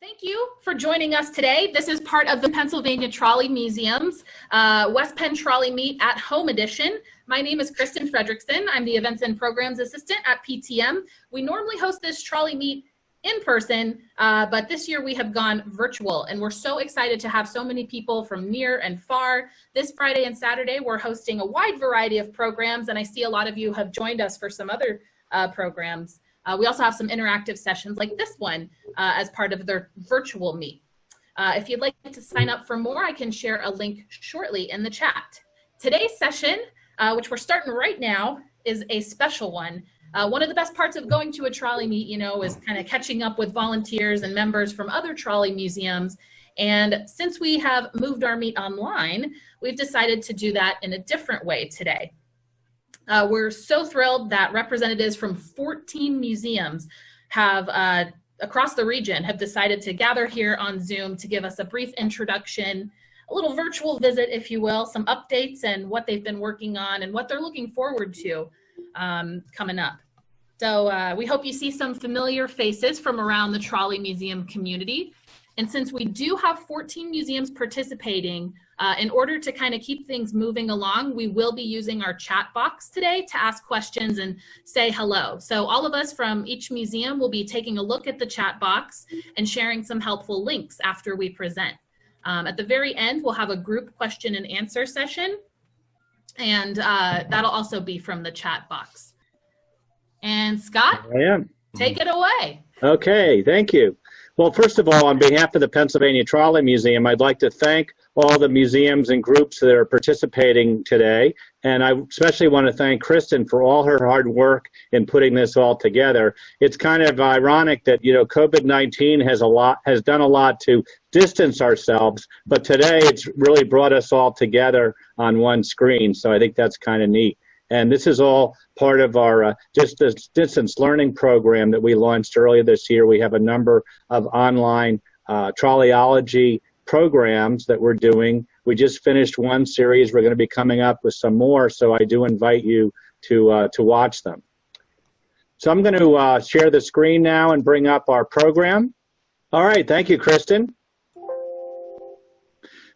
Thank you for joining us today. This is part of the Pennsylvania Trolley Museum's West Penn Trolley Meet at Home Edition. My name is Kristen Fredrickson. I'm the Events and Programs Assistant at PTM. We normally host this Trolley Meet in person, but this year we have gone virtual, and we're so excited to have so many people from near and far. This Friday and Saturday, we're hosting a wide variety of programs, and I see a lot of you have joined us for some other programs. We also have some interactive sessions like this one as part of their virtual meet. If you'd like to sign up for more, I can share a link shortly in the chat. Today's session, which we're starting right now, is a special one. One of the best parts of going to a trolley meet, you know, is kind of catching up with volunteers and members from other trolley museums. And since we have moved our meet online, we've decided to do that in a different way today. We're so thrilled that representatives from 14 museums have, across the region, have decided to gather here on Zoom to give us a brief introduction, a little virtual visit, if you will, some updates and what they've been working on and what they're looking forward to coming up. So we hope you see some familiar faces from around the Trolley Museum community. And since we do have 14 museums participating, in order to kind of keep things moving along, we will be using our chat box today to ask questions and say hello. So all of us from each museum will be taking a look at the chat box and sharing some helpful links after we present. At the very end, we'll have a group question and answer session, and that'll also be from the chat box. And Scott, take it away. Okay, thank you. Well, first of all, on behalf of the Pennsylvania Trolley Museum, I'd like to thank all the museums and groups that are participating today. And I especially want to thank Kristen for all her hard work in putting this all together. It's kind of ironic that, you know, COVID-19 has done a lot to distance ourselves, but today it's really brought us all together on one screen. So I think that's kind of neat. And this is all part of our distance learning program that we launched earlier this year. We have a number of online trolleyology programs that we're doing. We just finished one series. We're going to be coming up with some more, so I do invite you to watch them. So I'm going to share the screen now and bring up our program. All right, thank you, Kristen.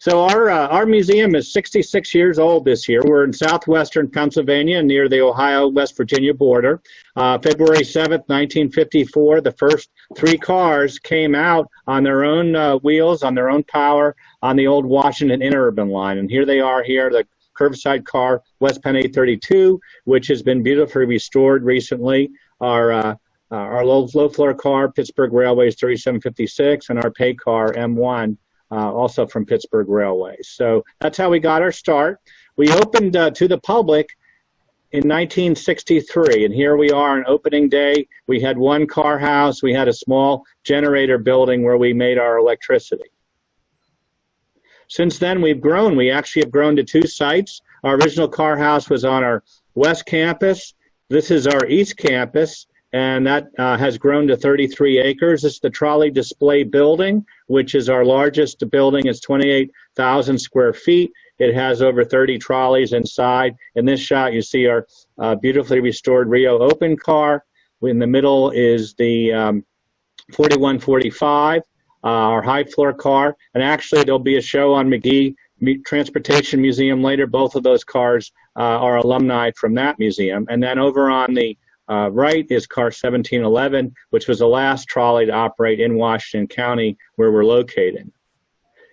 So our museum is 66 years old this year. We're in southwestern Pennsylvania near the Ohio-West Virginia border. February 7th, 1954, the first 3 cars came out on their own wheels, on their own power, on the old Washington Interurban line. And here they are here, the curbside car, West Penn 832, which has been beautifully restored recently. Our low floor car, Pittsburgh Railways 3756, and our pay car, M1. Also from Pittsburgh Railways. So that's how we got our start. We opened to the public in 1963, and here we are on opening day. We had 1 car house. We had a small generator building where we made our electricity. Since then, we've grown. We actually have grown to 2 sites. Our original car house was on our west campus. This is our east campus, and that has grown to 33 acres. This is the Trolley Display Building, which is our largest building. It's 28,000 square feet. It has over 30 trolleys inside. In this shot, you see our beautifully restored Rio open car. In the middle is the 4145, our high floor car. And actually, there'll be a show on McGee Transportation Museum later. Both of those cars are alumni from that museum. And then over on the right is car 1711, which was the last trolley to operate in Washington County where we're located.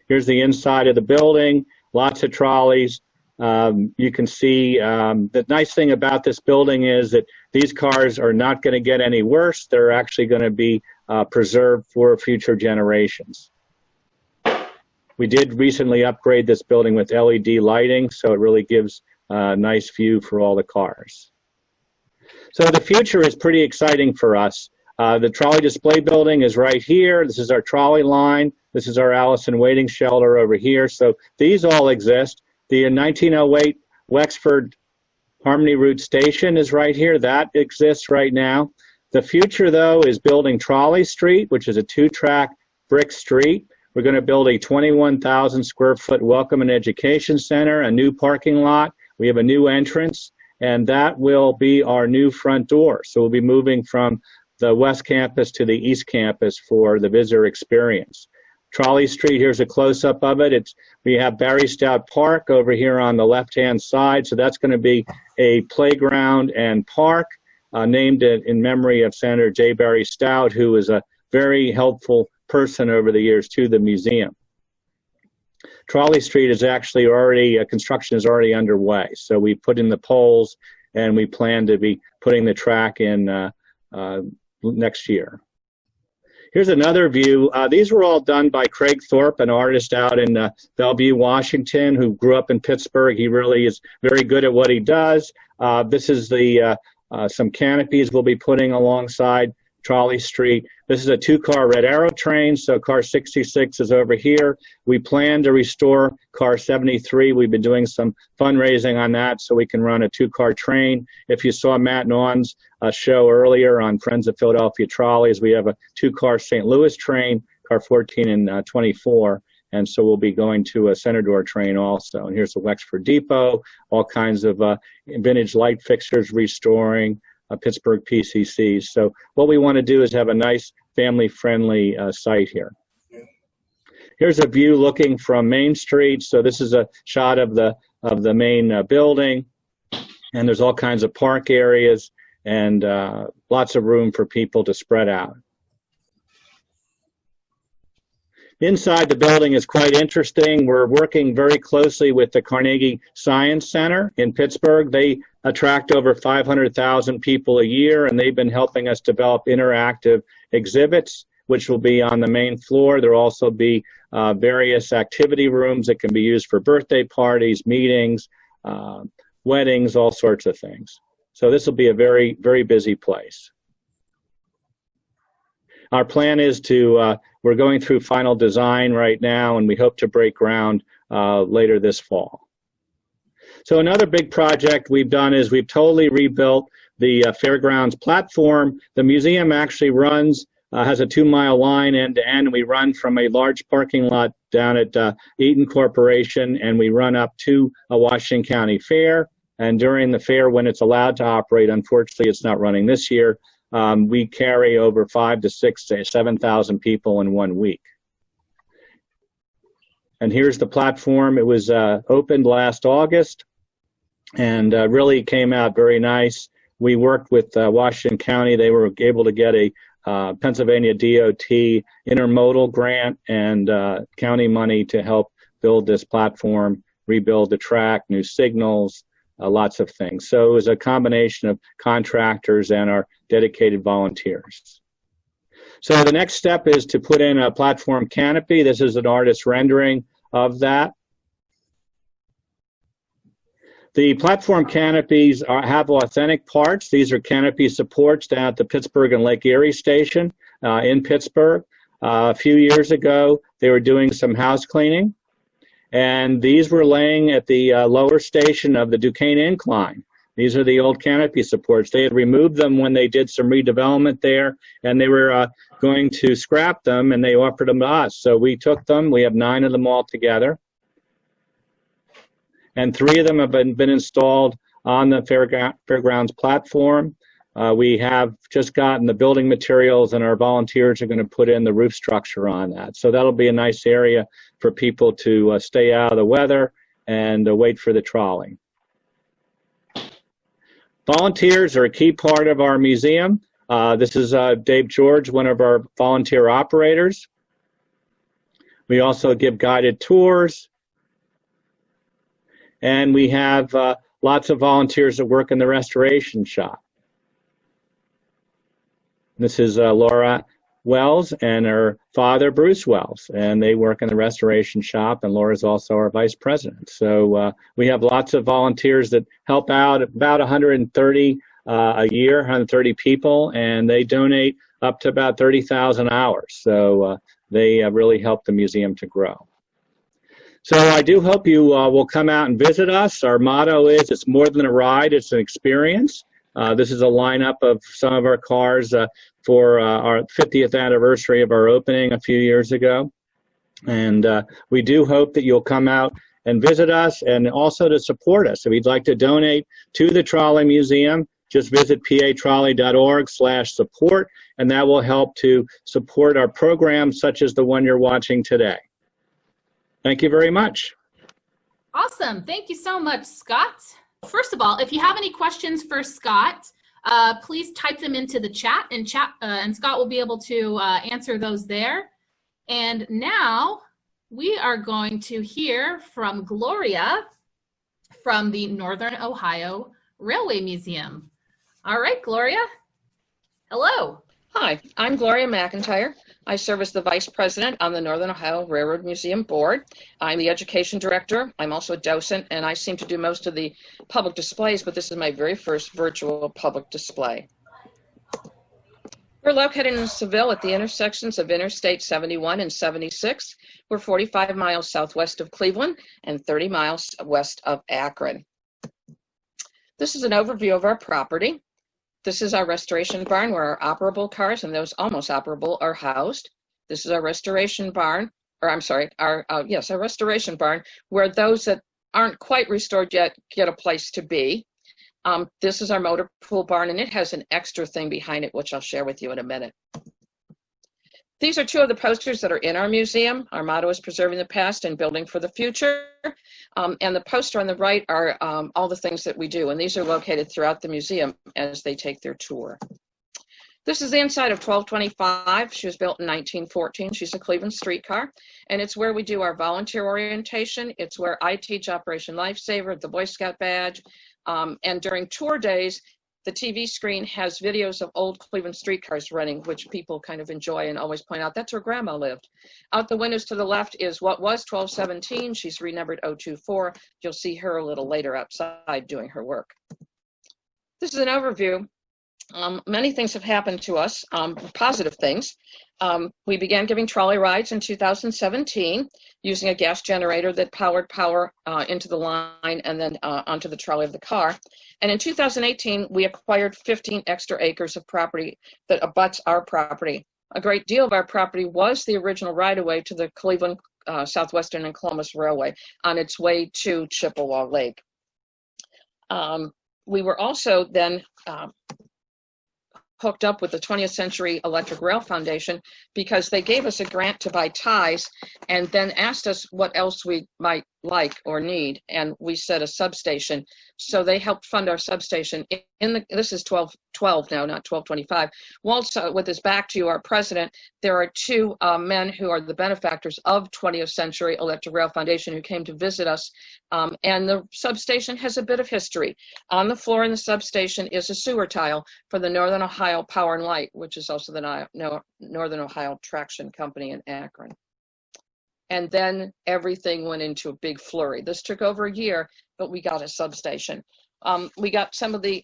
Here's the inside of the building, lots of trolleys. You can see the nice thing about this building is that these cars are not going to get any worse. They're actually going to be preserved for future generations. We did recently upgrade this building with LED lighting, so it really gives a nice view for all the cars. So the future is pretty exciting for us. The Trolley Display Building is right here. This is our trolley line. This is our Allison waiting shelter over here. So these all exist. The 1908 Wexford Harmony Route Station is right here. That exists right now. The future, though, is building Trolley Street, which is a 2-track brick street. We're going to build a 21,000 square foot welcome and education center, a new parking lot. We have a new entrance, and that will be our new front door. So we'll be moving from the West Campus to the East Campus for the visitor experience. Trolley Street, here's a close-up of it. We have Barry Stout Park over here on the left-hand side, so that's going to be a playground and park named in memory of Senator J. Barry Stout, who was a very helpful person over the years to the museum. Trolley Street is actually already, construction is already underway, so we put in the poles and we plan to be putting the track in next year. Here's another view. These were all done by Craig Thorpe, an artist out in Bellevue, Washington, who grew up in Pittsburgh. He really is very good at what he does. This is some canopies we'll be putting alongside Trolley Street. This is a two-car Red Arrow train, so car 66 is over here. We plan to restore car 73. We've been doing some fundraising on that so we can run a two-car train. If you saw Matt Naun's show earlier on Friends of Philadelphia Trolleys, we have a two-car St. Louis train, car 14 and 24, and so we'll be going to a center door train also. And here's the Wexford Depot, all kinds of vintage light fixtures restoring, Pittsburgh PCCs. So what we want to do is have a nice family-friendly site here. Here's a view looking from Main Street. So this is a shot of the main building, and there's all kinds of park areas and lots of room for people to spread out. Inside the building is quite interesting. We're working very closely with the Carnegie Science Center in Pittsburgh. They attract over 500,000 people a year, and they've been helping us develop interactive exhibits, which will be on the main floor. There will also be various activity rooms that can be used for birthday parties, meetings, weddings, all sorts of things. So this will be a very, very busy place. Our plan is we're going through final design right now, and we hope to break ground later this fall. So another big project we've done is we've totally rebuilt the fairgrounds platform. The museum actually has a 2-mile line end to end. We run from a large parking lot down at Eaton Corporation, and we run up to a Washington County Fair. And during the fair, when it's allowed to operate, unfortunately it's not running this year, we carry over 5,000 to 6,000 to 7,000 people in 1 week. And here's the platform. It was opened last August and really came out very nice. We worked with Washington County. They were able to get a Pennsylvania DOT intermodal grant and county money to help build this platform, rebuild the track, new signals, lots of things. So it was a combination of contractors and our dedicated volunteers. So the next step is to put in a platform canopy. This is an artist's rendering of that. The platform canopies have authentic parts. These are canopy supports down at the Pittsburgh and Lake Erie station in Pittsburgh. A few years ago, they were doing some house cleaning, and these were laying at the lower station of the Duquesne Incline. These are the old canopy supports. They had removed them when they did some redevelopment there, and they were going to scrap them, and they offered them to us. So we took them. We have 9 of them all together. And 3 of them have been installed on the fairgrounds platform. We have just gotten the building materials, and our volunteers are going to put in the roof structure on that. So that'll be a nice area for people to stay out of the weather and wait for the trolley. Volunteers are a key part of our museum. This is Dave George, one of our volunteer operators. We also give guided tours. And we have lots of volunteers that work in the restoration shop. This is Laura Wells and her father, Bruce Wells, and they work in the restoration shop, and Laura's also our vice president. So we have lots of volunteers that help out, about 130 a year, 130 people, and they donate up to about 30,000 hours. So they really help the museum to grow. So I do hope you will come out and visit us. Our motto is, it's more than a ride, it's an experience. This is a lineup of some of our cars for our 50th anniversary of our opening a few years ago. And we do hope that you'll come out and visit us, and also to support us. If you'd like to donate to the Trolley Museum, just visit patrolley.org/support, and that will help to support our programs such as the one you're watching today. Thank you very much. Awesome. Thank you so much, Scott. First of all, if you have any questions for Scott, please type them into the chat, and Scott will be able to answer those there. And now we are going to hear from Gloria from the Northern Ohio Railway Museum. All right, Gloria. Hello. Hi, I'm Gloria McIntyre. I serve as the Vice President on the Northern Ohio Railroad Museum Board. I'm the Education Director. I'm also a docent, and I seem to do most of the public displays, but this is my very first virtual public display. We're located in Seville at the intersections of Interstate 71 and 76. We're 45 miles southwest of Cleveland and 30 miles west of Akron. This is an overview of our property. This is our restoration barn where our operable cars and those almost operable are housed. This is our restoration barn, or I'm sorry, our restoration barn where those that aren't quite restored yet get a place to be. This is our motor pool barn, and it has an extra thing behind it, which I'll share with you in a minute. These are two of the posters that are in our museum. Our motto is preserving the past and building for the future. And the poster on the right are all the things that we do, and these are located throughout the museum as they take their tour. This is the inside of 1225. She was built in 1914. She's a Cleveland streetcar, and it's where we do our volunteer orientation. It's where I teach Operation Lifesaver, the Boy Scout badge, and during tour days, the TV screen has videos of old Cleveland streetcars running, which people kind of enjoy and always point out that's where Grandma lived. Out the windows to the left is what was 1217. She's renumbered 024. You'll see her a little later outside doing her work. This is an overview. Many things have happened to us, positive things. We began giving trolley rides in 2017 using a gas generator that powered power into the line and then onto the trolley of the car. And in 2018, we acquired 15 extra acres of property that abuts our property. A great deal of our property was the original right-of-way to the Cleveland, Southwestern, and Columbus Railway on its way to Chippewa Lake. We were also then hooked up with the 20th Century Electric Rail Foundation because they gave us a grant to buy ties and then asked us what else we might like or need, and we said a substation. So they helped fund our substation. This is 1212 now, not 1225. Waltz, with his back to you, our president, there are two men who are the benefactors of 20th Century Electric Rail Foundation who came to visit us, and the substation has a bit of history. On the floor in the substation is a sewer tile for the Northern Ohio Power and Light, which is also the Northern Ohio Traction Company in Akron. And then everything went into a big flurry. This took over a year, but we got a substation. We got some of the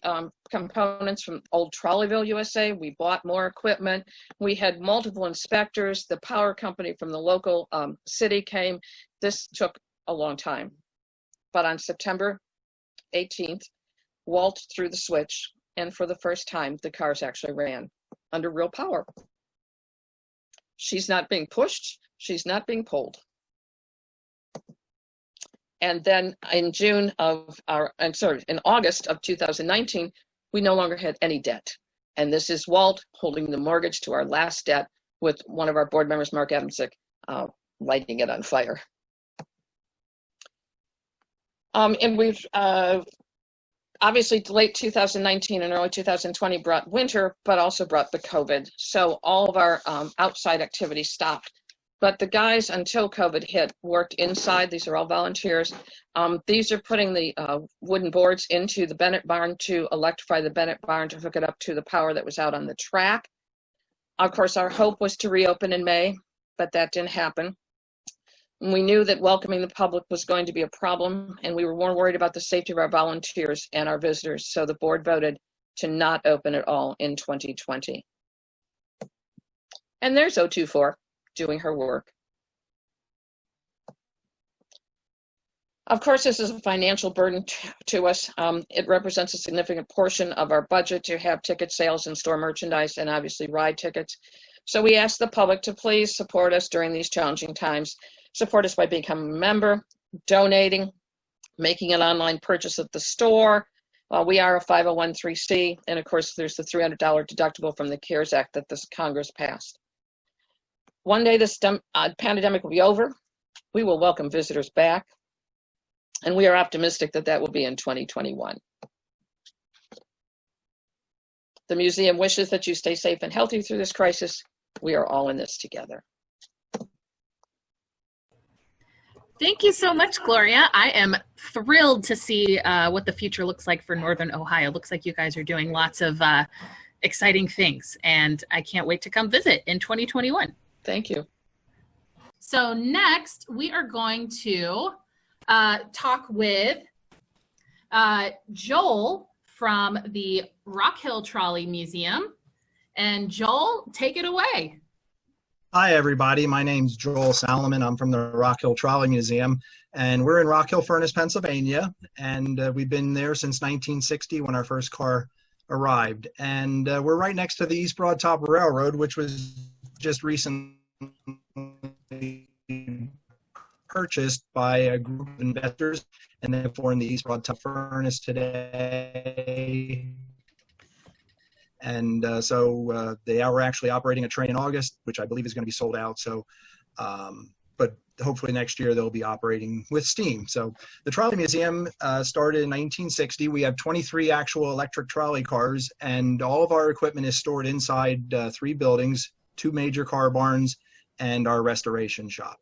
components from old Trolleyville, USA. We bought more equipment. We had multiple inspectors. The power company from the local city came. This took a long time. But on September 18th, Walt threw the switch, and for the first time, the cars actually ran under real power. She's not being pushed. She's not being pulled. And then in August of 2019, we no longer had any debt. And this is Walt holding the mortgage to our last debt with one of our board members, Mark Adamczyk, lighting it on fire. And we've obviously late 2019 and early 2020 brought winter, but also brought the COVID. So all of our outside activity stopped. But the guys, until COVID hit, worked inside. These are all volunteers. These are putting the wooden boards into the Bennett barn to electrify the Bennett barn to hook it up to the power that was out on the track. Of course, our hope was to reopen in May, but that didn't happen. We knew that welcoming the public was going to be a problem, and we were more worried about the safety of our volunteers and our visitors, so the board voted to not open at all in 2020. And there's 024 doing her work. Of course, this is a financial burden to us. It represents a significant portion of our budget to have ticket sales and store merchandise and obviously ride tickets. So we ask the public to please support us during these challenging times. Support us by becoming a member, donating, making an online purchase at the store, We are a 501(c), and of course, there's the $300 deductible from the CARES Act that this Congress passed. One day this pandemic will be over. We will welcome visitors back, and we are optimistic that that will be in 2021. The museum wishes that you stay safe and healthy through this crisis. We are all in this together. Thank you so much, Gloria. I am thrilled to see what the future looks like for Northern Ohio. Looks like you guys are doing lots of exciting things, and I can't wait to come visit in 2021. Thank you. So next, we are going to talk with Joel from the Rockhill Trolley Museum. And Joel, take it away. Hi, everybody. My name's Joel Salomon. I'm from the Rockhill Trolley Museum, and we're in Rockhill Furnace, Pennsylvania, and we've been there since 1960 when our first car arrived. And we're right next to the East Broad Top Railroad, which was just recently purchased by a group of investors, and therefore in the East Broad Top Furnace today. And so they are actually operating a train in August, which I believe is going to be sold out. So, but hopefully next year they'll be operating with steam. So the Trolley Museum started in 1960. We have 23 actual electric trolley cars, and all of our equipment is stored inside 3 buildings, 2 major car barns, and our restoration shop.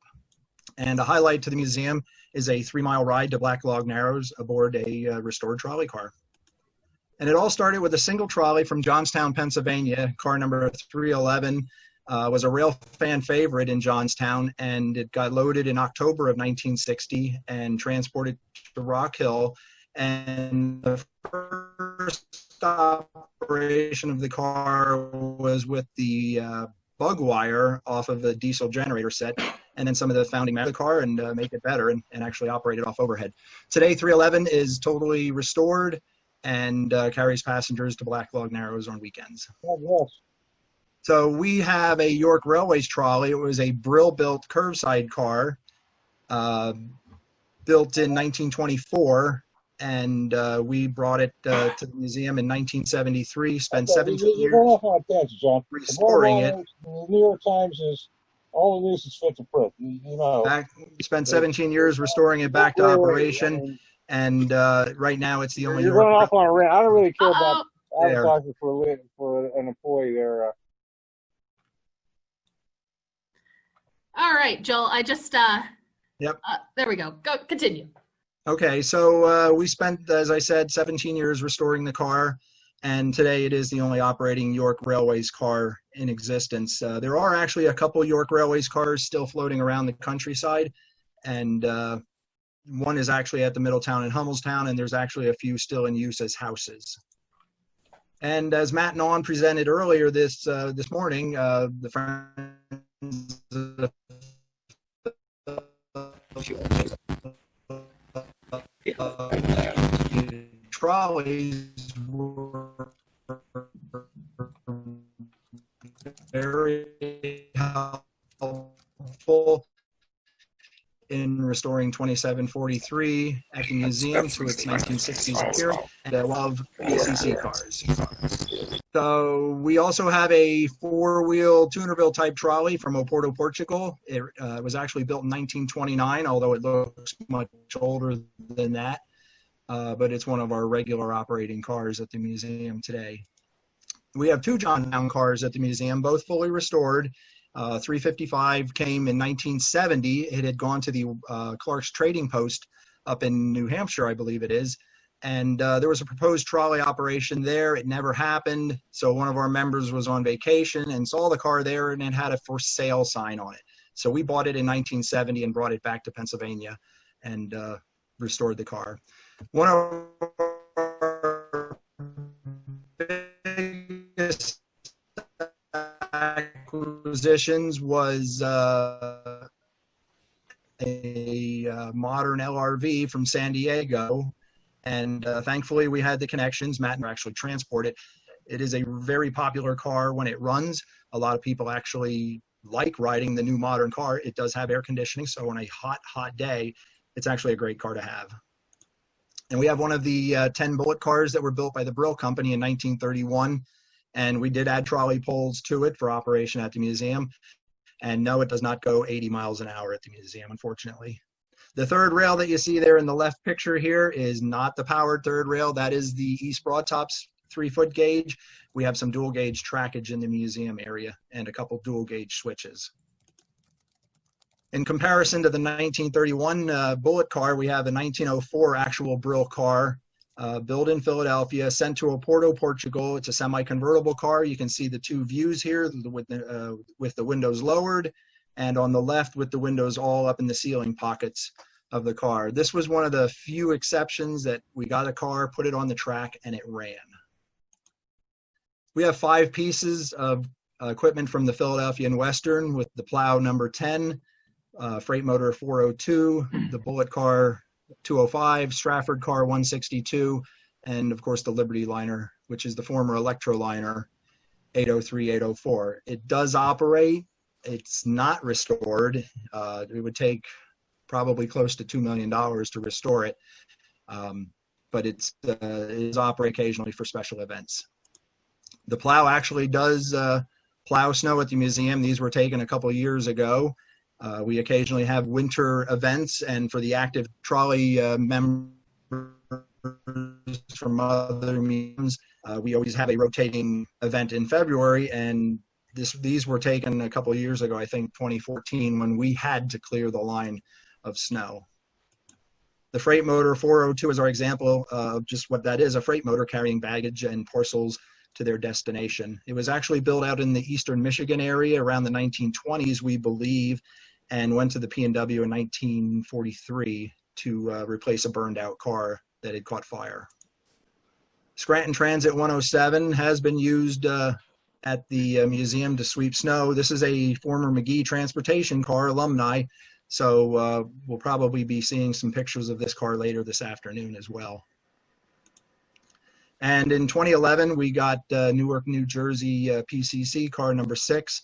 And a highlight to the museum is a 3-mile ride to Black Log Narrows aboard a restored trolley car. And it all started with a single trolley from Johnstown, Pennsylvania. Car number 311 was a rail fan favorite in Johnstown, and it got loaded in October of 1960 and transported to Rockhill. And the first operation of the car was with the bug wire off of a diesel generator set, and then some of the founding of the car and make it better and actually operate it off overhead. Today, 311 is totally restored and carries passengers to Black Log Narrows on weekends. Oh, yes. So we have a York Railways trolley. It was a Brill-built curbside car built in 1924, and we brought it to the museum in 1973, spent 17 years restoring it. The New York Times is all the news is fit to print. You know. Spent 17 years restoring it back to operation. And right now, it's the only. You're going off on a rant. I don't really care about advertising for an employee there. All right, Joel. I just. Yep. There we go. Go continue. Okay, so we spent, as I said, 17 years restoring the car, and today it is the only operating York Railways car in existence. There are actually a couple York Railways cars still floating around the countryside, and one is actually at the Middletown and Hummelstown, and there's actually a few still in use as houses. And as Matt and On presented earlier this morning, the Friends of Trolleys were very helpful in restoring 2743 at the museum to its 1960s appearance, and I love ACC cars. So we also have a 4-wheel Tunerville type trolley from Oporto, Portugal. It was actually built in 1929, although it looks much older than that. But it's one of our regular operating cars at the museum today. We have 2 Johnstown cars at the museum, both fully restored. 355 came in 1970. It had gone to the Clark's Trading Post up in New Hampshire, I believe it is. And there was a proposed trolley operation there. It never happened. So one of our members was on vacation and saw the car there, and it had a for sale sign on it. So we bought it in 1970 and brought it back to Pennsylvania and restored the car. One of our biggest acquisitions was a modern LRV from San Diego, and thankfully we had the connections. Matt and I actually transport it. It is a very popular car when it runs. A lot of people actually like riding the new modern car. It does have air conditioning, so on a hot day, it's actually a great car to have. And we have one of the 10 bullet cars that were built by the Brill Company in 1931. And we did add trolley poles to it for operation at the museum. And no, it does not go 80 miles an hour at the museum, unfortunately. The third rail that you see there in the left picture here is not the powered third rail. That is the East Broadtop's 3-foot gauge. We have some dual gauge trackage in the museum area and a couple dual gauge switches. In comparison to the 1931 bullet car, we have a 1904 actual Brill car built in Philadelphia, sent to Oporto, Portugal. It's a semi-convertible car. You can see the two views here with the windows lowered, and on the left with the windows all up in the ceiling pockets of the car. This was one of the few exceptions that we got a car, put it on the track, and it ran. We have 5 pieces of equipment from the Philadelphia and Western with the plow number 10, freight motor 402, the bullet car 205, Stratford car 162, and of course the Liberty liner, which is the former Electro liner 803, 804. It does operate. It's not restored. It would take probably close to $2 million to restore it, but it is operate occasionally for special events. The plow actually does plow snow at the museum. These were taken a couple of years ago. We occasionally have winter events, and for the active trolley members from other museums, we always have a rotating event in February, and these were taken a couple of years ago, I think 2014, when we had to clear the line of snow. The freight motor 402 is our example of just what that is, a freight motor carrying baggage and parcels to their destination. It was actually built out in the eastern Michigan area around the 1920s, we believe, and went to the P&W in 1943 to replace a burned out car that had caught fire. Scranton Transit 107 has been used at the museum to sweep snow. This is a former McGee transportation car, alumni, so we'll probably be seeing some pictures of this car later this afternoon as well. And in 2011, we got Newark, New Jersey PCC car number 6,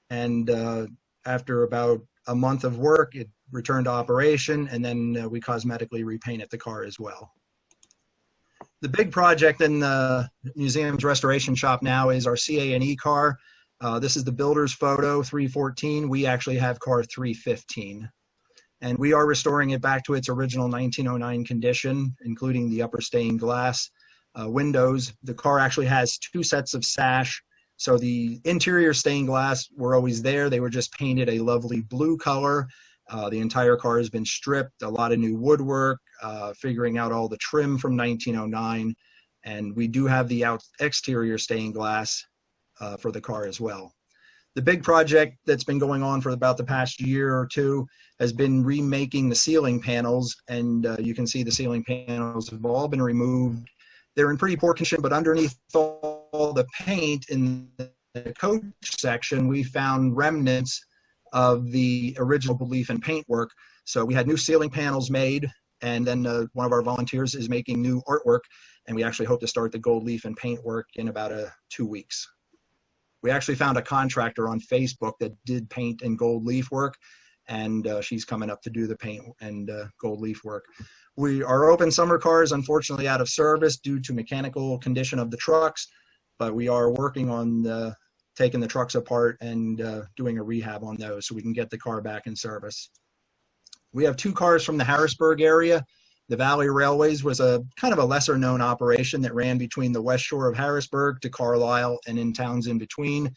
and after about a month of work, it returned to operation, and then we cosmetically repainted the car as well. The big project in the museum's restoration shop now is our CA&E car. This is the builder's photo 314. We actually have car 315. And we are restoring it back to its original 1909 condition, including the upper stained glass windows. The car actually has 2 sets of sash. So the interior stained glass were always there. They were just painted a lovely blue color. The entire car has been stripped, a lot of new woodwork, figuring out all the trim from 1909. And we do have the exterior stained glass for the car as well. The big project that's been going on for about the past year or two has been remaking the ceiling panels. And you can see the ceiling panels have all been removed. They're in pretty poor condition, but underneath all the paint in the coach section, we found remnants of the original leaf and paint work. So we had new ceiling panels made, and then one of our volunteers is making new artwork, and we actually hope to start the gold leaf and paint work in about 2 weeks. We actually found a contractor on Facebook that did paint and gold leaf work, and she's coming up to do the paint and gold leaf work. Our open summer car is unfortunately out of service due to mechanical condition of the trucks, but we are working on taking the trucks apart and doing a rehab on those so we can get the car back in service. We have 2 cars from the Harrisburg area. The Valley Railways was a kind of a lesser known operation that ran between the west shore of Harrisburg to Carlisle and in towns in between.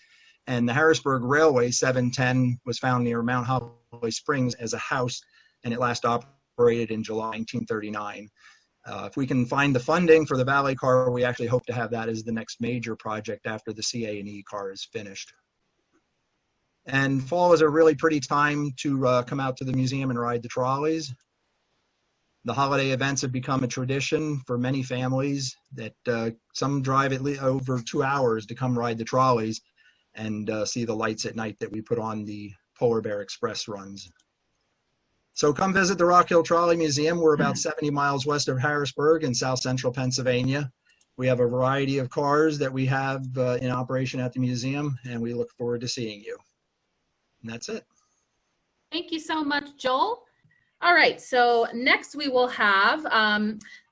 And the Harrisburg Railway 710 was found near Mount Holly Springs as a house, and it last operated in July 1939. If we can find the funding for the Valley car, we actually hope to have that as the next major project after the CA&E car is finished. And fall is a really pretty time to come out to the museum and ride the trolleys. The holiday events have become a tradition for many families that some drive at least over 2 hours to come ride the trolleys and see the lights at night that we put on the Polar Bear Express runs. So come visit the Rockhill Trolley Museum. We're about 70 miles west of Harrisburg in south central Pennsylvania. We have a variety of cars that we have in operation at the museum, and we look forward to seeing you. And that's it. Thank you so much, Joel. All right, so next we will have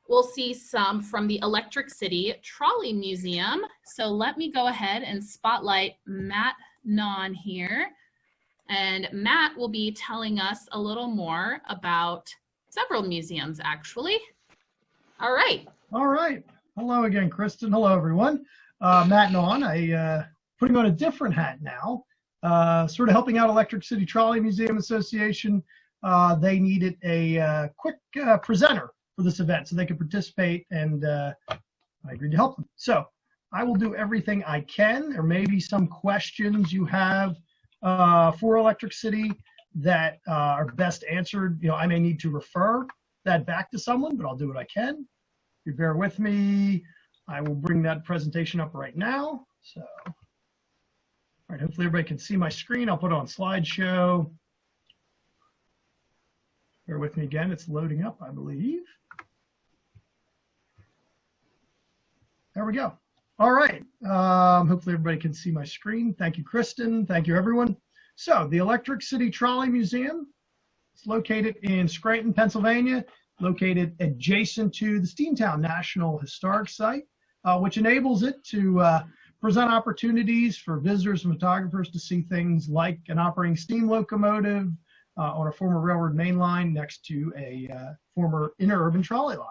we'll see some from the Electric City Trolley Museum. So let me go ahead and spotlight Matt Non here. And Matt will be telling us a little more about several museums, actually. All right. All right. Hello again, Kristen. Hello, everyone. Matt Non. Putting on a different hat now, sort of helping out Electric City Trolley Museum Association. They needed a quick presenter for this event so they could participate, and I agreed to help them. So I will do everything I can. There may be some questions you have for Electric City that are best answered. You know, I may need to refer that back to someone, but I'll do what I can. If you bear with me, I will bring that presentation up right now. So, all right, hopefully everybody can see my screen. I'll put it on slideshow. Bear with me again, it's loading up, I believe. There we go. All right, hopefully everybody can see my screen. Thank you, Kristen. Thank you, everyone. So the Electric City Trolley Museum, it's located in Scranton, Pennsylvania, located adjacent to the Steamtown National Historic Site, which enables it to present opportunities for visitors and photographers to see things like an operating steam locomotive on a former railroad main line next to a former interurban trolley line.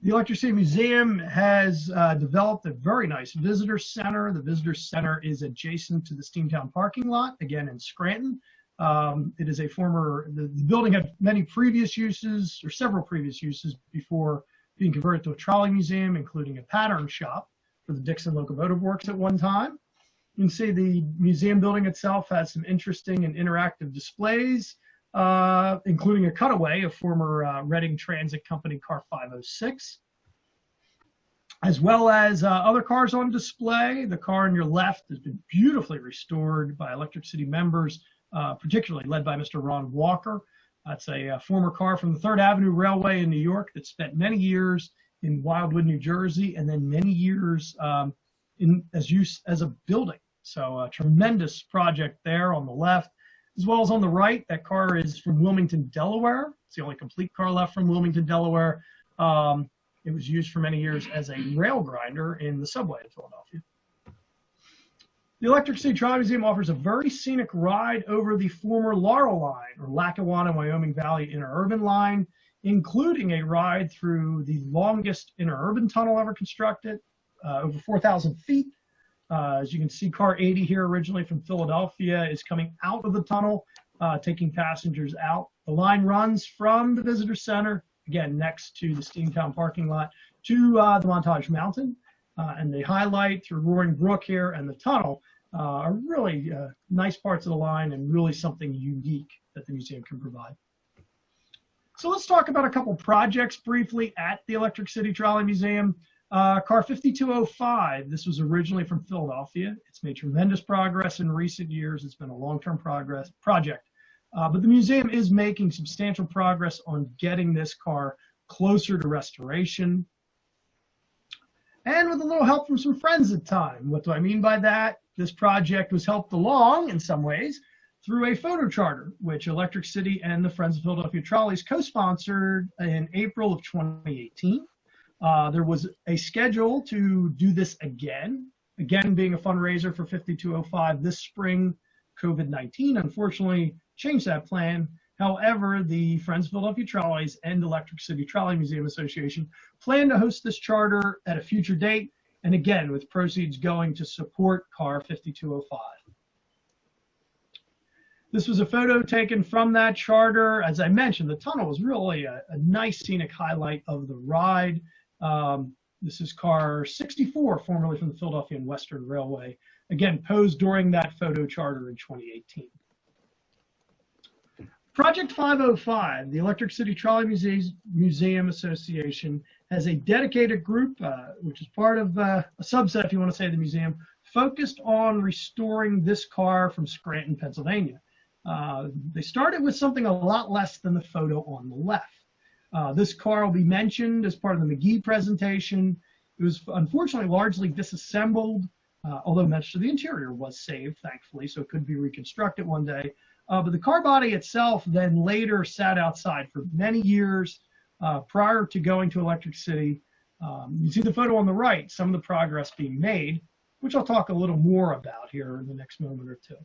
The Electric City Museum has developed a very nice visitor center. The visitor center is adjacent to the Steamtown parking lot, again in Scranton. It is a former, the building had many previous uses, or several previous uses before being converted to a trolley museum, including a pattern shop for the Dixon Locomotive Works at one time. You can see the museum building itself has some interesting and interactive displays, including a cutaway of former Reading Transit Company Car 506, as well as other cars on display. The car on your left has been beautifully restored by Electric City members, particularly led by Mr. Ron Walker. That's a former car from the 3rd Avenue Railway in New York that spent many years in Wildwood, New Jersey, and then many years as use as a building. So a tremendous project there on the left. As well as on the right, that car is from Wilmington, Delaware. It's the only complete car left from Wilmington, Delaware. It was used for many years as a rail grinder in the subway in Philadelphia. The Electric City Trolley Museum offers a very scenic ride over the former Laurel Line, or Lackawanna, Wyoming Valley interurban line, including a ride through the longest interurban tunnel ever constructed, over 4,000 feet. As you can see, car 80 here, originally from Philadelphia, is coming out of the tunnel, taking passengers out. The line runs from the visitor center, again, next to the Steamtown parking lot, to the Montage Mountain. And the highlight through Roaring Brook here and the tunnel are really nice parts of the line and really something unique that the museum can provide. So let's talk about a couple projects briefly at the Electric City Trolley Museum. Car 5205, this was originally from Philadelphia. It's made tremendous progress in recent years. It's been a long-term project. But the museum is making substantial progress on getting this car closer to restoration. And with a little help from some friends at the time. What do I mean by that? This project was helped along in some ways through a photo charter, which Electric City and the Friends of Philadelphia Trolleys co-sponsored in April of 2018. There was a schedule to do this again being a fundraiser for 5205 this spring. COVID-19 unfortunately changed that plan. However, the Friends of Philadelphia Trolleys and Electric City Trolley Museum Association plan to host this charter at a future date, and again, with proceeds going to support car 5205. This was a photo taken from that charter. As I mentioned, the tunnel was really a nice scenic highlight of the ride. This is car 64, formerly from the Philadelphia and Western Railway, again, posed during that photo charter in 2018. Project 505, the Electric City Trolley Museum Association, has a dedicated group, which is part of a subset, if you want to say, of the museum, focused on restoring this car from Scranton, Pennsylvania. They started with something a lot less than the photo on the left. This car will be mentioned as part of the McGee presentation. It was unfortunately largely disassembled, although much of the interior was saved, thankfully, so it could be reconstructed one day. But the car body itself then later sat outside for many years, prior to going to Electric City. You see the photo on the right, some of the progress being made, which I'll talk a little more about here in the next moment or two.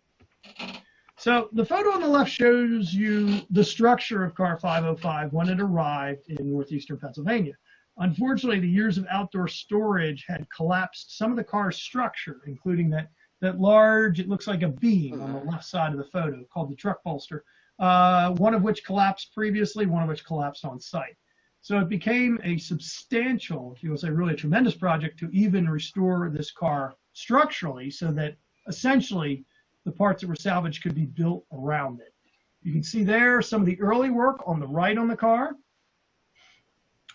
So the photo on the left shows you the structure of car 505 when it arrived in northeastern Pennsylvania. Unfortunately, the years of outdoor storage had collapsed some of the car's structure, including that large, it looks like a beam on the left side of the photo called the truck bolster, one of which collapsed previously, one of which collapsed on site. So it became a substantial, if you will say really a tremendous project to even restore this car structurally so that essentially the parts that were salvaged could be built around it. You can see there some of the early work on the right on the car.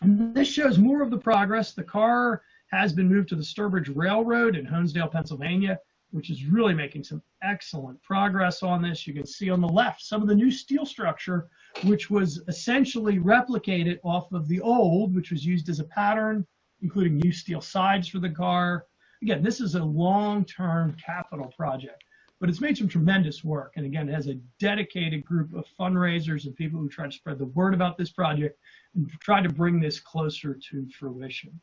And this shows more of the progress. The car has been moved to the Sturbridge Railroad in Honesdale, Pennsylvania, which is really making some excellent progress on this. You can see on the left some of the new steel structure, which was essentially replicated off of the old, which was used as a pattern, including new steel sides for the car. Again, this is a long-term capital project, but it's made some tremendous work. And again, it has a dedicated group of fundraisers and people who try to spread the word about this project and try to bring this closer to fruition.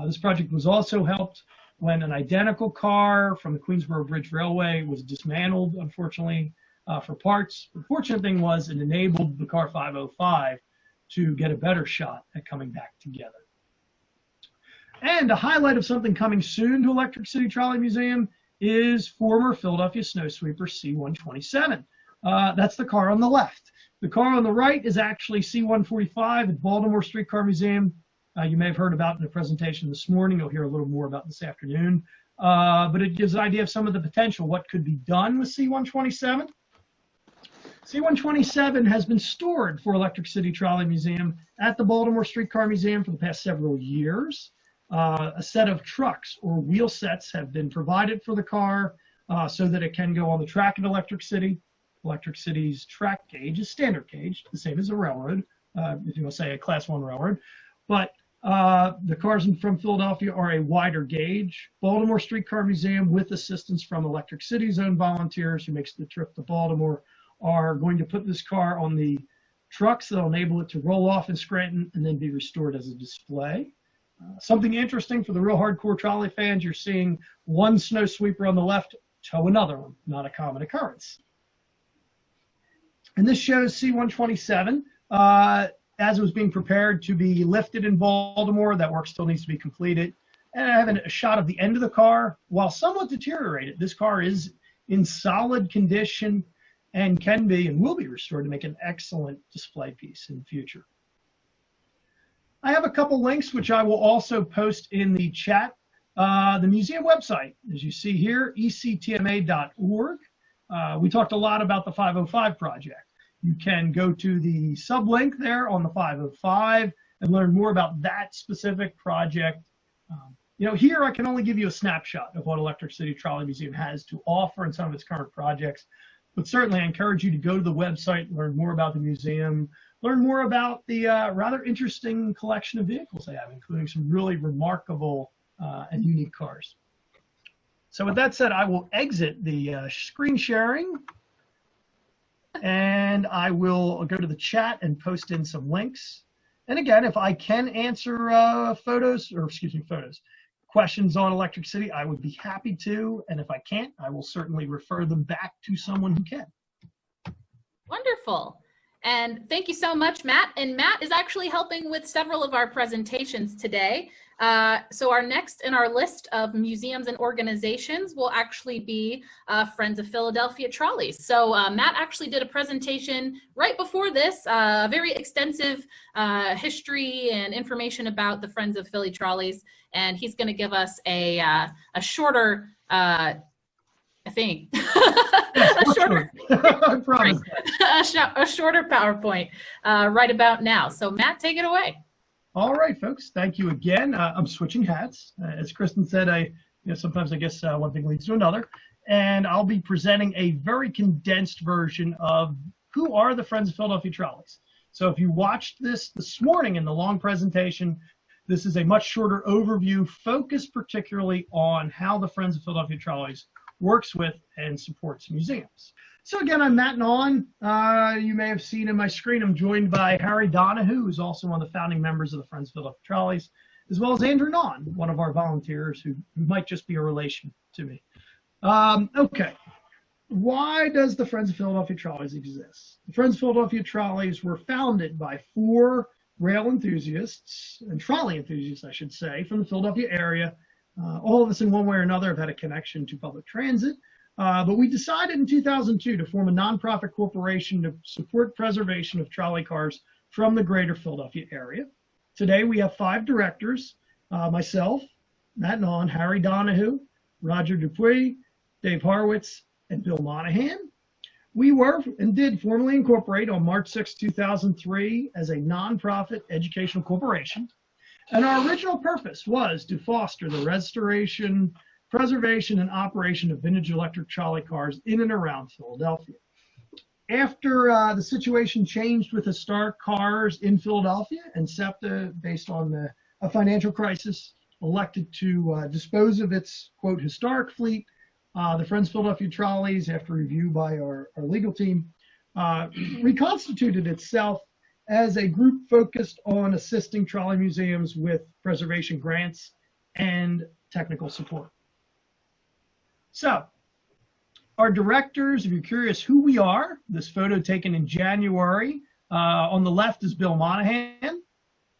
This project was also helped when an identical car from the Queensboro Bridge Railway was dismantled, unfortunately, for parts. The fortunate thing was it enabled the car 505 to get a better shot at coming back together. And a highlight of something coming soon to Electric City Trolley Museum is former Philadelphia snow sweeper C-127. That's the car on the left. The car on the right is actually C-145 at Baltimore Streetcar Museum. You may have heard about in the presentation this morning. You'll hear a little more about this afternoon. But it gives an idea of some of the potential, what could be done with C-127. C-127 has been stored for Electric City Trolley Museum at the Baltimore Streetcar Museum for the past several years. A set of trucks or wheel sets have been provided for the car so that it can go on the track at Electric City. Electric City's track gauge is standard gauge, the same as a railroad, if you want to say a Class 1 railroad. But the cars from Philadelphia are a wider gauge. Baltimore Streetcar Museum, with assistance from Electric City's own volunteers who makes the trip to Baltimore, are going to put this car on the trucks that will enable it to roll off in Scranton and then be restored as a display. Something interesting for the real hardcore trolley fans, you're seeing one snow sweeper on the left tow another one, not a common occurrence. And this shows C-127 as it was being prepared to be lifted in Baltimore. That work still needs to be completed. And I have a shot of the end of the car. While somewhat deteriorated, this car is in solid condition and can be and will be restored to make an excellent display piece in the future. I have a couple links which I will also post in the chat. The museum website, as you see here, ectma.org. We talked a lot about the 505 project. You can go to the sublink there on the 505 and learn more about that specific project. You know, here I can only give you a snapshot of what Electric City Trolley Museum has to offer in some of its current projects. But certainly I encourage you to go to the website, learn more about the museum, learn more about the rather interesting collection of vehicles they have, including some really remarkable and unique cars. So with that said, I will exit the screen sharing, and I will go to the chat and post in some links. And again, if I can answer questions on Electric City, I would be happy to. And if I can't, I will certainly refer them back to someone who can. Wonderful. And thank you so much, Matt. And Matt is actually helping with several of our presentations today. So our next in our list of museums and organizations will actually be Friends of Philadelphia Trolleys. So Matt actually did a presentation right before this, very extensive history and information about the Friends of Philly Trolleys. And he's going to give us a shorter, I think, a shorter PowerPoint right about now. So Matt, take it away. All right, folks. Thank you again. I'm switching hats. As Kristen said, sometimes I guess one thing leads to another. And I'll be presenting a very condensed version of who are the Friends of Philadelphia Trolleys. So if you watched this morning in the long presentation, this is a much shorter overview focused particularly on how the Friends of Philadelphia Trolleys works with, and supports museums. So again, I'm Matt Nawn. You may have seen in my screen, I'm joined by Harry Donahue, who's also one of the founding members of the Friends of Philadelphia Trolleys, as well as Andrew Nawn, one of our volunteers who might just be a relation to me. Okay, why does the Friends of Philadelphia Trolleys exist? The Friends of Philadelphia Trolleys were founded by 4 rail enthusiasts, and trolley enthusiasts, I should say, from the Philadelphia area. All of us in one way or another have had a connection to public transit, but we decided in 2002 to form a nonprofit corporation to support preservation of trolley cars from the greater Philadelphia area. Today we have 5 directors, myself, Matt Nawn, Harry Donahue, Roger Dupuy, Dave Harwitz, and Bill Monahan. We were and did formally incorporate on March 6, 2003 as a nonprofit educational corporation. And our original purpose was to foster the restoration, preservation, and operation of vintage electric trolley cars in and around Philadelphia. After the situation changed with historic cars in Philadelphia, and SEPTA, based on a financial crisis, elected to dispose of its, quote, historic fleet, the Friends of Philadelphia Trolleys, after review by our legal team, reconstituted itself as a group focused on assisting trolley museums with preservation grants and technical support. So, our directors, if you're curious who we are, this photo taken in January. On the left is Bill Monahan.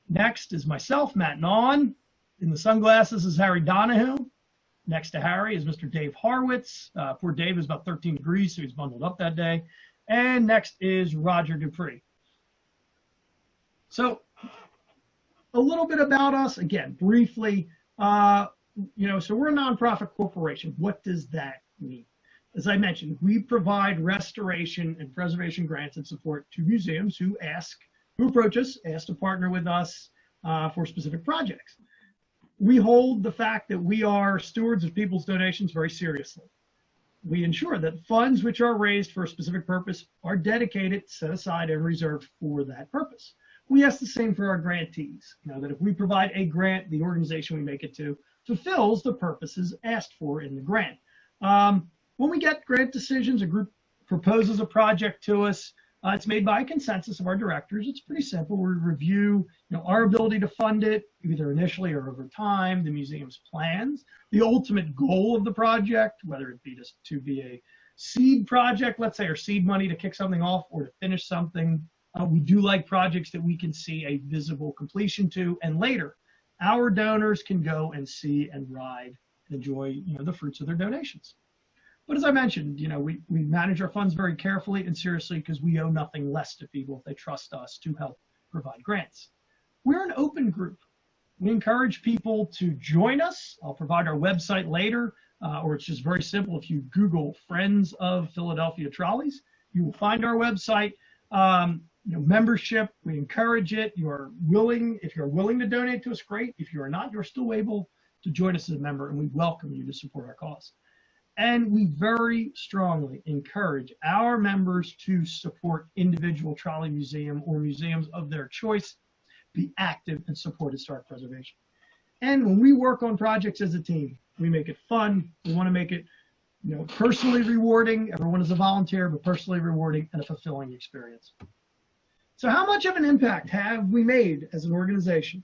Next is myself, Matt Nawn. In the sunglasses is Harry Donahue. Next to Harry is Mr. Dave Harwitz. Poor Dave is about 13 degrees, so he's bundled up that day. And next is Roger Dupuy. So a little bit about us, again, briefly. So we're a nonprofit corporation. What does that mean? As I mentioned, we provide restoration and preservation grants and support to museums who approach us, ask to partner with us for specific projects. We hold the fact that we are stewards of people's donations very seriously. We ensure that funds which are raised for a specific purpose are dedicated, set aside, and reserved for that purpose. We ask the same for our grantees, that if we provide a grant, the organization we make it to fulfills the purposes asked for in the grant. When we get grant decisions, a group proposes a project to us. It's made by a consensus of our directors. It's pretty simple. We review our ability to fund it, either initially or over time, the museum's plans, the ultimate goal of the project, whether it be to be a seed project, let's say, or seed money to kick something off or to finish something. We do like projects that we can see a visible completion to, and later our donors can go and see and ride and enjoy the fruits of their donations. But as I mentioned, we manage our funds very carefully and seriously because we owe nothing less to people if they trust us to help provide grants. We're an open group. We encourage people to join us. I'll provide our website later, or it's just very simple. If you Google Friends of Philadelphia Trolleys, you will find our website. Membership, we encourage it. If you're willing to donate to us, great. If you're not, you're still able to join us as a member, and we welcome you to support our cause. And we very strongly encourage our members to support individual trolley museum or museums of their choice, be active and support historic preservation. And when we work on projects as a team, we make it fun. We want to make it personally rewarding. Everyone is a volunteer, but personally rewarding and a fulfilling experience. So how much of an impact have we made as an organization?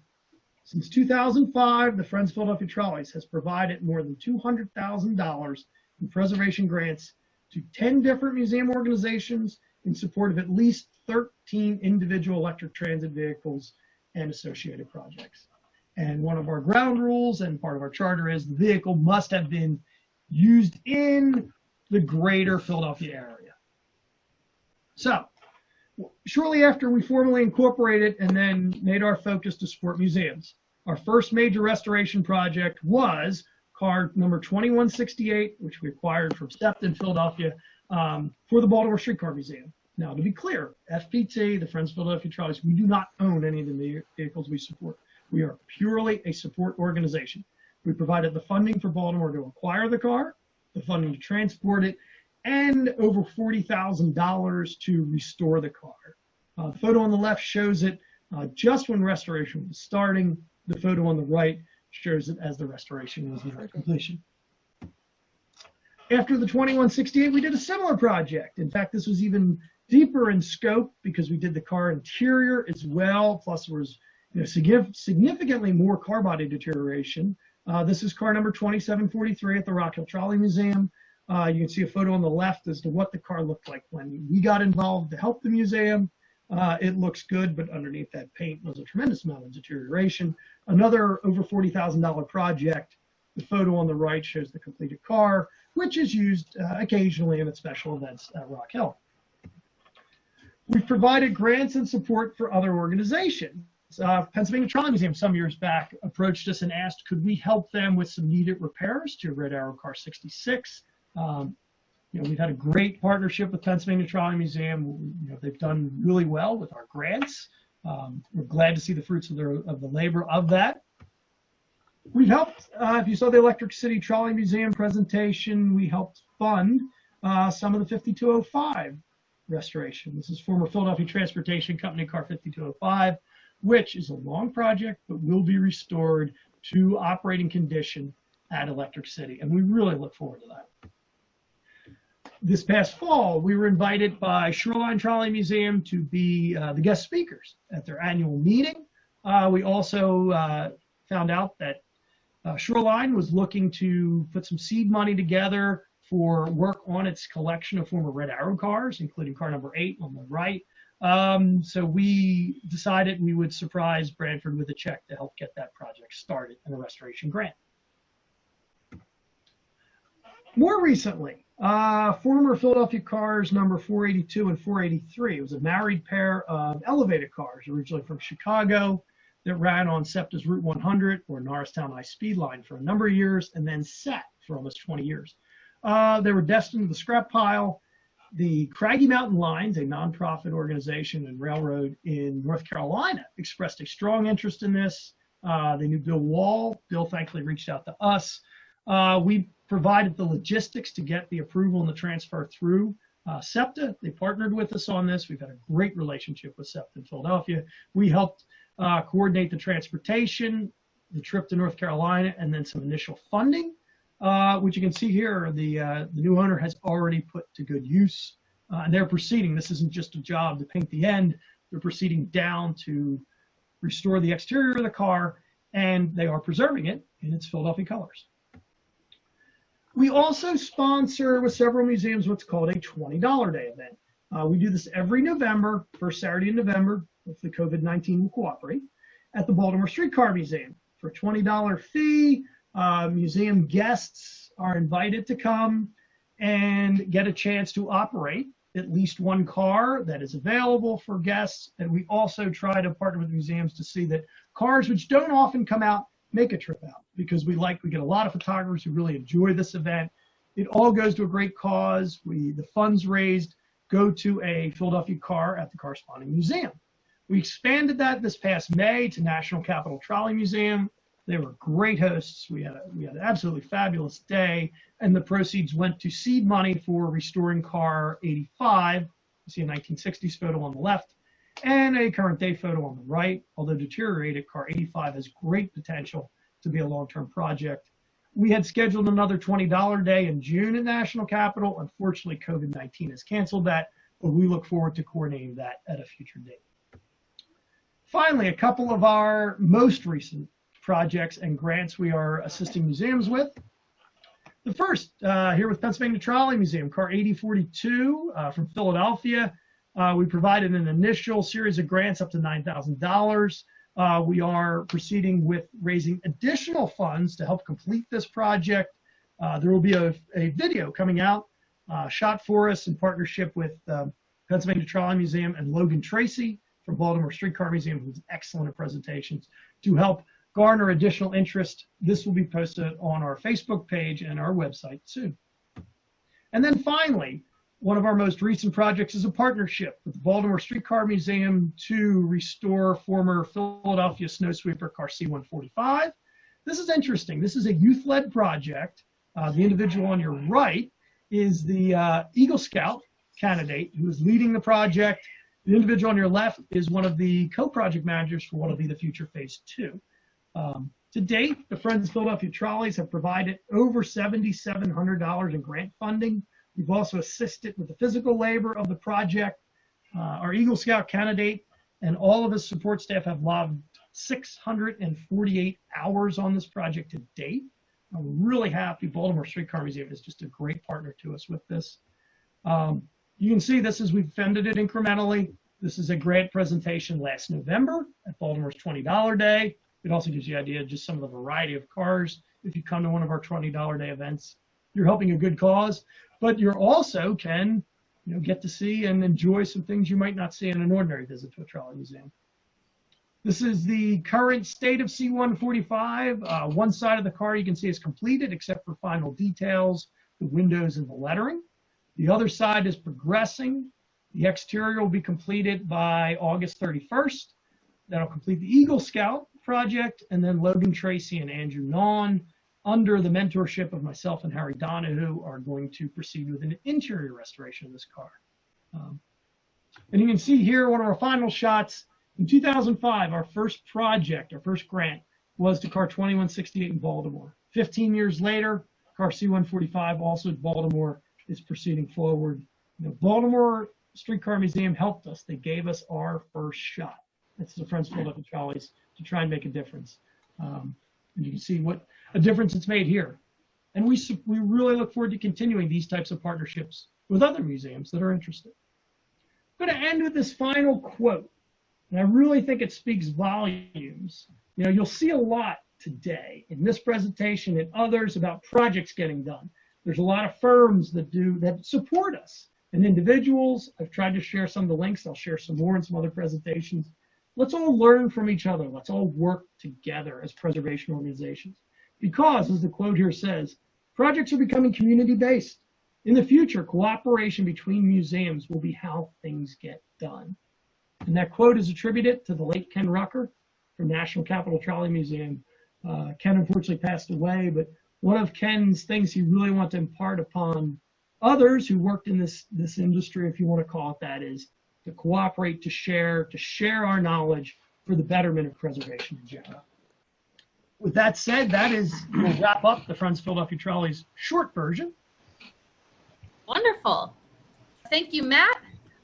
Since 2005, the Friends of Philadelphia Trolleys has provided more than $200,000 in preservation grants to 10 different museum organizations in support of at least 13 individual electric transit vehicles and associated projects. And one of our ground rules and part of our charter is the vehicle must have been used in the greater Philadelphia area. So, shortly after we formally incorporated and then made our focus to support museums, our first major restoration project was car number 2168, which we acquired from SEPTA in Philadelphia for the Baltimore Streetcar Museum. Now, to be clear, FPT, the Friends of Philadelphia Trolleys, we do not own any of the vehicles we support. We are purely a support organization. We provided the funding for Baltimore to acquire the car, the funding to transport it, and over $40,000 to restore the car. The photo on the left shows it just when restoration was starting. The photo on the right shows it as the restoration was near completion. After the 2168, we did a similar project. In fact, this was even deeper in scope because we did the car interior as well. Plus, there was significantly more car body deterioration. This is car number 2743 at the Rockhill Trolley Museum. You can see a photo on the left as to what the car looked like when we got involved to help the museum. It looks good, but underneath that paint was a tremendous amount of deterioration. Another over $40,000 project. The photo on the right shows the completed car, which is used occasionally in special events at Rockhill. We've provided grants and support for other organizations. Pennsylvania Trolley Museum some years back approached us and asked, could we help them with some needed repairs to Red Arrow Car 66? We've had a great partnership with Pennsylvania Trolley Museum. They've done really well with our grants. We're glad to see the fruits of the labor of that. We've helped, if you saw the Electric City Trolley Museum presentation, we helped fund some of the 5205 restoration. This is former Philadelphia Transportation Company car 5205, which is a long project, but will be restored to operating condition at Electric City. And we really look forward to that. This past fall, we were invited by Shoreline Trolley Museum to be the guest speakers at their annual meeting. We also found out that Shoreline was looking to put some seed money together for work on its collection of former Red Arrow cars, including car number 8 on the right. So we decided we would surprise Branford with a check to help get that project started and a restoration grant. More recently, former Philadelphia cars number 482 and 483. It was a married pair of elevated cars, originally from Chicago, that ran on SEPTA's Route 100 or Norristown High Speed Line for a number of years and then sat for almost 20 years. They were destined to the scrap pile. The Craggy Mountain Lines, a nonprofit organization and railroad in North Carolina, expressed a strong interest in this. They knew Bill Wall. Bill thankfully reached out to us. We provided the logistics to get the approval and the transfer through SEPTA. They partnered with us on this. We've had a great relationship with SEPTA in Philadelphia. We helped coordinate the transportation, the trip to North Carolina, and then some initial funding, which you can see here. The new owner has already put to good use. And they're proceeding. This isn't just a job to paint the end. They're proceeding down to restore the exterior of the car, and they are preserving it in its Philadelphia colors. We also sponsor with several museums what's called a $20 day event. We do this every November, first Saturday in November, if the COVID-19 will cooperate, at the Baltimore Streetcar Museum. For a $20 fee, museum guests are invited to come and get a chance to operate at least one car that is available for guests. And we also try to partner with museums to see that cars which don't often come out make a trip out, because we get a lot of photographers who really enjoy this event. It all goes to a great cause. The funds raised go to a Philadelphia car at the corresponding museum. We expanded that this past May to National Capital Trolley Museum. They were great hosts. We had an absolutely fabulous day, and the proceeds went to seed money for restoring car 85. You see a 1960s photo on the left and a current day photo on the right. Although deteriorated, car 85 has great potential to be a long-term project. We had scheduled another $20 day in June at National Capital. Unfortunately, COVID-19 has canceled that, but we look forward to coordinating that at a future date. Finally, a couple of our most recent projects and grants we are assisting museums with. The first, here with Pennsylvania Trolley Museum, car 8042 from Philadelphia. We provided an initial series of grants up to $9,000. We are proceeding with raising additional funds to help complete this project. There will be a video coming out shot for us in partnership with Pennsylvania Trolley Museum and Logan Tracy from Baltimore Streetcar Museum, who's excellent at presentations, to help garner additional interest. This will be posted on our Facebook page and our website soon. And then finally, one of our most recent projects is a partnership with the Baltimore Streetcar Museum to restore former Philadelphia snow sweeper car C145. This is interesting. This is a youth-led project. The individual on your right is the Eagle Scout candidate who is leading the project. The individual on your left is one of the co-project managers for what will be the future phase 2. To date, the Friends of Philadelphia Trolleys have provided over $7,700 in grant funding. We've also assisted with the physical labor of the project. Our Eagle Scout candidate and all of his support staff have logged 648 hours on this project to date. I'm really happy. Baltimore Streetcar Museum is just a great partner to us with this. You can see this as we've funded it incrementally. This is a grant presentation last November at Baltimore's $20 Day. It also gives you an idea of just some of the variety of cars. If you come to one of our $20 Day events, you're helping a good cause, but you also can get to see and enjoy some things you might not see in an ordinary visit to a trolley museum. This is the current state of C-145. One side of the car you can see is completed except for final details, the windows and the lettering. The other side is progressing. The exterior will be completed by August 31st. That'll complete the Eagle Scout project, and then Logan Tracy and Andrew Nawn, under the mentorship of myself and Harry Donahue, are going to proceed with an interior restoration of this car. And you can see here one of our final shots. In 2005, our first project, our first grant, was to car 2168 in Baltimore. 15 years later, car C-145, also at Baltimore, is proceeding forward. Baltimore Streetcar Museum helped us. They gave us our first shot. That's the Friends of Philadelphia Trolleys, to try and make a difference. And you can see what a difference it's made here. And we really look forward to continuing these types of partnerships with other museums that are interested. I'm going to end with this final quote, and I really think it speaks volumes. You'll see a lot today in this presentation and others about projects getting done. There's a lot of firms that support us, and individuals. I've tried to share some of the links. I'll share some more in some other presentations. Let's all learn from each other. Let's all work together as preservation organizations. Because, as the quote here says, projects are becoming community-based. In the future, cooperation between museums will be how things get done. And that quote is attributed to the late Ken Rucker from National Capital Trolley Museum. Ken unfortunately passed away, but one of Ken's things he really wanted to impart upon others who worked in this industry, if you want to call it that, is to cooperate, to share our knowledge for the betterment of preservation in general. With that said, we'll wrap up the Friends of Philadelphia Trolleys short version. Wonderful. Thank you, Matt.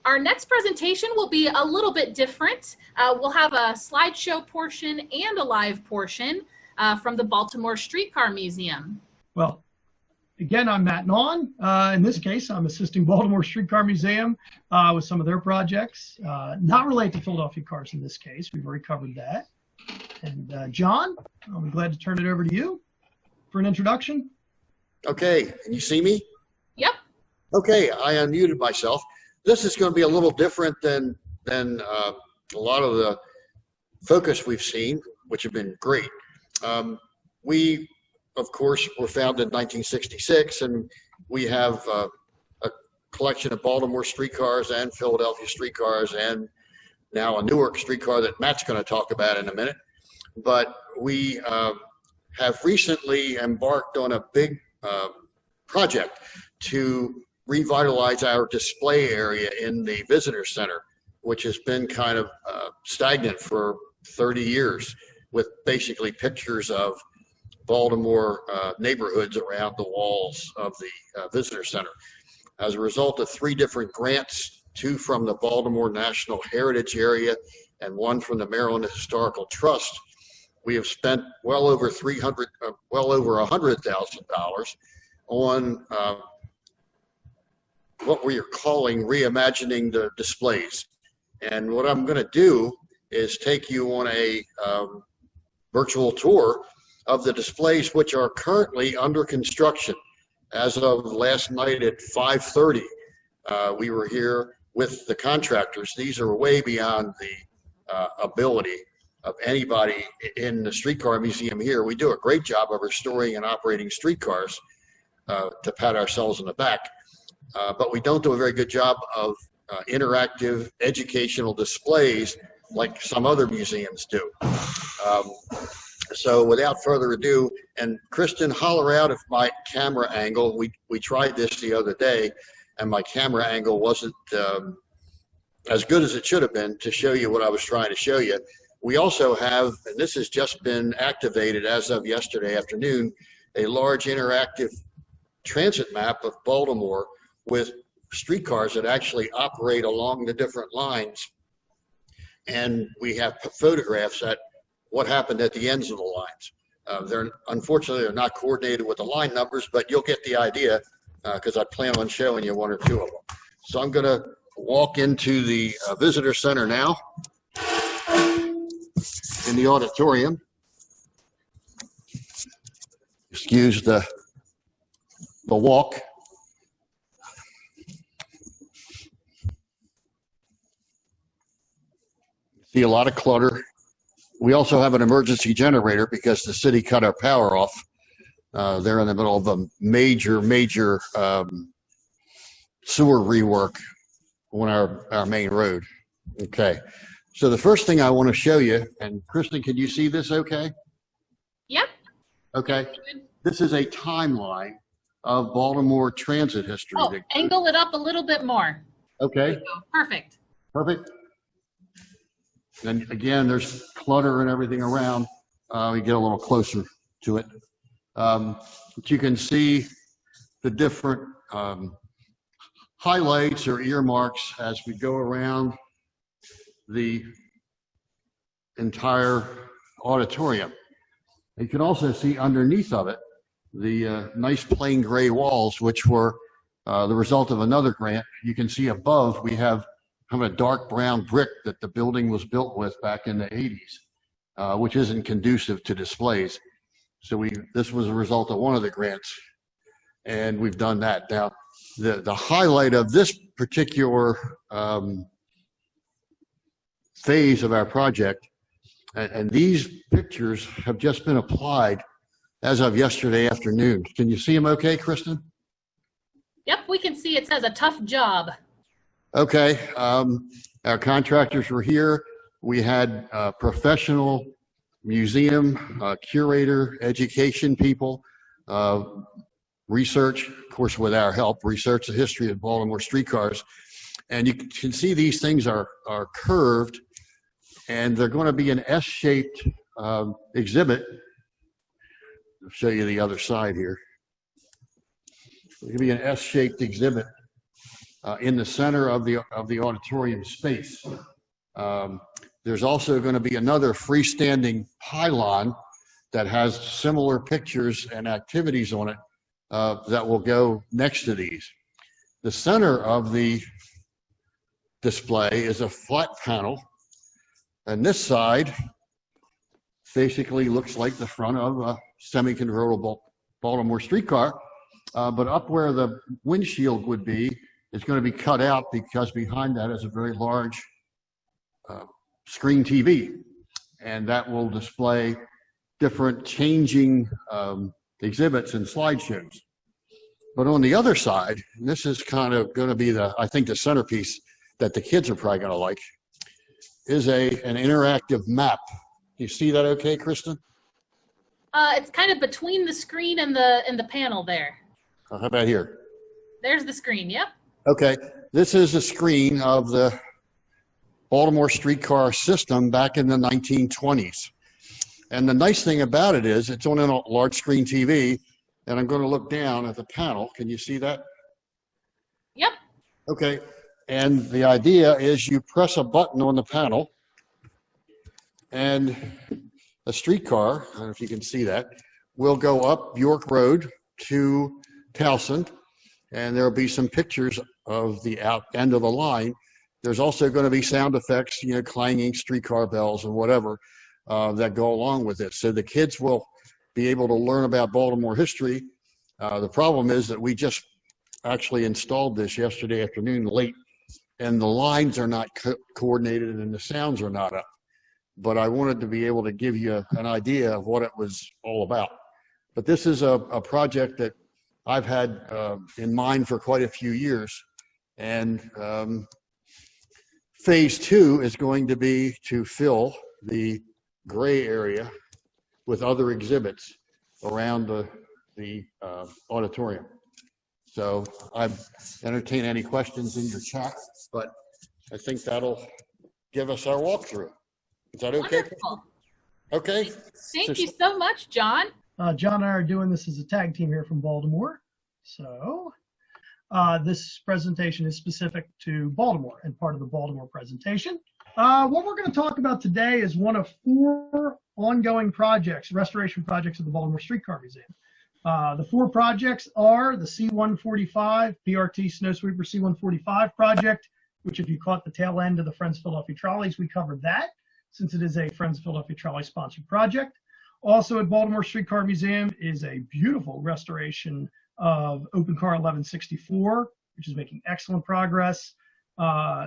Our next presentation will be a little bit different. We'll have a slideshow portion and a live portion from the Baltimore Streetcar Museum. Well, again, I'm Matt Nawn. In this case, I'm assisting Baltimore Streetcar Museum with some of their projects, not related to Philadelphia cars in this case. We've already covered that. And John, I'll be glad to turn it over to you for an introduction. Okay, can you see me? Yep. Okay, I unmuted myself. This is going to be a little different than a lot of the focus we've seen, which have been great. We, of course, were founded in 1966, and we have a collection of Baltimore streetcars and Philadelphia streetcars, and now a Newark streetcar that Matt's going to talk about in a minute. But we have recently embarked on a big project to revitalize our display area in the visitor center, which has been kind of stagnant for 30 years, with basically pictures of Baltimore neighborhoods around the walls of the visitor center. As a result of 3 different grants, 2 from the Baltimore National Heritage Area and 1 from the Maryland Historical Trust, we have spent well over $100,000 on what we are calling reimagining the displays. And what I'm going to do is take you on a virtual tour of the displays which are currently under construction. As of last night at 5:30, we were here with the contractors. These are way beyond the ability of anybody in the Streetcar Museum here. We do a great job of restoring and operating streetcars to pat ourselves on the back, but we don't do a very good job of interactive educational displays like some other museums do. So without further ado, and Kristen, holler out if my camera angle, we tried this the other day, and my camera angle wasn't as good as it should have been to show you what I was trying to show you. We also have, and this has just been activated as of yesterday afternoon, a large interactive transit map of Baltimore with streetcars that actually operate along the different lines. And we have photographs at what happened at the ends of the lines. Unfortunately, they're not coordinated with the line numbers, but you'll get the idea because I plan on showing you one or two of them. So I'm going to walk into the visitor center now in the auditorium. Excuse the walk. See a lot of clutter. We also have an emergency generator because the city cut our power off. They're in the middle of a major sewer rework on our main road. Okay. So the first thing I want to show you, and Kristen, can you see this okay? Yep. Okay. This is a timeline of Baltimore transit history. Oh, angle it up a little bit more. Okay. Perfect. Perfect. And again, there's clutter and everything around. We get a little closer to it. But you can see the different highlights or earmarks as we go around the entire auditorium. You can also see underneath of it the nice plain gray walls, which were the result of another grant. You can see above we have kind of a dark brown brick that the building was built with back in the 80s, which isn't conducive to displays. So this was a result of one of the grants, and we've done that. Now, the highlight of this particular phase of our project, and these pictures have just been applied as of yesterday afternoon. Can you see them okay, Kristen? Yep, we can see it says a tough job. Okay, our contractors were here. We had professional museum, curator, education people, research, of course, with our help, research the history of Baltimore streetcars. And you can see these things are curved, and they're going to be an S-shaped exhibit. I'll show you the other side here. It's going to be an S-shaped exhibit in the center of the auditorium space. There's also going to be another freestanding pylon that has similar pictures and activities on it that will go next to these. The center of the display is a flat panel, and this side basically looks like the front of a semi-convertible Baltimore streetcar, but up where the windshield would be, it's going to be cut out because behind that is a very large screen TV, and that will display different changing exhibits and slideshows. But on the other side, and this is kind of going to be I think the centerpiece that the kids are probably going to like, is an interactive map. You see that okay, Kristen? It's kind of between the screen and the panel there. How about here? There's the screen, yep. Okay, this is a screen of the Baltimore streetcar system back in the 1920s. And the nice thing about it is it's on a large screen TV, and I'm going to look down at the panel. Can you see that? Yep. Okay, and the idea is you press a button on the panel, and a streetcar, I don't know if you can see that, will go up York Road to Towson, and there'll be some pictures of the end of the line. There's also going to be sound effects, clanging streetcar bells and whatever that go along with it. So the kids will be able to learn about Baltimore history. The problem is that we just actually installed this yesterday afternoon late, and the lines are not coordinated and the sounds are not up. But I wanted to be able to give you an idea of what it was all about. But this is a project that I've had in mind for quite a few years. And phase 2 is going to be to fill the gray area with other exhibits around the auditorium. So I entertain any questions in your chat, but I think that'll give us our walkthrough. Is that okay? Wonderful. Okay. Thank you so much, John. John and I are doing this as a tag team here from Baltimore. So this presentation is specific to Baltimore and part of the Baltimore presentation. What we're going to talk about today is one of 4 ongoing projects, restoration projects at the Baltimore Streetcar Museum. The 4 projects are the C-145, PRT Snow Sweeper C-145 project, which if you caught the tail end of the Friends Philadelphia Trolleys, we covered that, since it is a Friends Philadelphia Trolley sponsored project. Also at Baltimore Streetcar Museum is a beautiful restoration of Open Car 1164, which is making excellent progress.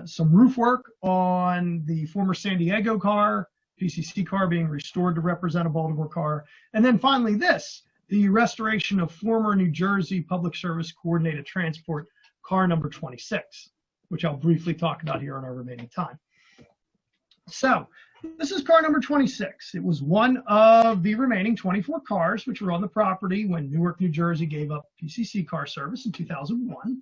Some roof work on the former San Diego car, PCC car being restored to represent a Baltimore car. And then finally this, the restoration of former New Jersey Public Service Coordinated Transport car number 26, which I'll briefly talk about here in our remaining time. So this is car number 26. It was one of the remaining 24 cars which were on the property when Newark, New Jersey gave up PCC car service in 2001.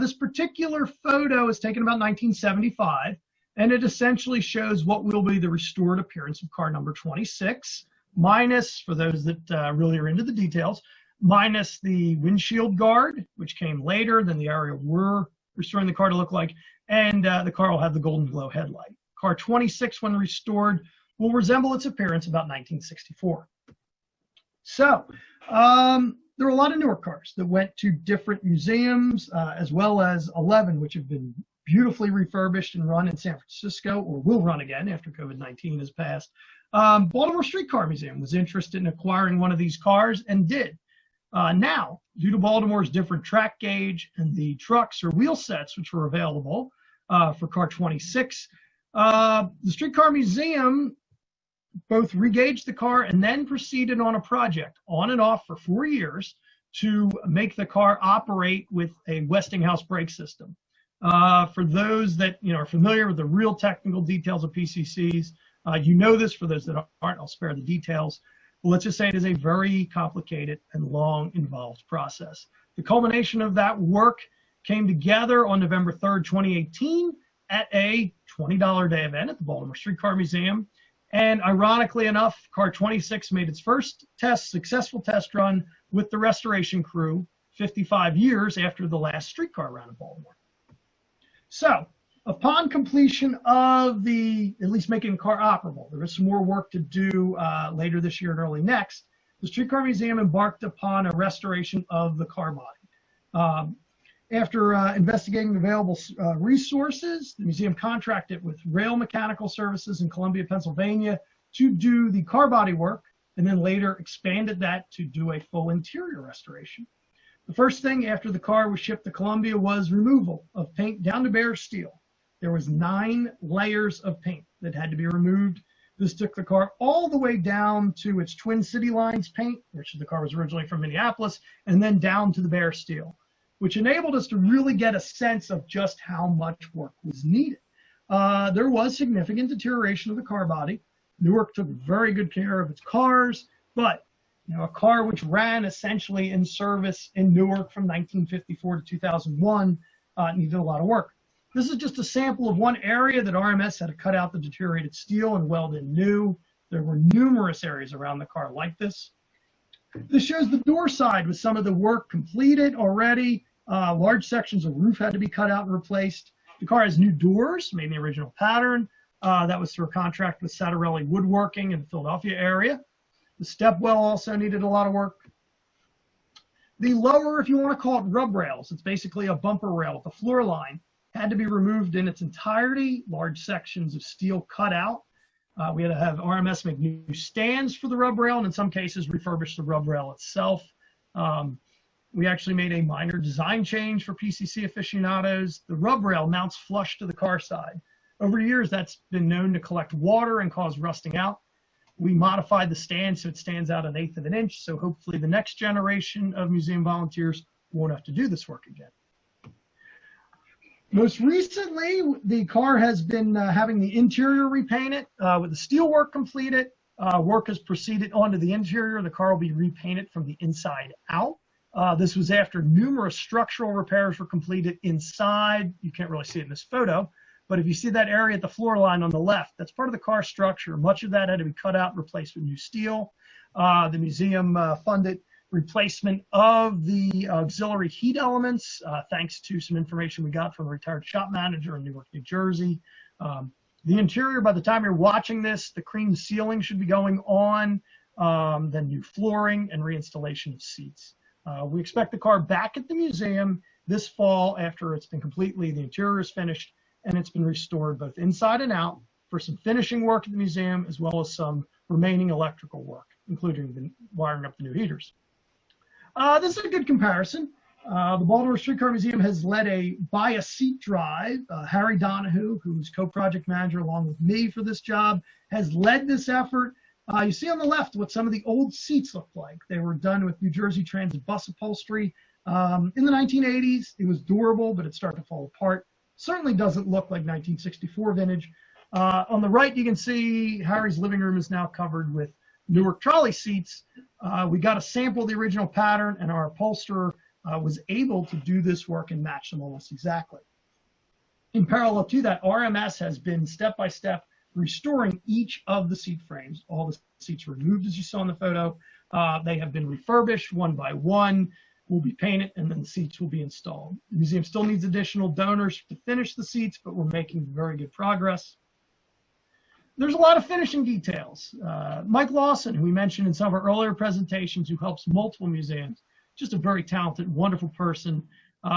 This particular photo is taken about 1975, and it essentially shows what will be the restored appearance of car number 26, minus, for those that really are into the details, minus the windshield guard, which came later than the area we're restoring the car to look like, and the car will have the golden glow headlight. Car 26, when restored, will resemble its appearance about 1964. So there are a lot of Newark cars that went to different museums, as well as 11 which have been beautifully refurbished and run in San Francisco, or will run again after COVID-19 has passed. Baltimore Streetcar Museum was interested in acquiring one of these cars and did. Now, due to Baltimore's different track gauge and the trucks or wheel sets which were available for car 26, the Streetcar Museum both regauged the car and then proceeded on a project on and off for 4 years to make the car operate with a Westinghouse brake system. For those that are familiar with the real technical details of PCCs, you know this. For those that aren't, I'll spare the details. But let's just say it is a very complicated and long involved process. The culmination of that work came together on November 3rd, 2018 at a $20 day event at the Baltimore Streetcar Museum. And ironically enough, car 26 made its first successful test run with the restoration crew 55 years after the last streetcar run in Baltimore. So upon completion of at least making the car operable, there is some more work to do later this year and early next. The Streetcar Museum embarked upon a restoration of the car body. After investigating available resources, the museum contracted with Rail Mechanical Services in Columbia, Pennsylvania to do the car body work, and then later expanded that to do a full interior restoration. The first thing after the car was shipped to Columbia was removal of paint down to bare steel. There was 9 layers of paint that had to be removed. This took the car all the way down to its Twin City Lines paint, which the car was originally from Minneapolis, and then down to the bare steel, which enabled us to really get a sense of just how much work was needed. There was significant deterioration of the car body. Newark took very good care of its cars, but a car which ran essentially in service in Newark from 1954 to 2001 needed a lot of work. This is just a sample of one area that RMS had to cut out the deteriorated steel and weld in new. There were numerous areas around the car like this. This shows the door side with some of the work completed already. Large sections of roof had to be cut out and replaced. The car has new doors, made in the original pattern. That was through a contract with Sattarelli Woodworking in the Philadelphia area. The step well also needed a lot of work. The lower, if you want to call it rub rails, it's basically a bumper rail at the floor line, had to be removed in its entirety. Large sections of steel cut out. We had to have RMS make new stands for the rub rail, and in some cases refurbish the rub rail itself. We actually made a minor design change for PCC aficionados. The rub rail mounts flush to the car side. Over the years, that's been known to collect water and cause rusting out. We modified the stand so it stands out 1/8 of an inch, so hopefully the next generation of museum volunteers won't have to do this work again. Most recently, the car has been having the interior repainted with the steel work completed. Work has proceeded onto the interior. The car will be repainted from the inside out. This was after numerous structural repairs were completed inside. You can't really see it in this photo, But if you see that area at the floor line on the left, that's part of the car structure. Much of that had to be cut out and replaced with new steel. The museum funded replacement of the auxiliary heat elements, thanks to some information we got from a retired shop manager in Newark, New Jersey. The interior, by the time you're watching this, the cream ceiling should be going on, then new flooring and reinstallation of seats. We expect the car back at the museum this fall after it's been the interior is finished and it's been restored both inside and out for some finishing work at the museum, as well as some remaining electrical work, including the wiring up the new heaters. This is a good comparison. The Baltimore Streetcar Museum has led a buy a seat drive. Harry Donahue, who's co-project manager along with me for this job, has led this effort. You see on the left what some of the old seats look like. They were done with New Jersey Transit bus upholstery. In the 1980s, it was durable, but it started to fall apart. Certainly doesn't look like 1964 vintage. On the right, you can see Harry's living room is now covered with Newark trolley seats. We got a sample of the original pattern, and our upholsterer was able to do this work and match them almost exactly. In parallel to that, RMS has been step-by-step restoring each of the seat frames. All the seats were removed, as you saw in the photo. They have been refurbished one by one, will be painted, and then the seats will be installed. The museum still needs additional donors to finish the seats, but we're making very good progress. There's a lot of finishing details. Mike Lawson, who we mentioned in some of our earlier presentations, who helps multiple museums, just a very talented, wonderful person.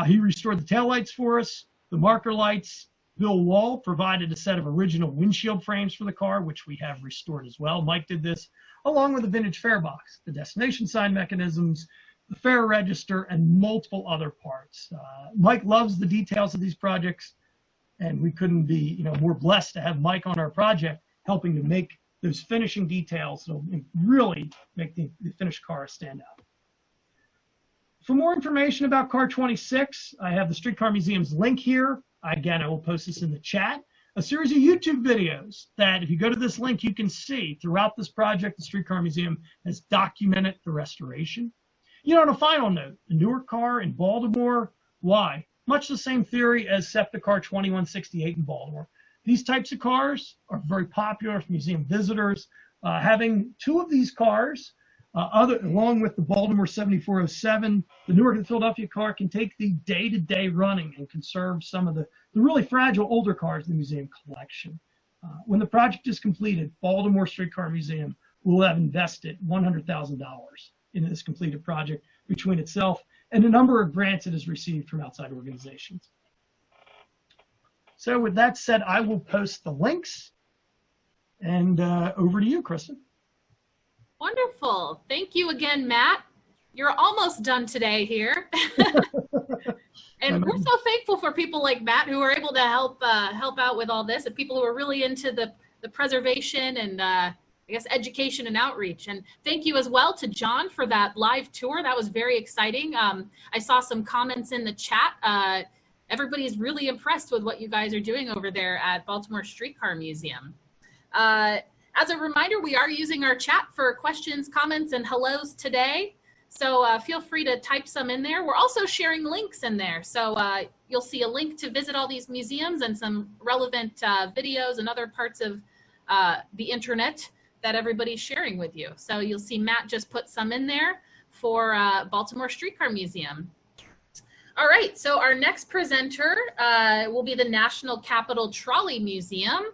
He restored the taillights for us, the marker lights. Bill Wall provided a set of original windshield frames for the car, which we have restored as well. Mike did this, along with the vintage fare box, the destination sign mechanisms, the fare register, and multiple other parts. Mike loves the details of these projects, and we couldn't be more blessed to have Mike on our project, helping to make those finishing details that'll really make the finished car stand out. For more information about Car 26, I have the Streetcar Museum's link here. Again, I will post this in the chat. A series of YouTube videos that, if you go to this link, you can see throughout this project, the Streetcar Museum has documented the restoration. On a final note, the Newark car in Baltimore, why? Much the same theory as SEPTA Car 2168 in Baltimore. These types of cars are very popular for museum visitors. Having two of these cars, along with the Baltimore 7407, the Newark and Philadelphia car can take the day-to-day running and conserve some of the really fragile older cars in the museum collection. When the project is completed, Baltimore Streetcar Museum will have invested $100,000 in this completed project between itself and a number of grants it has received from outside organizations. So with that said, I will post the links, and over to you, Kristen. Wonderful. Thank you again, Matt. You're almost done today here. And we're so thankful for people like Matt who are able to help out with all this, and people who are really into the preservation and I guess education and outreach. And thank you as well to John for that live tour. That was very exciting. I saw some comments in the chat. Everybody's really impressed with what you guys are doing over there at Baltimore Streetcar Museum. As a reminder, we are using our chat for questions, comments, and hellos today. So feel free to type some in there. We're also sharing links in there. So you'll see a link to visit all these museums and some relevant videos and other parts of the internet that everybody's sharing with you. So you'll see Matt just put some in there for Baltimore Streetcar Museum. All right, so our next presenter will be the National Capital Trolley Museum.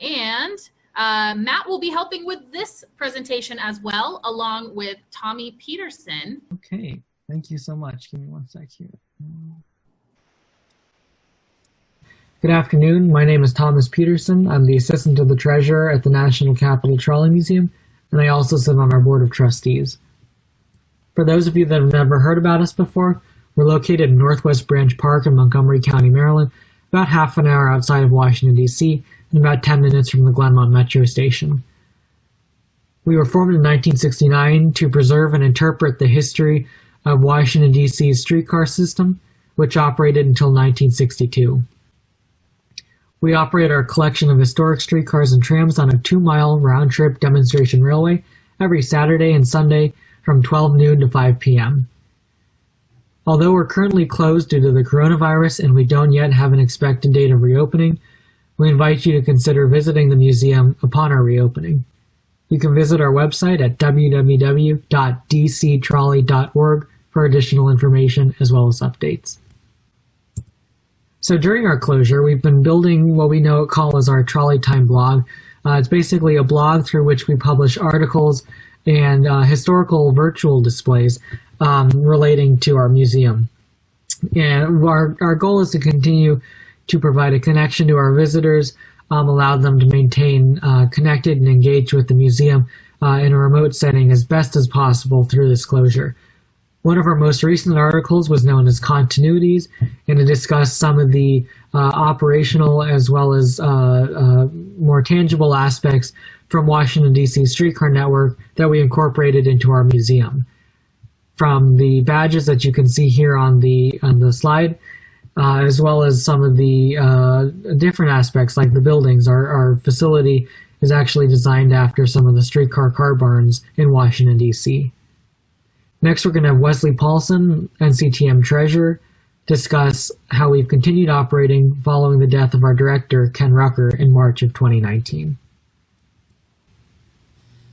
And Matt will be helping with this presentation as well, along with Tommy Peterson. Okay, thank you so much. Give me one sec here. Good afternoon. My name is Thomas Peterson. I'm the assistant to the treasurer at the National Capital Trolley Museum, and I also sit on our board of trustees. For those of you that have never heard about us before, we're located in Northwest Branch Park in Montgomery County, Maryland, about half an hour outside of Washington, D.C., and about 10 minutes from the Glenmont Metro Station. We were formed in 1969 to preserve and interpret the history of Washington, D.C.'s streetcar system, which operated until 1962. We operate our collection of historic streetcars and trams on a 2-mile round-trip demonstration railway every Saturday and Sunday from 12 noon to 5 p.m. Although we're currently closed due to the coronavirus and we don't yet have an expected date of reopening, we invite you to consider visiting the museum upon our reopening. You can visit our website at www.dctrolley.org for additional information as well as updates. So during our closure, we've been building what we call as our Trolley Time blog. It's basically a blog through which we publish articles and historical virtual displays relating to our museum. And our goal is to continue to provide a connection to our visitors, allow them to maintain connected and engaged with the museum in a remote setting as best as possible through this closure. One of our most recent articles was known as Continuities, and it discussed some of the operational as well as more tangible aspects from Washington, D.C. Streetcar network that we incorporated into our museum. From the badges that you can see here on the slide, as well as some of the different aspects like the buildings. Our facility is actually designed after some of the streetcar car barns in Washington, D.C. Next, we're going to have Wesley Paulson, NCTM Treasurer, discuss how we've continued operating following the death of our director, Ken Rucker, in March of 2019.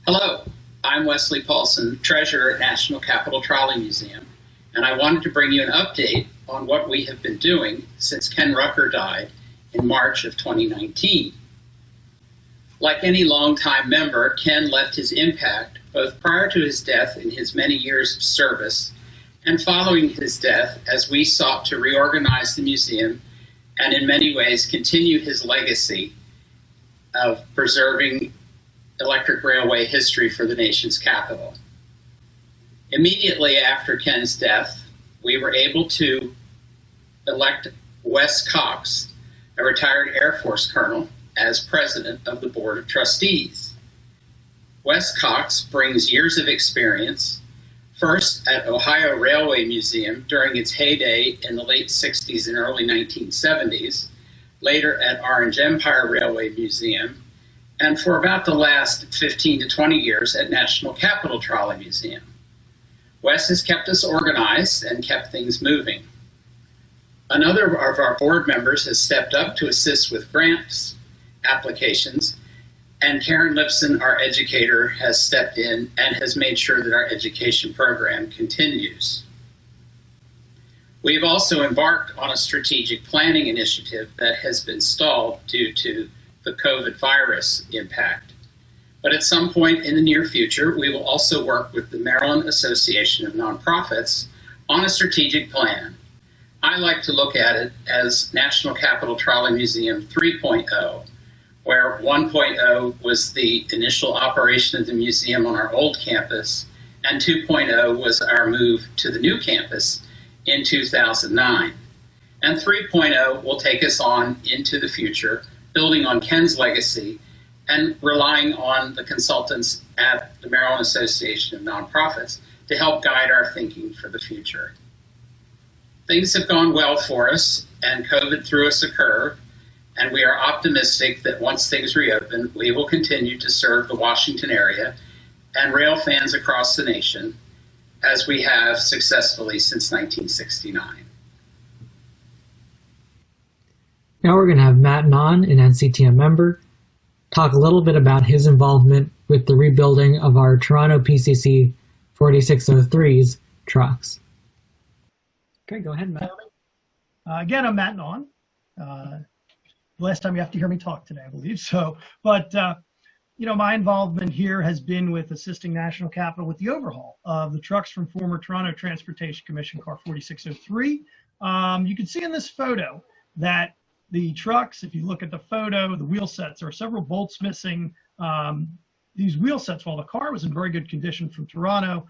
Hello, I'm Wesley Paulson, Treasurer at National Capital Trolley Museum, and I wanted to bring you an update on what we have been doing since Ken Rucker died in March of 2019. Like any longtime member, Ken left his impact both prior to his death in his many years of service and following his death as we sought to reorganize the museum and in many ways continue his legacy of preserving electric railway history for the nation's capital. Immediately after Ken's death, we were able to elect Wes Cox, a retired Air Force colonel, as president of the Board of Trustees. Wes Cox brings years of experience, first at Ohio Railway Museum during its heyday in the late 60s and early 1970s, later at Orange Empire Railway Museum, and for about the last 15 to 20 years at National Capital Trolley Museum. Wes has kept us organized and kept things moving. Another of our board members has stepped up to assist with grants, applications, and Karen Lipson, our educator, has stepped in and has made sure that our education program continues. We have also embarked on a strategic planning initiative that has been stalled due to the COVID virus impact. But at some point in the near future, we will also work with the Maryland Association of Nonprofits on a strategic plan. I like to look at it as National Capital Trolley Museum 3.0, where 1.0 was the initial operation of the museum on our old campus, and 2.0 was our move to the new campus in 2009. And 3.0 will take us on into the future, building on Ken's legacy and relying on the consultants at the Maryland Association of Nonprofits to help guide our thinking for the future. Things have gone well for us, and COVID threw us a curve, and we are optimistic that once things reopen, we will continue to serve the Washington area and rail fans across the nation, as we have successfully since 1969. Now we're going to have Matt Nahn, an NCTM member, talk a little bit about his involvement with the rebuilding of our Toronto PCC 4603's trucks. Okay, go ahead, Matt. Again, I'm Matt Nahn. Last time you have to hear me talk today, I believe. So, but my involvement here has been with assisting National Capital with the overhaul of the trucks from former Toronto Transportation Commission Car 4603. You can see in this photo that the trucks, if you look at the photo, the wheel sets, there are several bolts missing. These wheel sets, while the car was in very good condition from Toronto,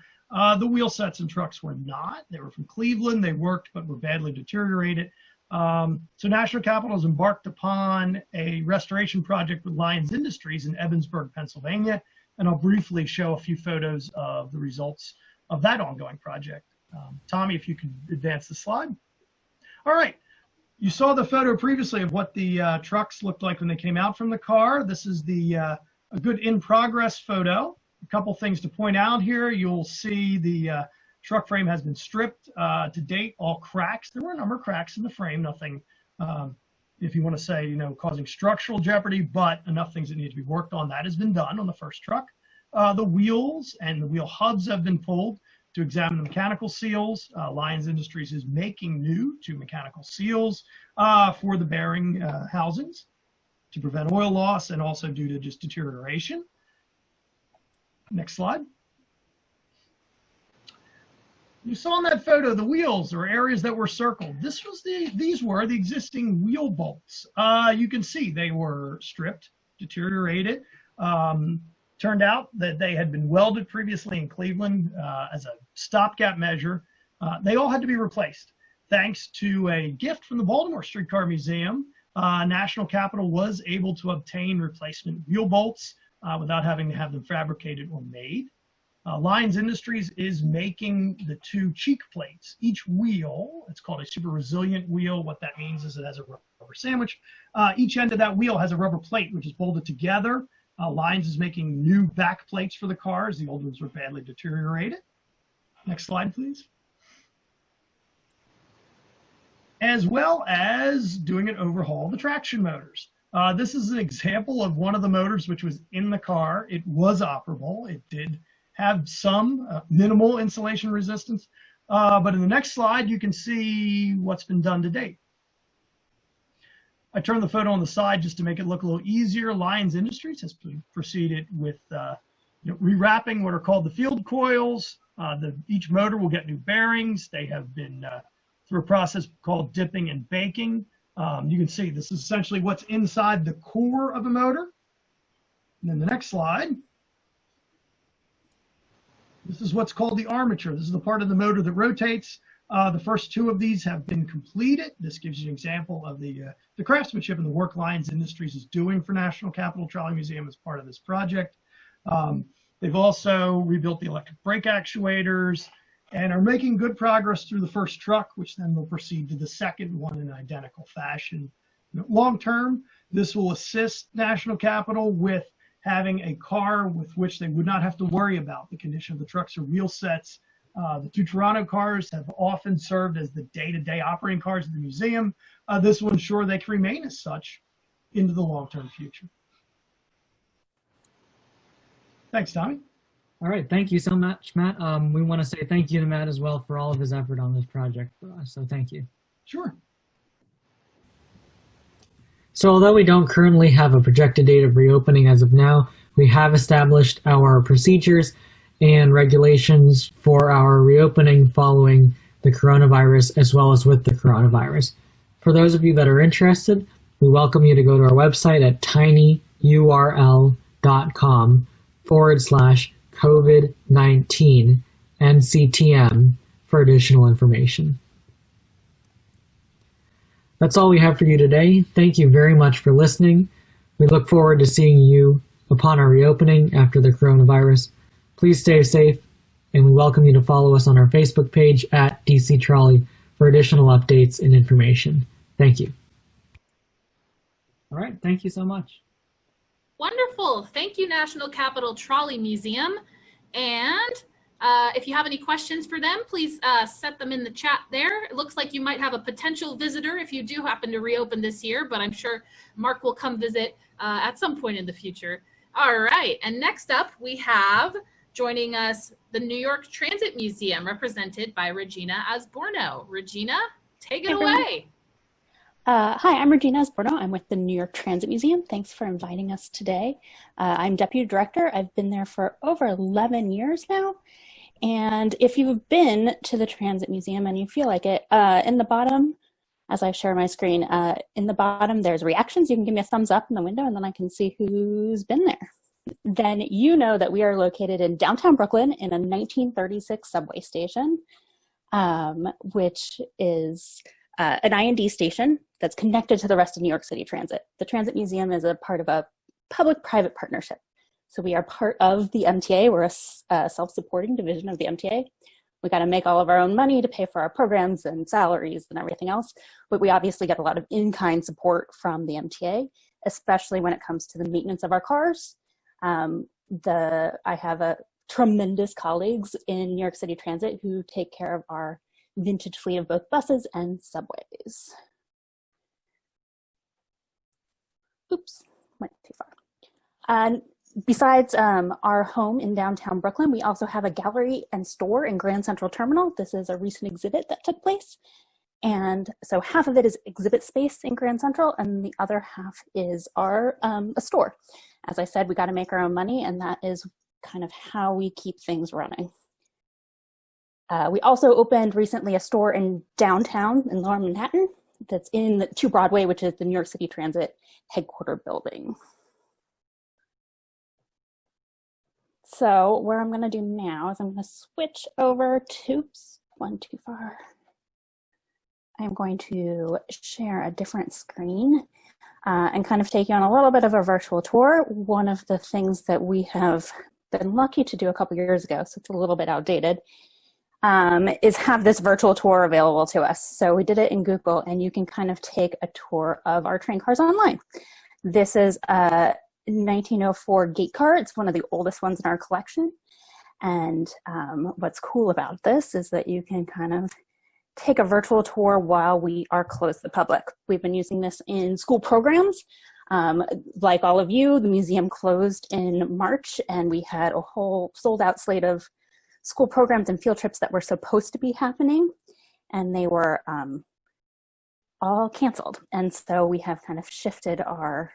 the wheel sets and trucks were not. They were from Cleveland. They worked, but were badly deteriorated. So National Capital has embarked upon a restoration project with Lyons Industries in Evansburg, Pennsylvania, and I'll briefly show a few photos of the results of that ongoing project. Tommy, if you could advance the slide. All right. You saw the photo previously of what the trucks looked like when they came out from the car. This is the a good in-progress photo. A couple things to point out here. You'll see the truck frame has been stripped to date, all cracks. There were a number of cracks in the frame, nothing if you want to say, causing structural jeopardy, but enough things that need to be worked on. That has been done on the first truck. The wheels and the wheel hubs have been pulled to examine the mechanical seals. Lyons Industries is making new 2 mechanical seals for the bearing housings to prevent oil loss and also due to just deterioration. Next slide. You saw in that photo the wheels or areas that were circled. These were the existing wheel bolts. You can see they were stripped, deteriorated. Turned out that they had been welded previously in Cleveland as a stopgap measure. They all had to be replaced. Thanks to a gift from the Baltimore Streetcar Museum, National Capital was able to obtain replacement wheel bolts without having to have them fabricated or made. Lyons Industries is making the 2 cheek plates. Each wheel, it's called a super resilient wheel. What that means is it has a rubber sandwich. Each end of that wheel has a rubber plate, which is bolted together. Lyons is making new back plates for the cars. The old ones were badly deteriorated. Next slide, please. As well as doing an overhaul of the traction motors. This is an example of one of the motors which was in the car. It was operable. It did have some minimal insulation resistance. But in the next slide, you can see what's been done to date. I turned the photo on the side just to make it look a little easier. Lyons Industries has proceeded with rewrapping what are called the field coils. Each motor will get new bearings. They have been through a process called dipping and baking. You can see this is essentially what's inside the core of the motor. And then the next slide. This is what's called the armature. This is the part of the motor that rotates. The first 2 of these have been completed. This gives you an example of the craftsmanship and the work Lyons Industries is doing for National Capital Trolley Museum as part of this project. They've also rebuilt the electric brake actuators and are making good progress through the first truck, which then will proceed to the second one in identical fashion. Long term, this will assist National Capital with having a car with which they would not have to worry about the condition of the trucks or wheel sets. The 2 Toronto cars have often served as the day-to-day operating cars of the museum. This will ensure they can remain as such into the long-term future. Thanks, Tommy. All right, thank you so much, Matt. We want to say thank you to Matt as well for all of his effort on this project for us, so thank you. Sure. So although we don't currently have a projected date of reopening as of now, we have established our procedures and regulations for our reopening following the coronavirus as well as with the coronavirus. For those of you that are interested, we welcome you to go to our website at tinyurl.com/COVID-19 NCTM for additional information. That's all we have for you today. Thank you very much for listening. We look forward to seeing you upon our reopening after the coronavirus. Please stay safe, and we welcome you to follow us on our Facebook page at DC Trolley for additional updates and information. Thank you. All right, thank you so much. Wonderful. Thank you, National Capital Trolley Museum. And if you have any questions for them, please set them in the chat there. It looks like you might have a potential visitor if you do happen to reopen this year, but I'm sure Mark will come visit at some point in the future. All right, and next up we have joining us the New York Transit Museum, represented by Regina Asborno. Regina, take it away. Hi, I'm Regina Asborno. I'm with the New York Transit Museum. Thanks for inviting us today. I'm Deputy Director. I've been there for over 11 years now. And if you've been to the Transit Museum and you feel like it, in the bottom, as I share my screen, in the bottom there's reactions. You can give me a thumbs up in the window and then I can see who's been there. Then you know that we are located in downtown Brooklyn in a 1936 subway station, which is an I&D station that's connected to the rest of New York City Transit. The Transit Museum is a part of a public-private partnership. So we are part of the MTA. We're a self-supporting division of the MTA. We got to make all of our own money to pay for our programs and salaries and everything else. But we obviously get a lot of in-kind support from the MTA, especially when it comes to the maintenance of our cars. I have tremendous colleagues in New York City Transit who take care of our vintage fleet of both buses and subways. oops, went too far. Besides our home in downtown Brooklyn, we also have a gallery and store in Grand Central Terminal. This is a recent exhibit that took place. And so half of it is exhibit space in Grand Central, and the other half is our a store. As I said, we got to make our own money, and that is kind of how we keep things running. We also opened recently a store in downtown in Lower Manhattan that's in the 2 Broadway, which is the New York City Transit headquarter building. So what I'm going to do now is I'm going to switch over to, oops, one too far. I'm going to share a different screen and kind of take you on a little bit of a virtual tour. One of the things that we have been lucky to do a couple years ago, so it's a little bit outdated, is have this virtual tour available to us. So we did it in Google, and you can kind of take a tour of our train cars online. This is a 1904 gate car. It's one of the oldest ones in our collection. And what's cool about this is that you can kind of take a virtual tour while we are closed to the public. We've been using this in school programs. Like all of you, the museum closed in March, and we had a whole sold out slate of school programs and field trips that were supposed to be happening, and they were all canceled. And so we have kind of shifted our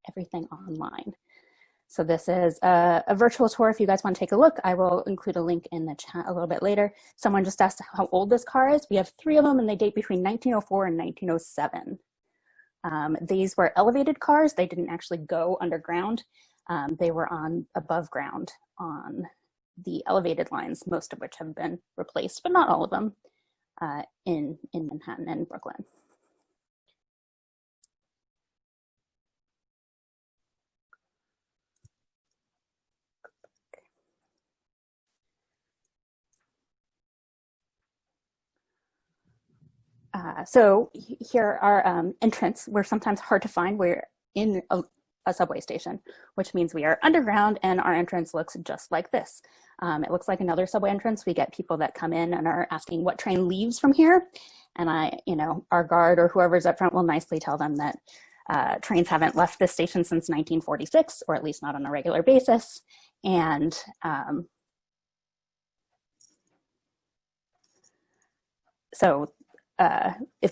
everything online. So this is a virtual tour. If you guys want to take a look, I will include a link in the chat a little bit later. Someone just asked how old this car is. We have 3 of them, and they date between 1904 and 1907. These were elevated cars. They didn't actually go underground. They were on above ground on the elevated lines, most of which have been replaced, but not all of them, in Manhattan and Brooklyn. So here are entrance. We're sometimes hard to find. We're in a subway station, which means we are underground, and our entrance looks just like this. It looks like another subway entrance. We get people that come in and are asking what train leaves from here. And our guard or whoever's up front will nicely tell them that trains haven't left this station since 1946, or at least not on a regular basis. And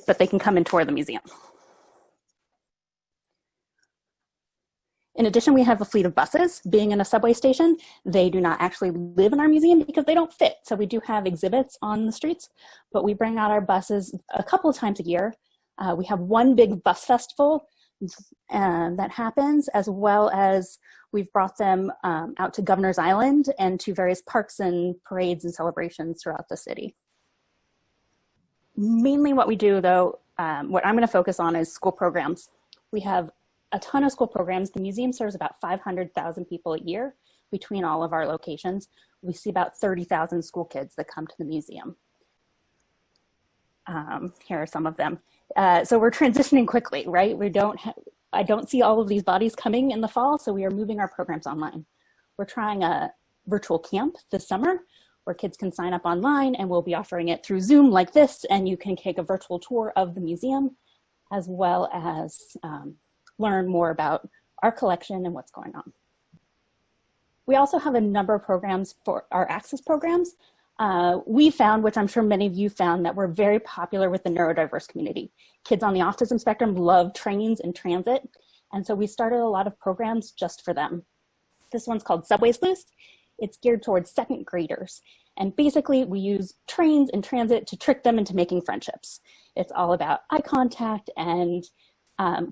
but they can come and tour the museum. In addition, we have a fleet of buses. Being in a subway station, they do not actually live in our museum because they don't fit. So we do have exhibits on the streets, but we bring out our buses a couple of times a year. We have one big bus festival that happens, as well as we've brought them out to Governor's Island and to various parks and parades and celebrations throughout the city. Mainly what we do, though, what I'm going to focus on is school programs. We have a ton of school programs. The museum serves about 500,000 people a year between all of our locations. We see about 30,000 school kids that come to the museum. Here are some of them. So we're transitioning quickly, right? I don't see all of these bodies coming in the fall, so we are moving our programs online. We're trying a virtual camp this summer where kids can sign up online, and we'll be offering it through Zoom like this, and you can take a virtual tour of the museum, as well as learn more about our collection and what's going on. We also have a number of programs for our access programs. We found, which I'm sure many of you found, that we're very popular with the neurodiverse community. Kids on the autism spectrum love trains and transit, and so we started a lot of programs just for them. This one's called Subway Sleuths. It's geared towards 2nd graders. And basically we use trains and transit to trick them into making friendships. It's all about eye contact and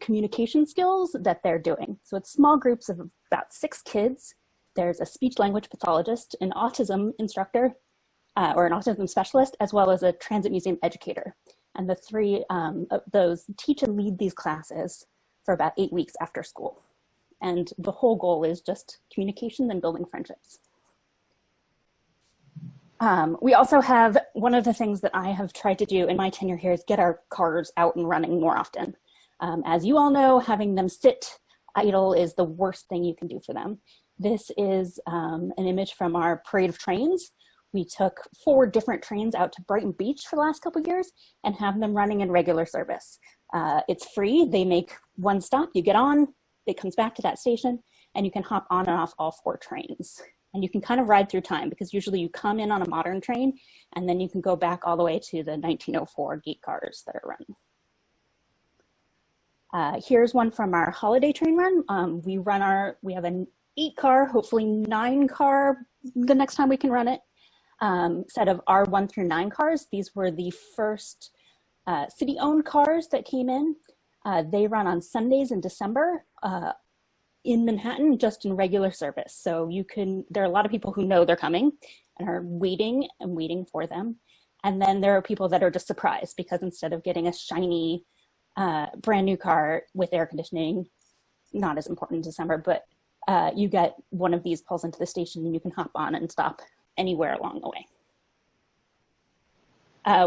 communication skills that they're doing. So it's small groups of about 6 kids. There's a speech language pathologist, an autism instructor, or an autism specialist, as well as a transit museum educator. And the 3 of those teach and lead these classes for about 8 weeks after school. And the whole goal is just communication and building friendships. We also have, one of the things that I have tried to do in my tenure here is get our cars out and running more often. As you all know, having them sit idle is the worst thing you can do for them. This is an image from our parade of trains, We took 4 different trains out to Brighton Beach for the last couple of years and have them running in regular service. It's free. They make one stop, you get on, it comes back to that station, and you can hop on and off all 4 trains. And you can kind of ride through time, because usually you come in on a modern train and then you can go back all the way to the 1904 gate cars that are run. Here's one from our holiday train run. We have an 8-car, hopefully 9-car the next time we can run it. Set of our 1 through 9 cars. These were the first city-owned cars that came in. They run on Sundays in December in Manhattan, just in regular service. So there are a lot of people who know they're coming and are waiting for them. And then there are people that are just surprised, because instead of getting a shiny brand new car with air conditioning, not as important in December, but you get one of these pulls into the station and you can hop on and stop anywhere along the way.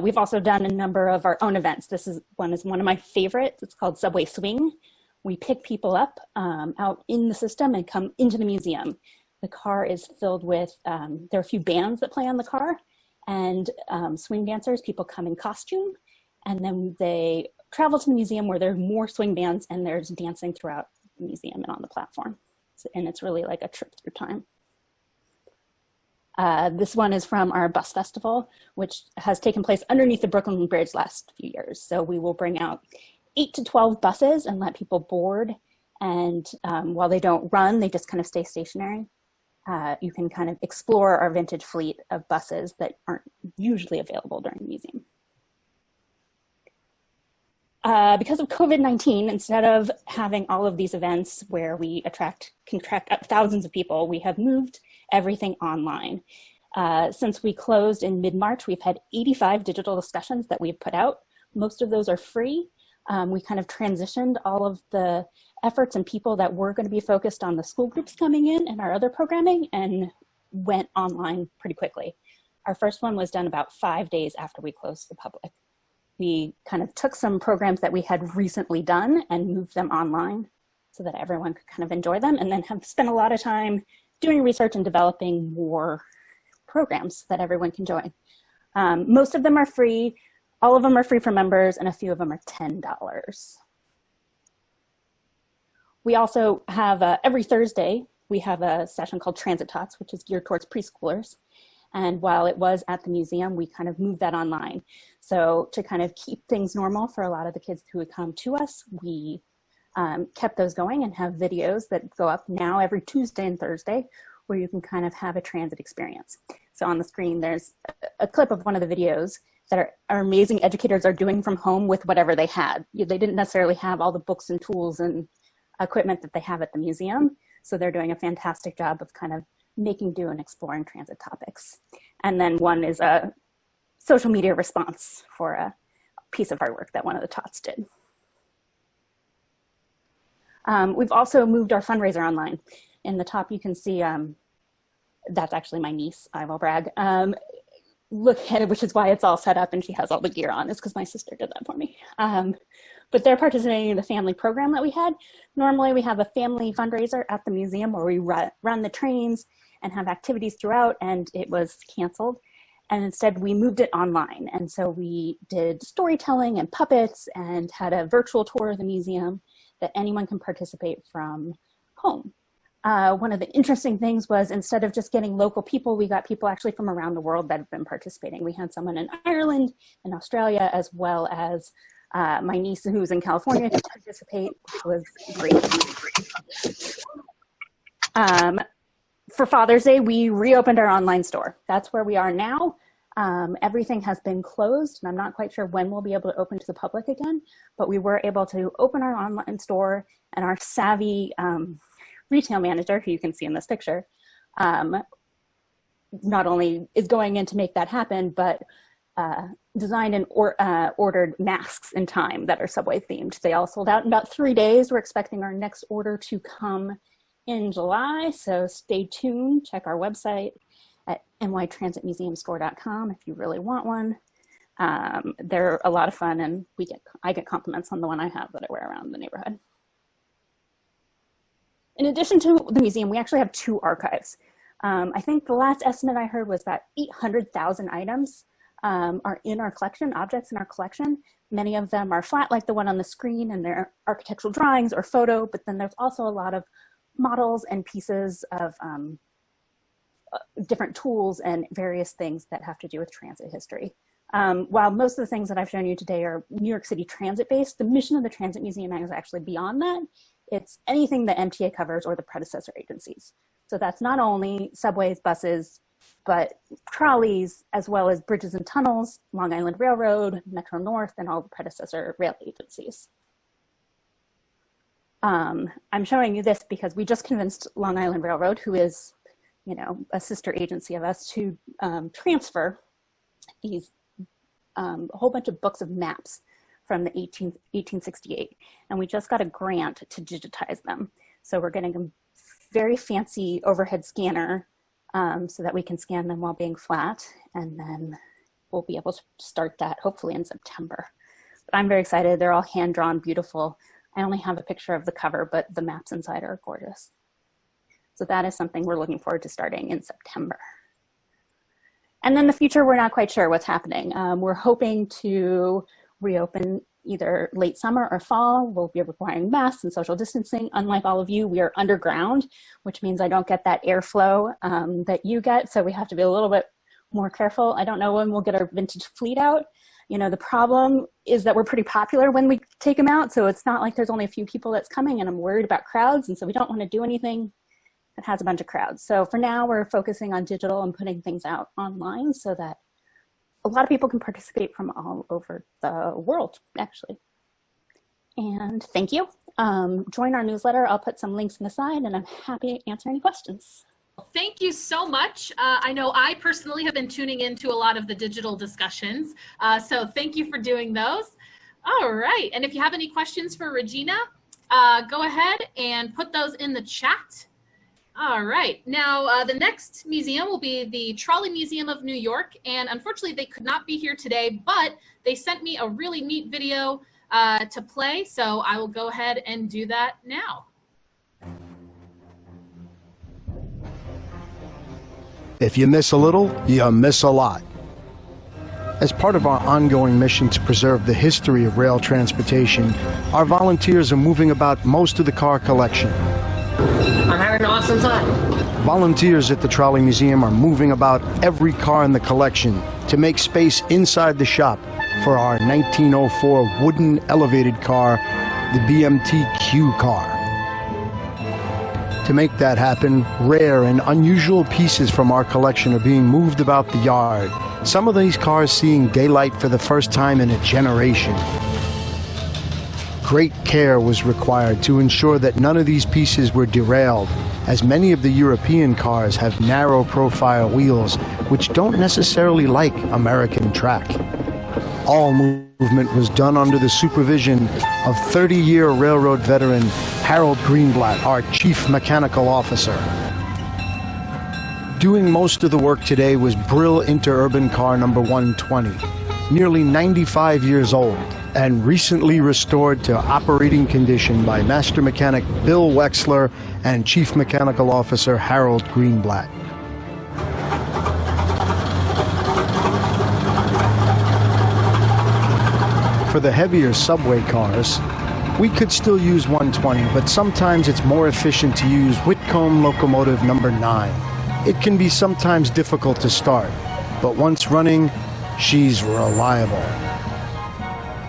We've also done a number of our own events. This is one of my favorites. It's called Subway Swing. We pick people up out in the system and come into the museum. The car is filled with, there are a few bands that play on the car, and swing dancers. People come in costume, and then they travel to the museum where there are more swing bands, and there's dancing throughout the museum and on the platform. And it's really like a trip through time. This one is from our bus festival, which has taken place underneath the Brooklyn Bridge last few years. So we will bring out 8 to 12 buses and let people board. And while they don't run, they just kind of stay stationary. You can kind of explore our vintage fleet of buses that aren't usually available during the museum. Because of COVID-19, instead of having all of these events where we can attract up thousands of people, we have moved everything online. Since we closed in mid-March, we've had 85 digital discussions that we've put out. Most of those are free. We kind of transitioned all of the efforts and people that were going to be focused on the school groups coming in and our other programming, and went online pretty quickly. Our first one was done about 5 days after we closed to the public. We kind of took some programs that we had recently done and moved them online so that everyone could kind of enjoy them, and then have spent a lot of time doing research and developing more programs that everyone can join. Most of them are free. All of them are free for members, and a few of them are $10. We also have, every Thursday, we have a session called Transit Tots, which is geared towards preschoolers. And while it was at the museum, we kind of moved that online. So to kind of keep things normal for a lot of the kids who would come to us, we kept those going and have videos that go up now every Tuesday and Thursday, where you can kind of have a transit experience. So on the screen, there's a clip of one of the videos that our amazing educators are doing from home with whatever they had. They didn't necessarily have all the books and tools and equipment that they have at the museum. So they're doing a fantastic job of kind of making do and exploring transit topics. And then one is a social media response for a piece of artwork that one of the tots did. We've also moved our fundraiser online. In the top, you can see, that's actually my niece, I will brag. Look at it, which is why it's all set up and she has all the gear on. It's because my sister did that for me. But they're participating in the family program that we had. Normally we have a family fundraiser at the museum where we run the trains and have activities throughout, and it was canceled. And instead we moved it online. And so we did storytelling and puppets and had a virtual tour of the museum that anyone can participate from home. One of the interesting things was, instead of just getting local people, we got people actually from around the world that have been participating. We had someone in Ireland and Australia, as well as my niece who's in California to participate, which was great. For Father's Day, we reopened our online store. That's where we are now. Everything has been closed, and I'm not quite sure when we'll be able to open to the public again, but we were able to open our online store, and our savvy retail manager, who you can see in this picture, not only is going in to make that happen, but designed and ordered masks in time that are Subway themed. They all sold out in about 3 days. We're expecting our next order to come in July, so stay tuned. Check our website at nytransitmuseumstore.com if you really want one. They're a lot of fun, and I get compliments on the one I have that I wear around the neighborhood. In addition to the museum, we actually have 2 archives. I think the last estimate I heard was about 800,000 items are in our collection, objects in our collection. Many of them are flat, like the one on the screen, and they're architectural drawings or photo, but then there's also a lot of models and pieces of different tools and various things that have to do with transit history. While most of the things that I've shown you today are New York City transit-based, the mission of the Transit Museum is actually beyond that. It's anything that MTA covers or the predecessor agencies. So that's not only subways, buses, but trolleys, as well as bridges and tunnels, Long Island Railroad, Metro North, and all the predecessor rail agencies. I'm showing you this because we just convinced Long Island Railroad, who is, you know, a sister agency of us, to transfer these a whole bunch of books of maps from the 1868. And we just got a grant to digitize them. So we're getting a very fancy overhead scanner so that we can scan them while being flat. And then we'll be able to start that hopefully in September. But I'm very excited. They're all hand-drawn, beautiful. I only have a picture of the cover, but the maps inside are gorgeous. So that is something we're looking forward to starting in September. And then the future, we're not quite sure what's happening. We're hoping to reopen either late summer or fall. We'll be requiring masks and social distancing. Unlike all of you, we are underground, which means I don't get that airflow that you get. So we have to be a little bit more careful. I don't know when we'll get our vintage fleet out. You know, the problem is that we're pretty popular when we take them out. So it's not like there's only a few people that's coming, and I'm worried about crowds. And so we don't want to do anything that has a bunch of crowds. So for now, we're focusing on digital and putting things out online so that a lot of people can participate from all over the world, actually. And thank you. Join our newsletter. I'll put some links in the side, and I'm happy to answer any questions. Thank you so much. I know I personally have been tuning into a lot of the digital discussions, so thank you for doing those. All right, and if you have any questions for Regina, go ahead and put those in the chat. All right, now the next museum will be the Trolley Museum of New York, and unfortunately they could not be here today, but they sent me a really neat video to play, so I will go ahead and do that now. If you miss a little, you miss a lot. As part of our ongoing mission to preserve the history of rail transportation, our volunteers are moving about most of the car collection. I'm having an awesome time. Volunteers at the Trolley Museum are moving about every car in the collection to make space inside the shop for our 1904 wooden elevated car, the BMT-Q car. To make that happen, rare and unusual pieces from our collection are being moved about the yard. Some of these cars seeing daylight for the first time in a generation. Great care was required to ensure that none of these pieces were derailed, as many of the European cars have narrow profile wheels which don't necessarily like American track. All movement was done under the supervision of 30-year railroad veteran Harold Greenblatt, our chief mechanical officer. Doing most of the work today was Brill Interurban Car number 120, nearly 95 years old, and recently restored to operating condition by Master Mechanic Bill Wexler and Chief Mechanical Officer Harold Greenblatt. For the heavier subway cars, we could still use 120, but sometimes it's more efficient to use Whitcomb locomotive number 9. It can be sometimes difficult to start, but once running, she's reliable.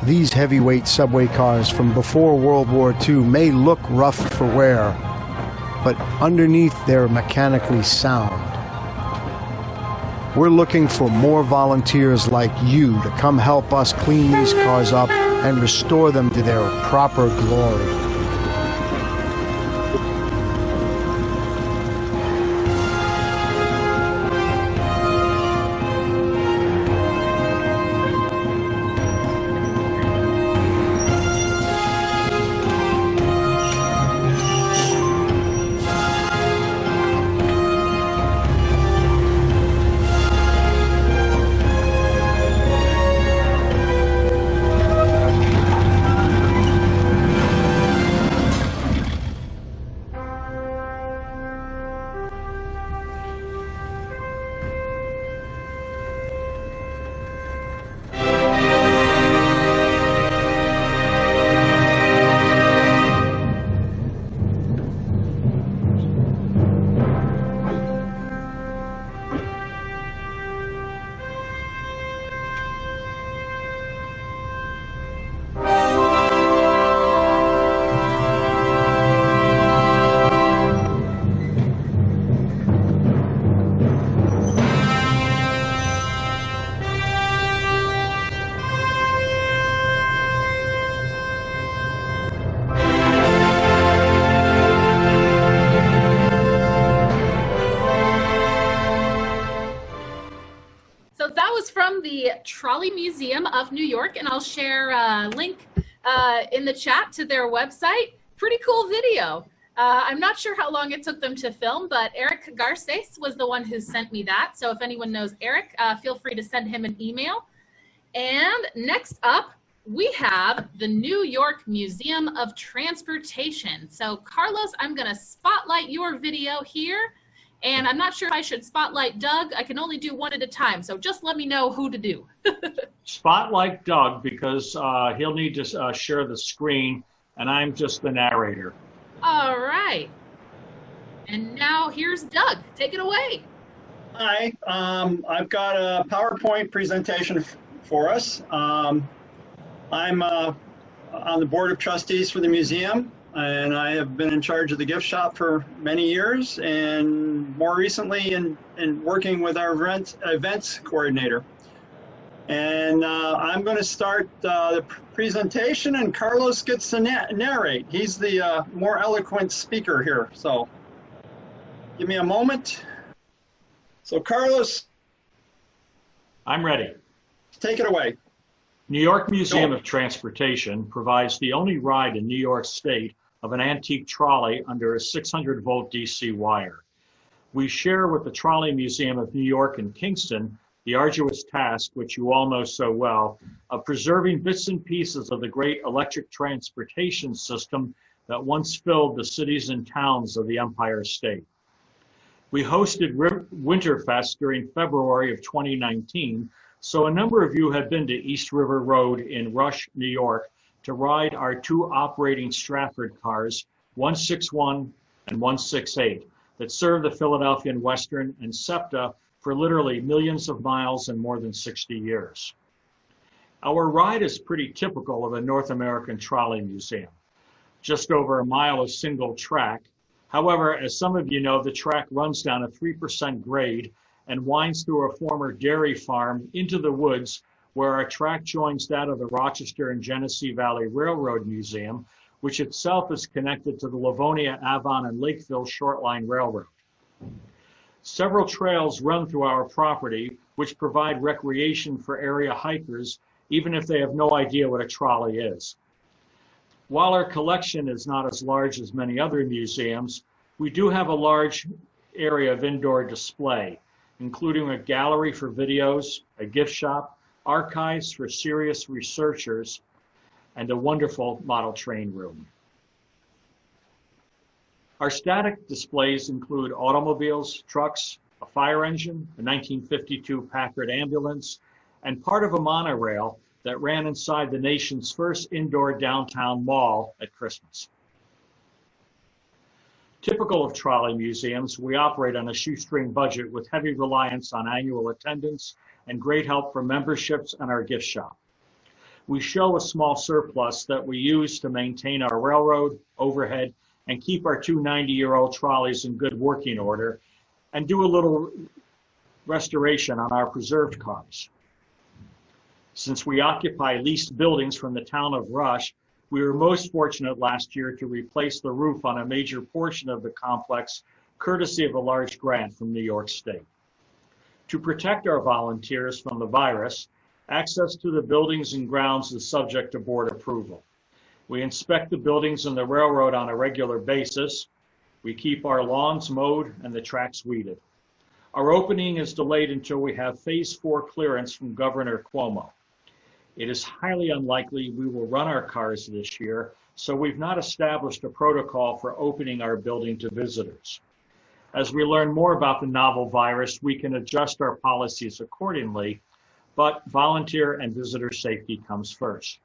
These heavyweight subway cars from before World War II may look rough for wear, but underneath they're mechanically sound. We're looking for more volunteers like you to come help us clean these cars up and restore them to their proper glory. Trolley Museum of New York, and I'll share a link in the chat to their website. Pretty cool video. I'm not sure how long it took them to film, but Eric Garces was the one who sent me that. So if anyone knows Eric, feel free to send him an email. And next up, we have the New York Museum of Transportation. So Carlos, I'm going to spotlight your video here. And I'm not sure if I should spotlight Doug. I can only do one at a time. So just let me know who to do. Spotlight Doug, because he'll need to share the screen, and I'm just the narrator. All right. And now here's Doug. Take it away. Hi. I've got a PowerPoint presentation for us. I'm on the board of trustees for the museum, and I have been in charge of the gift shop for many years, and more recently in working with our events coordinator. And I'm going to start the presentation, and Carlos gets to narrate. He's the more eloquent speaker here, so give me a moment. So Carlos. I'm ready. Take it away. New York Museum of Transportation provides the only ride in New York State of an antique trolley under a 600-volt DC wire. We share with the Trolley Museum of New York in Kingston the arduous task, which you all know so well, of preserving bits and pieces of the great electric transportation system that once filled the cities and towns of the Empire State. We hosted Winterfest during February of 2019, so a number of you have been to East River Road in Rush, New York, to ride our two operating Stratford cars, 161 and 168, that serve the Philadelphia and Western and SEPTA for literally millions of miles and more than 60 years. Our ride is pretty typical of a North American trolley museum. Just over a mile of single track. However, as some of you know, the track runs down a 3% grade and winds through a former dairy farm into the woods, where our track joins that of the Rochester and Genesee Valley Railroad Museum, which itself is connected to the Livonia, Avon, and Lakeville Shortline Railroad. Several trails run through our property, which provide recreation for area hikers, even if they have no idea what a trolley is. While our collection is not as large as many other museums, we do have a large area of indoor display, including a gallery for videos, a gift shop, archives for serious researchers, and a wonderful model train room. Our static displays include automobiles, trucks, a fire engine, a 1952 Packard ambulance, and part of a monorail that ran inside the nation's first indoor downtown mall at Christmas. Typical of trolley museums, we operate on a shoestring budget with heavy reliance on annual attendance and great help from memberships and our gift shop. We show a small surplus that we use to maintain our railroad, overhead, and keep our two 90-year-old trolleys in good working order, and do a little restoration on our preserved cars. Since we occupy leased buildings from the town of Rush, we were most fortunate last year to replace the roof on a major portion of the complex, courtesy of a large grant from New York State. To protect our volunteers from the virus, access to the buildings and grounds is subject to board approval. We inspect the buildings and the railroad on a regular basis. We keep our lawns mowed and the tracks weeded. Our opening is delayed until we have Phase 4 clearance from Governor Cuomo. It is highly unlikely we will run our cars this year, so we've not established a protocol for opening our building to visitors. As we learn more about the novel virus, we can adjust our policies accordingly, but volunteer and visitor safety comes first.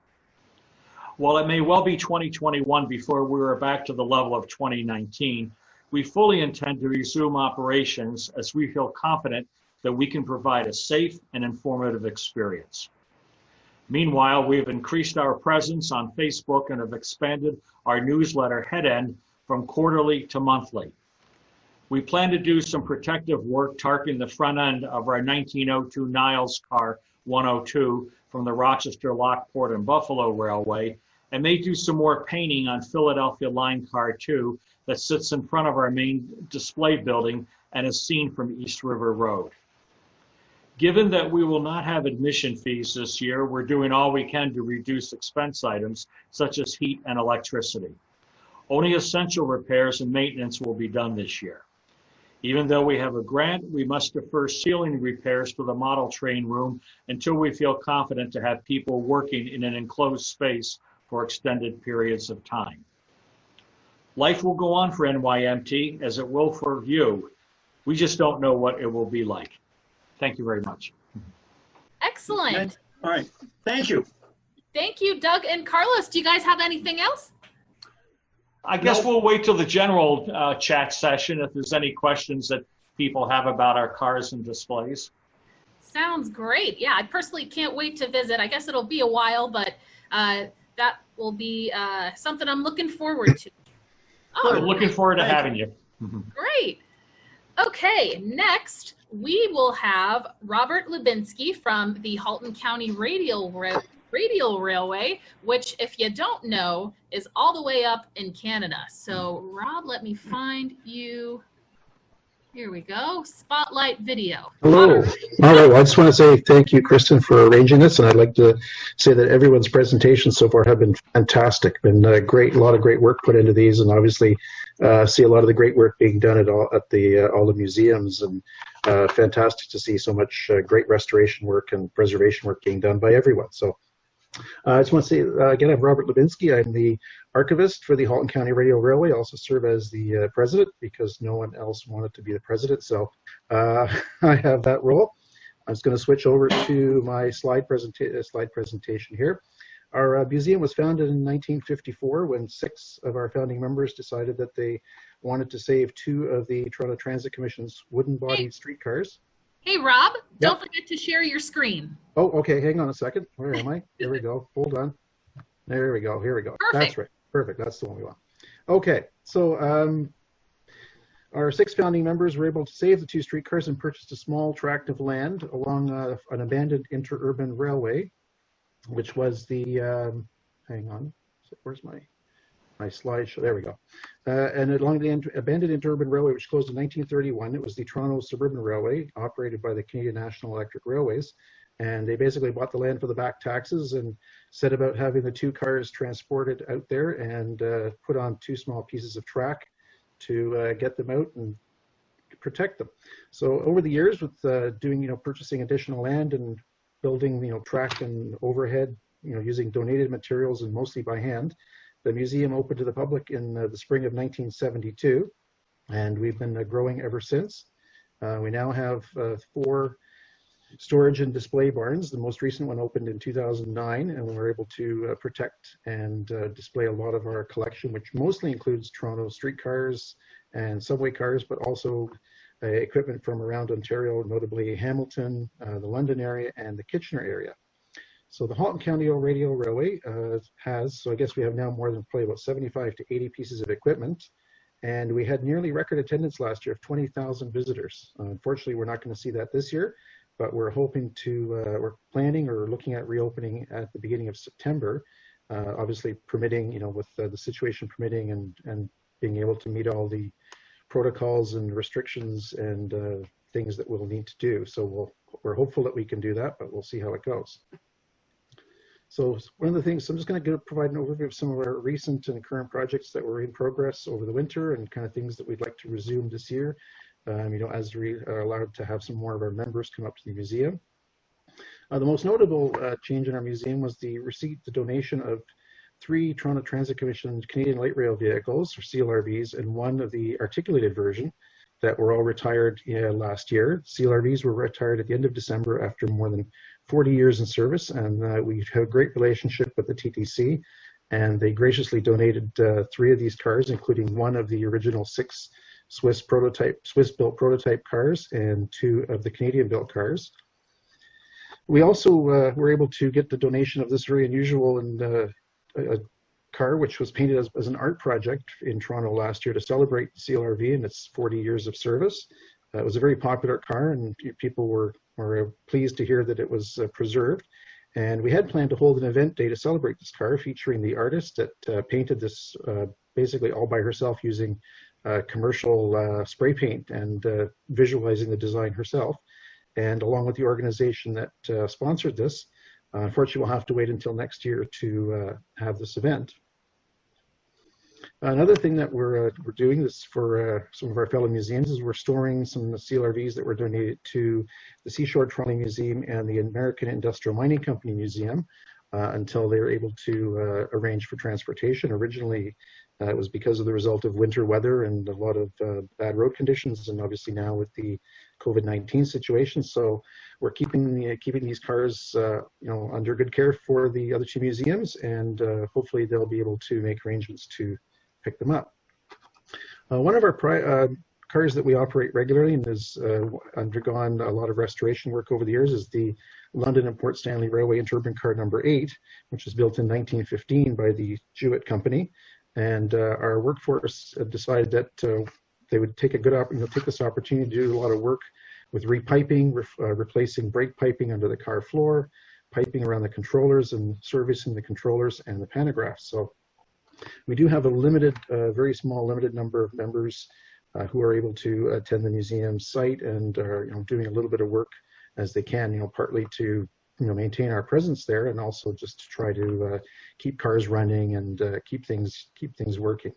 While it may well be 2021 before we are back to the level of 2019, we fully intend to resume operations as we feel confident that we can provide a safe and informative experience. Meanwhile, we have increased our presence on Facebook and have expanded our newsletter headend from quarterly to monthly. We plan to do some protective work tarping the front end of our 1902 Niles car 102 from the Rochester, Lockport, and Buffalo Railway, and may do some more painting on Philadelphia Line Car 2 that sits in front of our main display building and is seen from East River Road. Given that we will not have admission fees this year, we're doing all we can to reduce expense items such as heat and electricity. Only essential repairs and maintenance will be done this year. Even though we have a grant, we must defer ceiling repairs for the model train room until we feel confident to have people working in an enclosed space for extended periods of time. Life will go on for NYMT as it will for you. We just don't know what it will be like. Thank you very much. Excellent. All right. Thank you. Thank you, Doug and Carlos. Do you guys have anything else? I guess we'll wait till the general chat session if there's any questions that people have about our cars and displays. Sounds great. Yeah, I personally can't wait to visit. I guess it'll be a while, but that will be something I'm looking forward to. We're looking forward to having you. Great. Okay, next we will have Robert Lubinsky from the Halton County Radial Railway, which, if you don't know, is all the way up in Canada. So, Rob, let me find you. Here we go. Spotlight video. Hello. All right. Well, I just want to say thank you, Kristen, for arranging this, and I'd like to say that everyone's presentations so far have been fantastic. Been great, a lot of great work put into these, and obviously see a lot of the great work being done at all the museums, and fantastic to see so much great restoration work and preservation work being done by everyone. So. I just want to say, again, I'm Robert Lubinsky. I'm the archivist for the Halton County Radial Railway. I also serve as the president because no one else wanted to be the president, so I have that role. I'm just going to switch over to my slide presentation here. Our museum was founded in 1954 when 6 of our founding members decided that they wanted to save 2 of the Toronto Transit Commission's wooden-bodied streetcars. Hey, Rob, don't forget to share your screen. Oh, okay. Hang on a second. Where am I? There we go. Hold on. There we go. Here we go. Perfect. That's right. Perfect. That's the one we want. Okay. So our 6 founding members were able to save the 2 streetcars and purchased a small tract of land along an abandoned interurban railway, which was the, hang on. Where's my slideshow? There we go. And along the abandoned interurban railway, which closed in 1931, it was the Toronto Suburban Railway, operated by the Canadian National Electric Railways. And they basically bought the land for the back taxes and set about having the 2 cars transported out there and put on 2 small pieces of track to get them out and protect them. So over the years, with purchasing additional land and building, track and overhead, using donated materials and mostly by hand, the museum opened to the public in the spring of 1972, and we've been growing ever since. We now have 4 storage and display barns. The most recent one opened in 2009, and we were able to protect and display a lot of our collection, which mostly includes Toronto streetcars and subway cars, but also equipment from around Ontario, notably Hamilton, the London area, and the Kitchener area. So the Halton County Radial Railway so I guess we have now more than probably about 75 to 80 pieces of equipment. And we had nearly record attendance last year of 20,000 visitors. Unfortunately, we're not going to see that this year, but we're hoping to, we're planning or looking at reopening at the beginning of September, obviously permitting, with the situation permitting and being able to meet all the protocols and restrictions and things that we'll need to do. So we're hopeful that we can do that, but we'll see how it goes. So one of the things, I'm just going to provide an overview of some of our recent and current projects that were in progress over the winter and kind of things that we'd like to resume this year, as we are allowed to have some more of our members come up to the museum. The most notable change in our museum was the donation of 3 Toronto Transit Commission Canadian Light Rail vehicles, or CLRVs, and 1 of the articulated version that were all retired last year. CLRVs were retired at the end of December after more than 40 years in service, and we have a great relationship with the TTC, and they graciously donated 3 of these cars, including 1 of the original 6 Swiss-built prototype cars and 2 of the Canadian-built cars. We also were able to get the donation of this very unusual and a car which was painted as an art project in Toronto last year to celebrate CLRV and its 40 years of service. It was a very popular car, and people were pleased to hear that it was preserved. And we had planned to hold an event day to celebrate this car, featuring the artist that painted this basically all by herself using commercial spray paint and visualizing the design herself. and along with the organization that sponsored this. Unfortunately, we'll have to wait until next year to have this event. Another thing that we're doing this for some of our fellow museums is we're storing some CLRVs that were donated to the Seashore Trolley Museum and the American Industrial Mining Company Museum until they were able to arrange for transportation. Originally, it was because of the result of winter weather and a lot of bad road conditions, and obviously now with the COVID-19 situation. So we're keeping these cars, under good care for the other two museums, and hopefully they'll be able to make arrangements to pick them up. One of our cars that we operate regularly and has undergone a lot of restoration work over the years is the London and Port Stanley Railway Interurban Car number 8, which was built in 1915 by the Jewett Company. And our workforce decided that they would take take this opportunity to do a lot of work with repiping, replacing brake piping under the car floor, piping around the controllers, and servicing the controllers and the pantographs. So we do have a limited, very small, limited number of members who are able to attend the museum site and are doing a little bit of work as they can, partly to maintain our presence there, and also just to try to keep cars running and keep things working.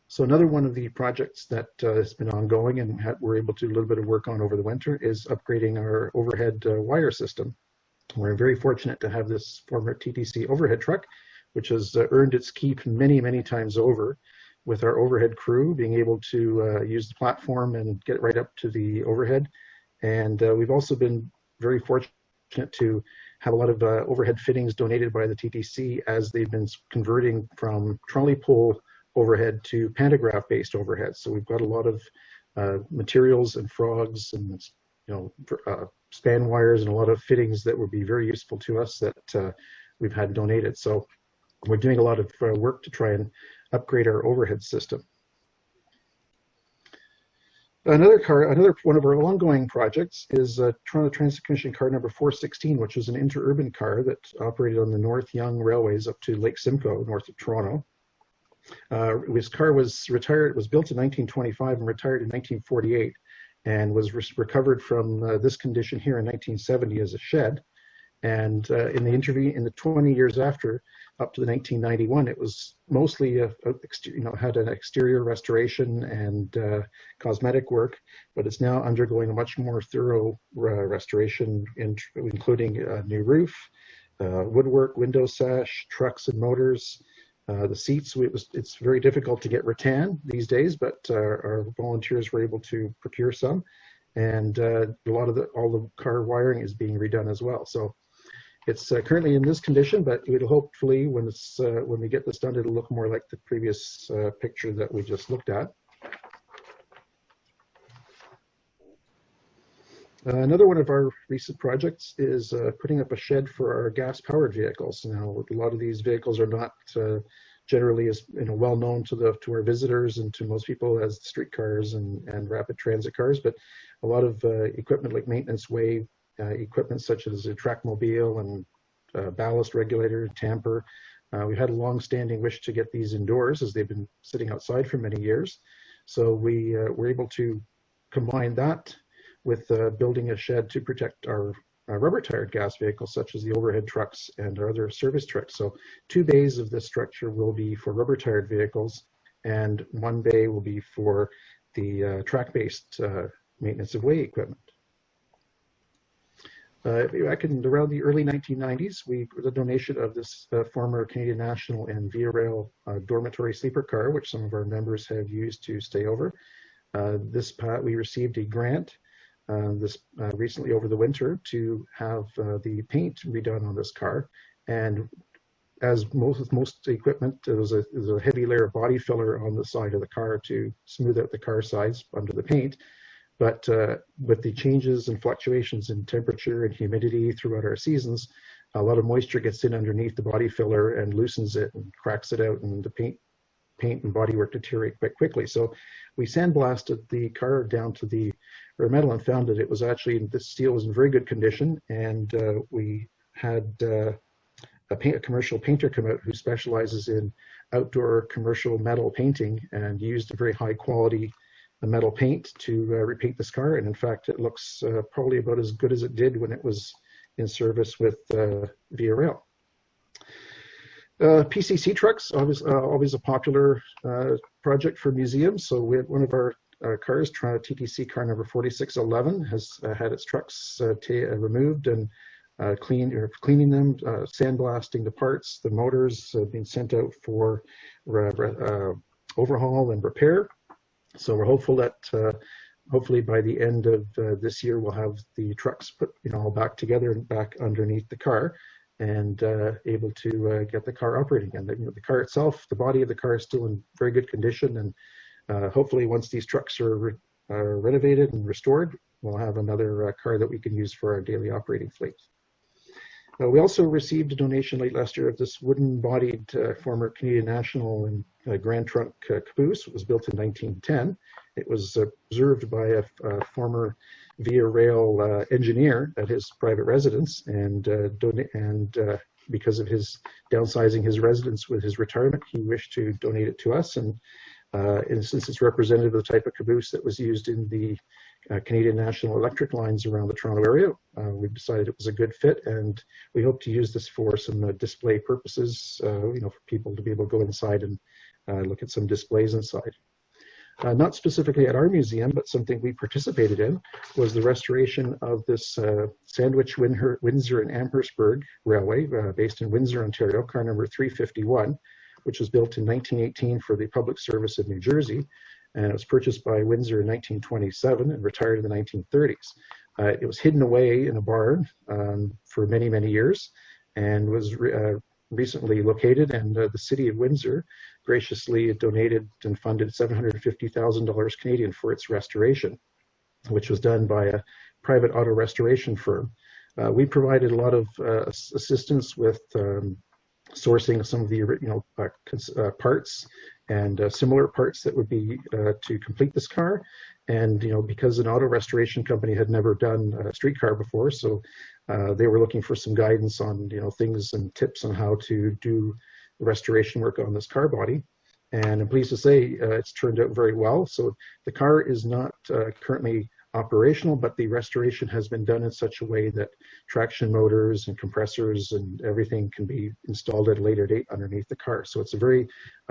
So another one of the projects that has been ongoing and we're able to do a little bit of work on over the winter is upgrading our overhead wire system. We're very fortunate to have this former TTC overhead truck, which has earned its keep many, many times over, with our overhead crew being able to use the platform and get right up to the overhead. And we've also been very fortunate to have a lot of overhead fittings donated by the TTC as they've been converting from trolley pole overhead to pantograph based overhead. So we've got a lot of materials and frogs and span wires and a lot of fittings that would be very useful to us that we've had donated. So we're doing a lot of work to try and upgrade our overhead system. Another one of our ongoing projects is Toronto Transit Commission car number 416, which is an interurban car that operated on the North Yonge Railways up to Lake Simcoe, north of Toronto. This car was retired. It was built in 1925 and retired in 1948, and was recovered from this condition here in 1970 as a shed. And in the 20 years after, up to the 1991, it was mostly had an exterior restoration and cosmetic work, but it's now undergoing a much more thorough restoration, including a new roof, woodwork, window sash, trucks and motors. The seats, it's very difficult to get rattan these days, but our volunteers were able to procure some, and all the car wiring is being redone as well. So it's currently in this condition, but it'll hopefully, when we get this done, it'll look more like the previous picture that we just looked at. Another one of our recent projects is putting up a shed for our gas-powered vehicles. Now, a lot of these vehicles are not generally as well known to our visitors and to most people as streetcars and rapid transit cars, but a lot of equipment like maintenance way equipment such as a trackmobile and ballast regulator, tamper. We've had a long-standing wish to get these indoors as they've been sitting outside for many years. So we were able to combine that with building a shed to protect our rubber-tired gas vehicles, such as the overhead trucks and our other service trucks. So 2 bays of this structure will be for rubber-tired vehicles, and 1 bay will be for the track-based maintenance of way equipment. Back in around the early 1990s, the donation of this former Canadian National and Via Rail dormitory sleeper car, which some of our members have used to stay over. We received a grant recently over the winter to have the paint redone on this car. And as most equipment, there was a heavy layer of body filler on the side of the car to smooth out the car sides under the paint. But with the changes and fluctuations in temperature and humidity throughout our seasons, a lot of moisture gets in underneath the body filler and loosens it and cracks it out, and the paint and bodywork deteriorate quite quickly. So we sandblasted the car down to the rare metal and found that it was actually, the steel was in very good condition, and we had a commercial painter come out who specializes in outdoor commercial metal painting and used a very high quality metal paint to repaint this car. And in fact, it looks probably about as good as it did when it was in service with Via Rail. PCC trucks, always a popular project for museums. So we had one of our cars, TTC car number 4611, has had its trucks removed and cleaning them, sandblasting the parts, the motors being sent out for overhaul and repair. So we're hopeful that hopefully by the end of this year we'll have the trucks put all back together and back underneath the car, and able to get the car operating again. The car itself, the body of the car is still in very good condition, and hopefully once these trucks are renovated and restored, we'll have another car that we can use for our daily operating fleet. We also received a donation late last year of this wooden-bodied former Canadian National and Grand Trunk caboose. It was built in 1910. It was preserved by a former Via Rail engineer at his private residence, and because of his downsizing his residence with his retirement, he wished to donate it to us. And since it's representative of the type of caboose that was used in the Canadian National electric lines around the Toronto area, we've decided it was a good fit, and we hope to use this for some display purposes, for people to be able to go inside and look at some displays inside. Not specifically at our museum, but something we participated in was the restoration of this Sandwich, Windsor and Amherstburg Railway, based in Windsor, Ontario, car number 351, which was built in 1918 for the Public Service of New Jersey, and it was purchased by Windsor in 1927 and retired in the 1930s. It was hidden away in a barn for many, many years, and was recently located, and the city of Windsor graciously donated and funded $750,000 Canadian for its restoration, which was done by a private auto restoration firm. We provided a lot of assistance with sourcing some of the parts and similar parts that would be to complete this car. And because an auto restoration company had never done a streetcar before, so they were looking for some guidance on things and tips on how to do restoration work on this car body. And I'm pleased to say it's turned out very well. So the car is not currently operational, but the restoration has been done in such a way that traction motors and compressors and everything can be installed at a later date underneath the car. So it's a very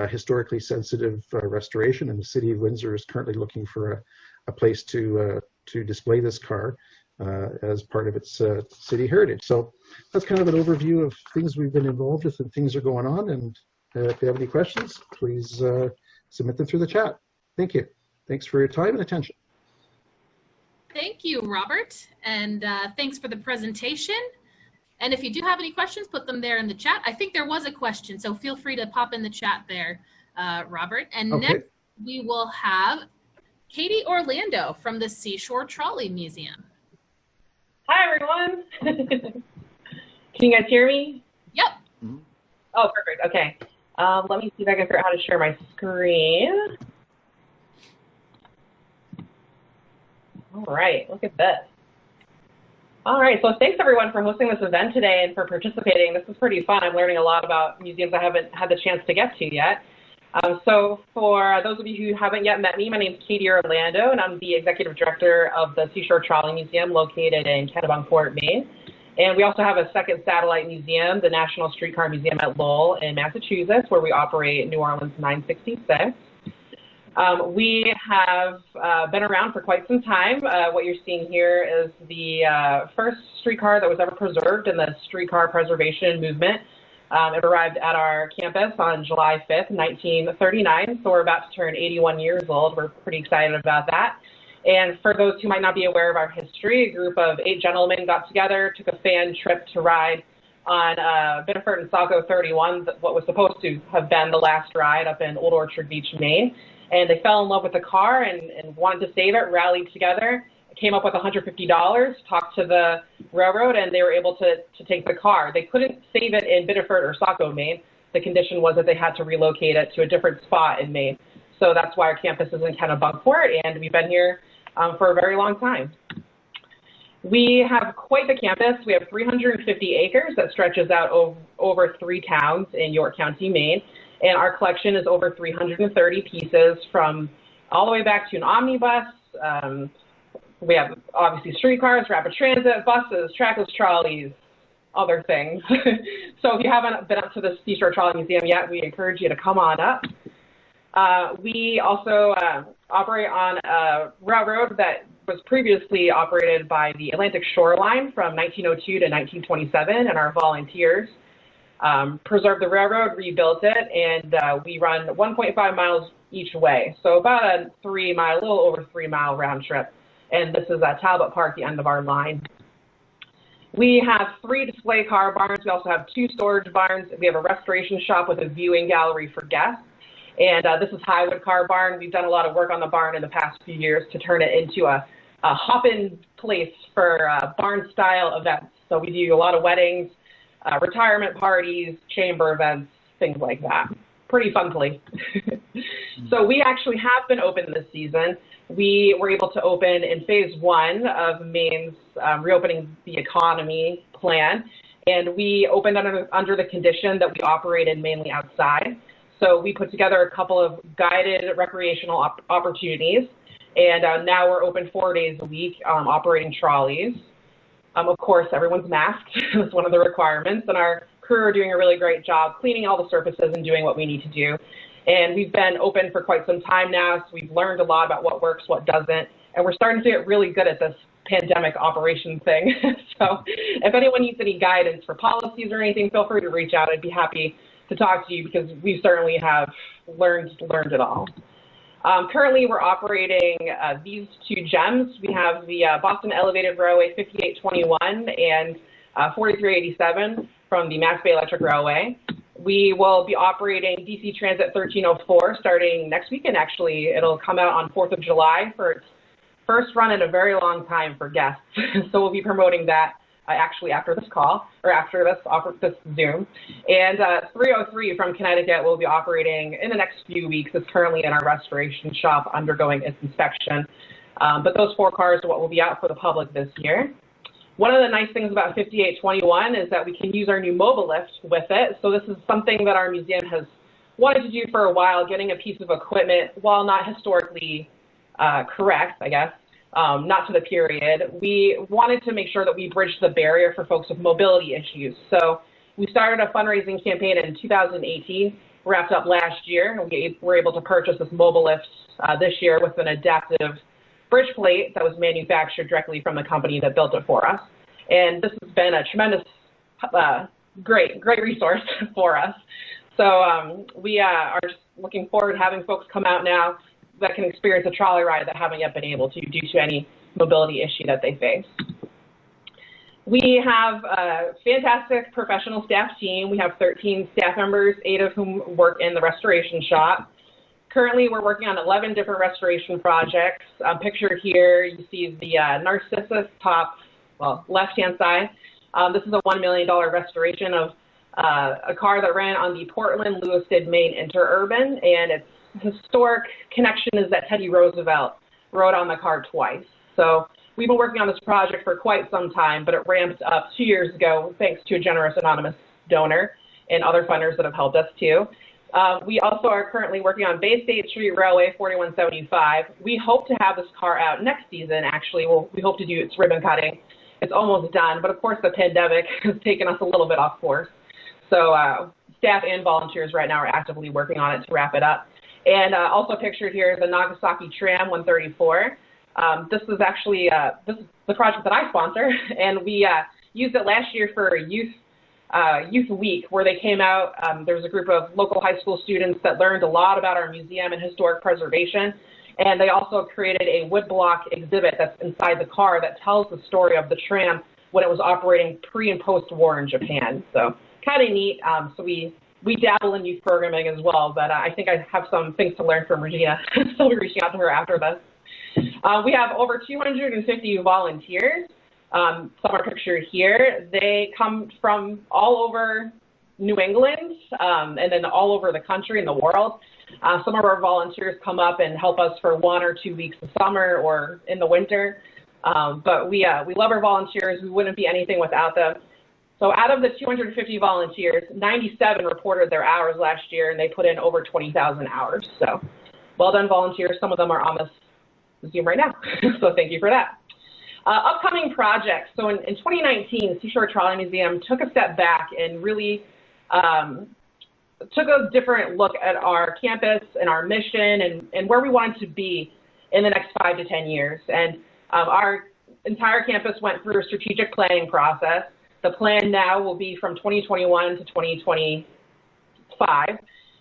historically sensitive restoration, and the city of Windsor is currently looking for a place to display this car as part of its city heritage. So that's kind of an overview of things we've been involved with and things are going on. And if you have any questions, please submit them through the chat. Thank you. Thanks for your time and attention. Thank you, Robert, and thanks for the presentation. And if you do have any questions, put them there in the chat. I think there was a question, so feel free to pop in the chat there, Robert. And okay. Next, we will have Katie Orlando from the Seashore Trolley Museum. Hi, everyone. Can you guys hear me? Yep. Mm-hmm. Oh, perfect. Okay. Let me see if I can figure out how to share my screen. All right, look at this. All right, so thanks everyone for hosting this event today and for participating. This is pretty fun. I'm learning a lot about museums I haven't had the chance to get to yet. So for those of you who haven't yet met me, my name is Katie Orlando, and I'm the Executive Director of the Seashore Trolley Museum located in Kennebunkport, Maine. And we also have a second satellite museum, the National Streetcar Museum at Lowell in Massachusetts, where we operate New Orleans 966. We have been around for quite some time. What you're seeing here is the first streetcar that was ever preserved in the streetcar preservation movement. It arrived at our campus on July 5th, 1939, so we're about to turn 81 years old. We're pretty excited about that. And for those who might not be aware of our history, a group of 8 gentlemen got together, took a fan trip to ride on Biddeford and Saco 31, what was supposed to have been the last ride up in Old Orchard Beach, Maine. And they fell in love with the car and wanted to save it, rallied together, came up with $150, talked to the railroad, and they were able to take the car. They couldn't save it in Biddeford or Saco, Maine. The condition was that they had to relocate it to a different spot in Maine. So that's why our campus is in Kennebunkport, and we've been here for a very long time. We have quite the campus. We have 350 acres that stretches out over 3 towns in York County, Maine. And our collection is over 330 pieces from all the way back to an omnibus. We have obviously streetcars, rapid transit, buses, trackless trolleys, other things. So if you haven't been up to the Seashore Trolley Museum yet, we encourage you to come on up. We also operate on a railroad that was previously operated by the Atlantic Shoreline from 1902 to 1927, and our volunteers preserved the railroad, rebuilt it, and we run 1.5 miles each way. So about a little over 3 mile round trip. And this is at Talbot Park, the end of our line. We have 3 display car barns. We also have 2 storage barns. We have a restoration shop with a viewing gallery for guests. And this is Highwood Car Barn. We've done a lot of work on the barn in the past few years to turn it into a hop-in place for barn-style events. So we do a lot of weddings, retirement parties, chamber events, things like that. Pretty fun place. So we actually have been open this season. We were able to open in phase 1 of Maine's reopening the economy plan, and we opened under the condition that we operated mainly outside. So we put together a couple of guided recreational opportunities, and now we're open 4 days a week operating trolleys. Of course, everyone's masked. That's one of the requirements, and our crew are doing a really great job cleaning all the surfaces and doing what we need to do. And we've been open for quite some time now, so we've learned a lot about what works, what doesn't, and we're starting to get really good at this pandemic operation thing. So if anyone needs any guidance for policies or anything, feel free to reach out. I'd be happy to talk to you because we certainly have learned it all. Currently, we're operating these 2 gems. We have the Boston Elevated Railway 5821 and 4387 from the Mass Bay Electric Railway. We will be operating DC Transit 1304 starting next weekend, actually. It'll come out on 4th of July for its first run in a very long time for guests. So we'll be promoting that actually after this call, or after this Zoom. And 303 from Connecticut will be operating in the next few weeks. It's currently in our restoration shop undergoing its inspection. But those 4 cars are what will be out for the public this year. One of the nice things about 5821 is that we can use our new mobile lift with it. So this is something that our museum has wanted to do for a while, getting a piece of equipment, while not historically correct, I guess, not to the period. We wanted to make sure that we bridged the barrier for folks with mobility issues. So we started a fundraising campaign in 2018, wrapped up last year, and we were able to purchase this mobile lift this year with an adaptive bridge plate that was manufactured directly from the company that built it for us. And this has been a tremendous, great resource for us. So we are just looking forward to having folks come out now that can experience a trolley ride that haven't yet been able to due to any mobility issue that they face. We have a fantastic professional staff team. We have 13 staff members, 8 of whom work in the restoration shop. Currently, we're working on 11 different restoration projects. Pictured here, you see the Narcissus top, left-hand side. This is a $1 million restoration of a car that ran on the Portland-Lewiston, Maine interurban, and its historic connection is that Teddy Roosevelt rode on the car twice. So we've been working on this project for quite some time, but it ramped up 2 years ago thanks to a generous anonymous donor and other funders that have helped us too. We also are currently working on Bay State Street Railway 4175. We hope to have this car out next season, actually. We hope to do its ribbon cutting. It's almost done, but of course the pandemic has taken us a little bit off course. So staff and volunteers right now are actively working on it to wrap it up. And also pictured here is the Nagasaki Tram 134. This is actually this is the project that I sponsor, and we used it last year for a youth week where they came out. There was a group of local high school students that learned a lot about our museum and historic preservation, and they also created a woodblock exhibit that's inside the car that tells the story of the tram when it was operating pre- and post-war in Japan. So kind of neat. So we dabble in youth programming as well, but I think I have some things to learn from Regina, so I'll be reaching out to her after this. We have over 250 volunteers. Some are pictured here. They come from all over New England and then all over the country and the world. Some of our volunteers come up and help us for 1 or 2 weeks of summer or in the winter. But we love our volunteers. We wouldn't be anything without them. So out of the 250 volunteers, 97 reported their hours last year, and they put in over 20,000 hours. So Well done, volunteers. Some of them are on this Zoom right now, so thank you for that. Upcoming projects. So in 2019, the Seashore Trolley Museum took a step back and really took a different look at our campus and our mission and where we wanted to be in the next 5 to 10 years. And our entire campus went through a strategic planning process. The plan now will be from 2021 to 2025.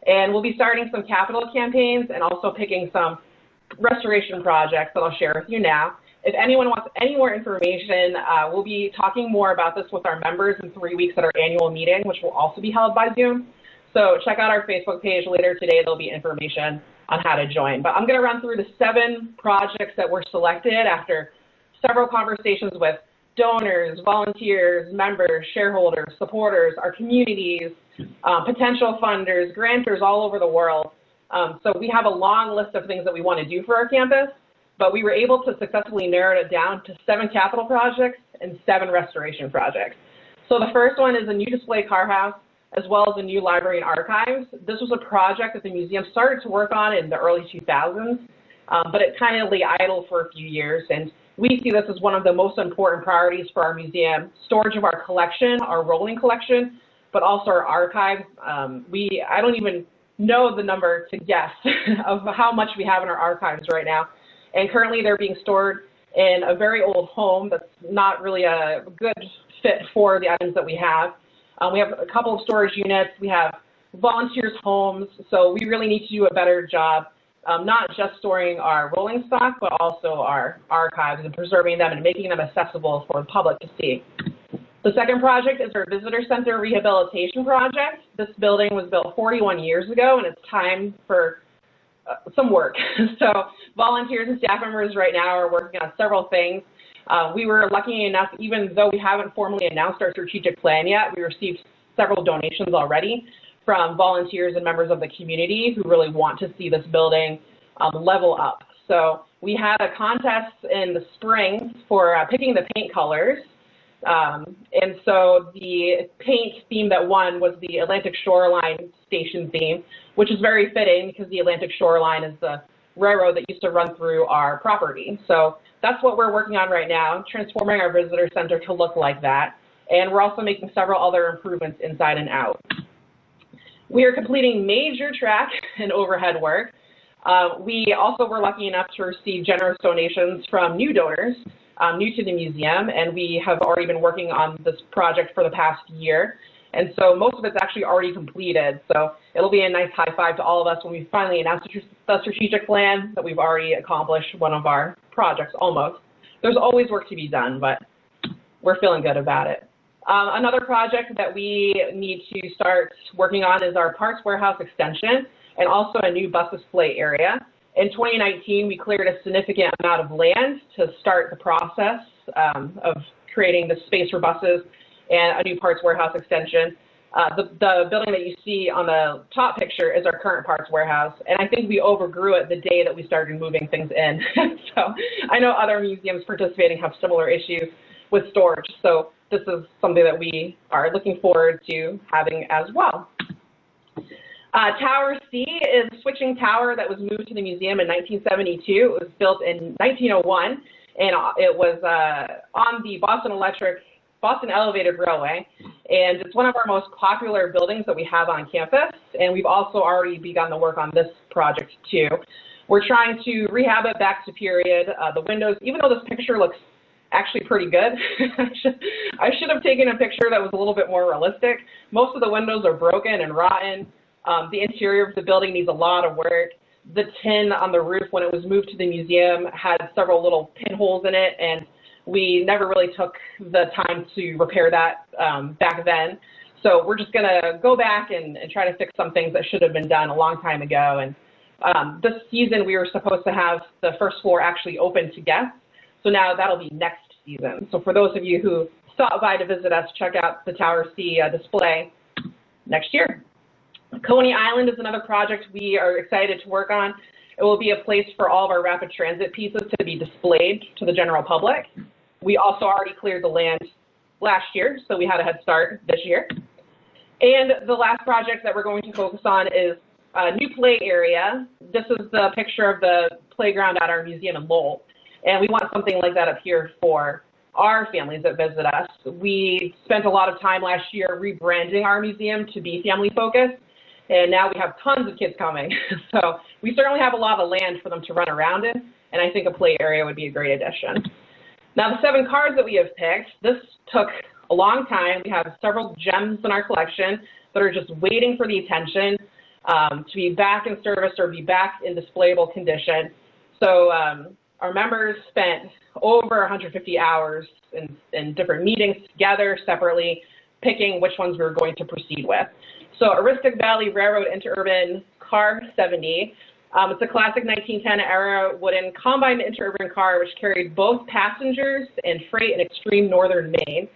And we'll be starting some capital campaigns and also picking some restoration projects that I'll share with you now. If anyone wants any more information, we'll be talking more about this with our members in 3 weeks at our annual meeting, which will also be held by Zoom. So check out our Facebook page later today. There'll be information on how to join. But I'm going to run through the 7 projects that were selected after several conversations with donors, volunteers, members, shareholders, supporters, our communities, potential funders, grantors all over the world. So we have a long list of things that we want to do for our campus, but we were able to successfully narrow it down to 7 capital projects and 7 restoration projects. So the first one is a new display car house, as well as a new library and archives. This was a project that the museum started to work on in the early 2000s, but it kind of lay idle for a few years. And we see this as one of the most important priorities for our museum: storage of our collection, our rolling collection, but also our archives. I don't even know the number to guess of how much we have in our archives right now. And currently they're being stored in a very old home that's not really a good fit for the items that we have. We have a couple of storage units. We have volunteers' homes. So we really need to do a better job, not just storing our rolling stock, but also our archives and preserving them and making them accessible for the public to see. The second project is our visitor center rehabilitation project. This building was built 41 years ago, and it's time for some work. So volunteers and staff members right now are working on several things. We were lucky enough, even though we haven't formally announced our strategic plan yet, we received several donations already from volunteers and members of the community who really want to see this building level up. So we had a contest in the spring for picking the paint colors. And so the paint theme that won was the Atlantic Shoreline Station theme, which is very fitting because the Atlantic Shoreline is the railroad that used to run through our property. So that's what we're working on right now, transforming our visitor center to look like that. And we're also making several other improvements inside and out. We are completing major track and overhead work. We also were lucky enough to receive generous donations from new donors, new to the museum, and we have already been working on this project for the past year. And so most of it's actually already completed. So it'll be a nice high five to all of us when we finally announce the strategic plan that we've already accomplished one of our projects almost. There's always work to be done, but we're feeling good about it. Another project that we need to start working on is our parts warehouse extension and also a new bus display area. In 2019, we cleared a significant amount of land to start the process of creating the space for buses and a new parts warehouse extension. The building that you see on the top picture is our current parts warehouse, and I think we overgrew it the day that we started moving things in. So I know other museums participating have similar issues with storage, so this is something that we are looking forward to having as well. Tower C is a switching tower that was moved to the museum in 1972. It was built in 1901, and it was on the Boston Elevated Railway, and it's one of our most popular buildings that we have on campus, and we've also already begun the work on this project too. We're trying to rehab it back to period. The windows, even though this picture looks actually pretty good, I should have taken a picture that was a little bit more realistic. Most of the windows are broken and rotten. The interior of the building needs a lot of work. The tin on the roof, when it was moved to the museum, had several little pinholes in it, and we never really took the time to repair that back then. So we're just gonna go back and try to fix some things that should have been done a long time ago. And this season we were supposed to have the first floor actually open to guests. So now that'll be next season. So for those of you who stopped by to visit us, check out the Tower C display next year. Coney Island is another project we are excited to work on. It will be a place for all of our rapid transit pieces to be displayed to the general public. We also already cleared the land last year, so we had a head start this year. And the last project that we're going to focus on is new play area. This is the picture of the playground at our museum in Lowell. And we want something like that up here for our families that visit us. We spent a lot of time last year rebranding our museum to be family focused. And now we have tons of kids coming. So we certainly have a lot of land for them to run around in. And I think a play area would be a great addition. Now the 7 cars that we have picked, this took a long time. We have several gems in our collection that are just waiting for the attention to be back in service or be back in displayable condition. So our members spent over 150 hours in different meetings together, separately, picking which ones we were going to proceed with. So Aroostook Valley Railroad Interurban Car 70. It's a classic 1910 era wooden combined interurban car which carried both passengers and freight in extreme northern Maine.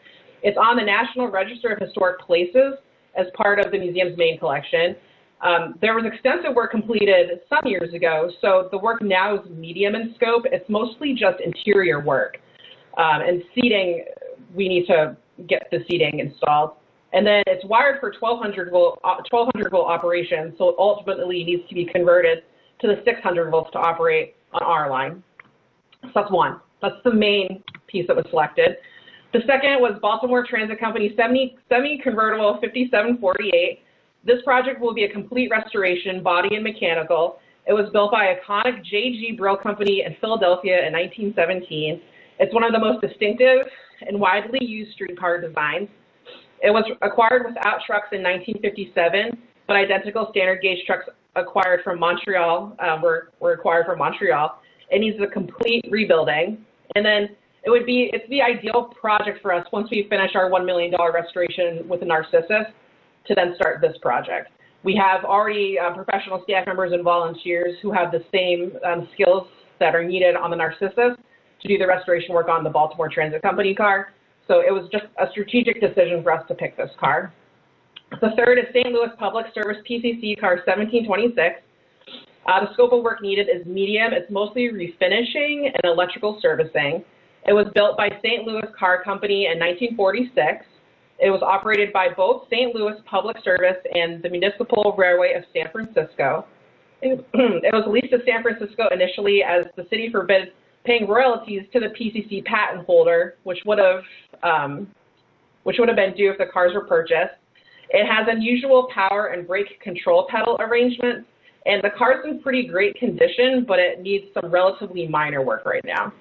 It's on the National Register of Historic Places as part of the museum's main collection. There was extensive work completed some years ago, so the work now is medium in scope. It's mostly just interior work. And seating, we need to get the seating installed. And then it's wired for 1200 volt operation, so it ultimately needs to be converted to the 600 volts to operate on our line. So that's one. That's the main piece that was selected. The second was Baltimore Transit Company semi-convertible 5748. This project will be a complete restoration, body and mechanical. It was built by iconic J.G. Brill Company in Philadelphia in 1917. It's one of the most distinctive and widely used streetcar designs. It was acquired without trucks in 1957, but identical standard gauge trucks acquired from Montreal were acquired from Montreal. It needs a complete rebuilding. And then it's the ideal project for us once we finish our $1 million restoration with the Narcissus to then start this project. We have already professional staff members and volunteers who have the same skills that are needed on the Narcissus to do the restoration work on the Baltimore Transit Company car. So it was just a strategic decision for us to pick this car. The third is St. Louis Public Service PCC car 1726. The scope of work needed is medium. It's mostly refinishing and electrical servicing. It was built by St. Louis Car Company in 1946. It was operated by both St. Louis Public Service and the Municipal Railway of San Francisco. It was leased to San Francisco initially as the city forbid paying royalties to the PCC patent holder, which would have been due if the cars were purchased. It has unusual power and brake control pedal arrangements, and the car's in pretty great condition, but it needs some relatively minor work right now.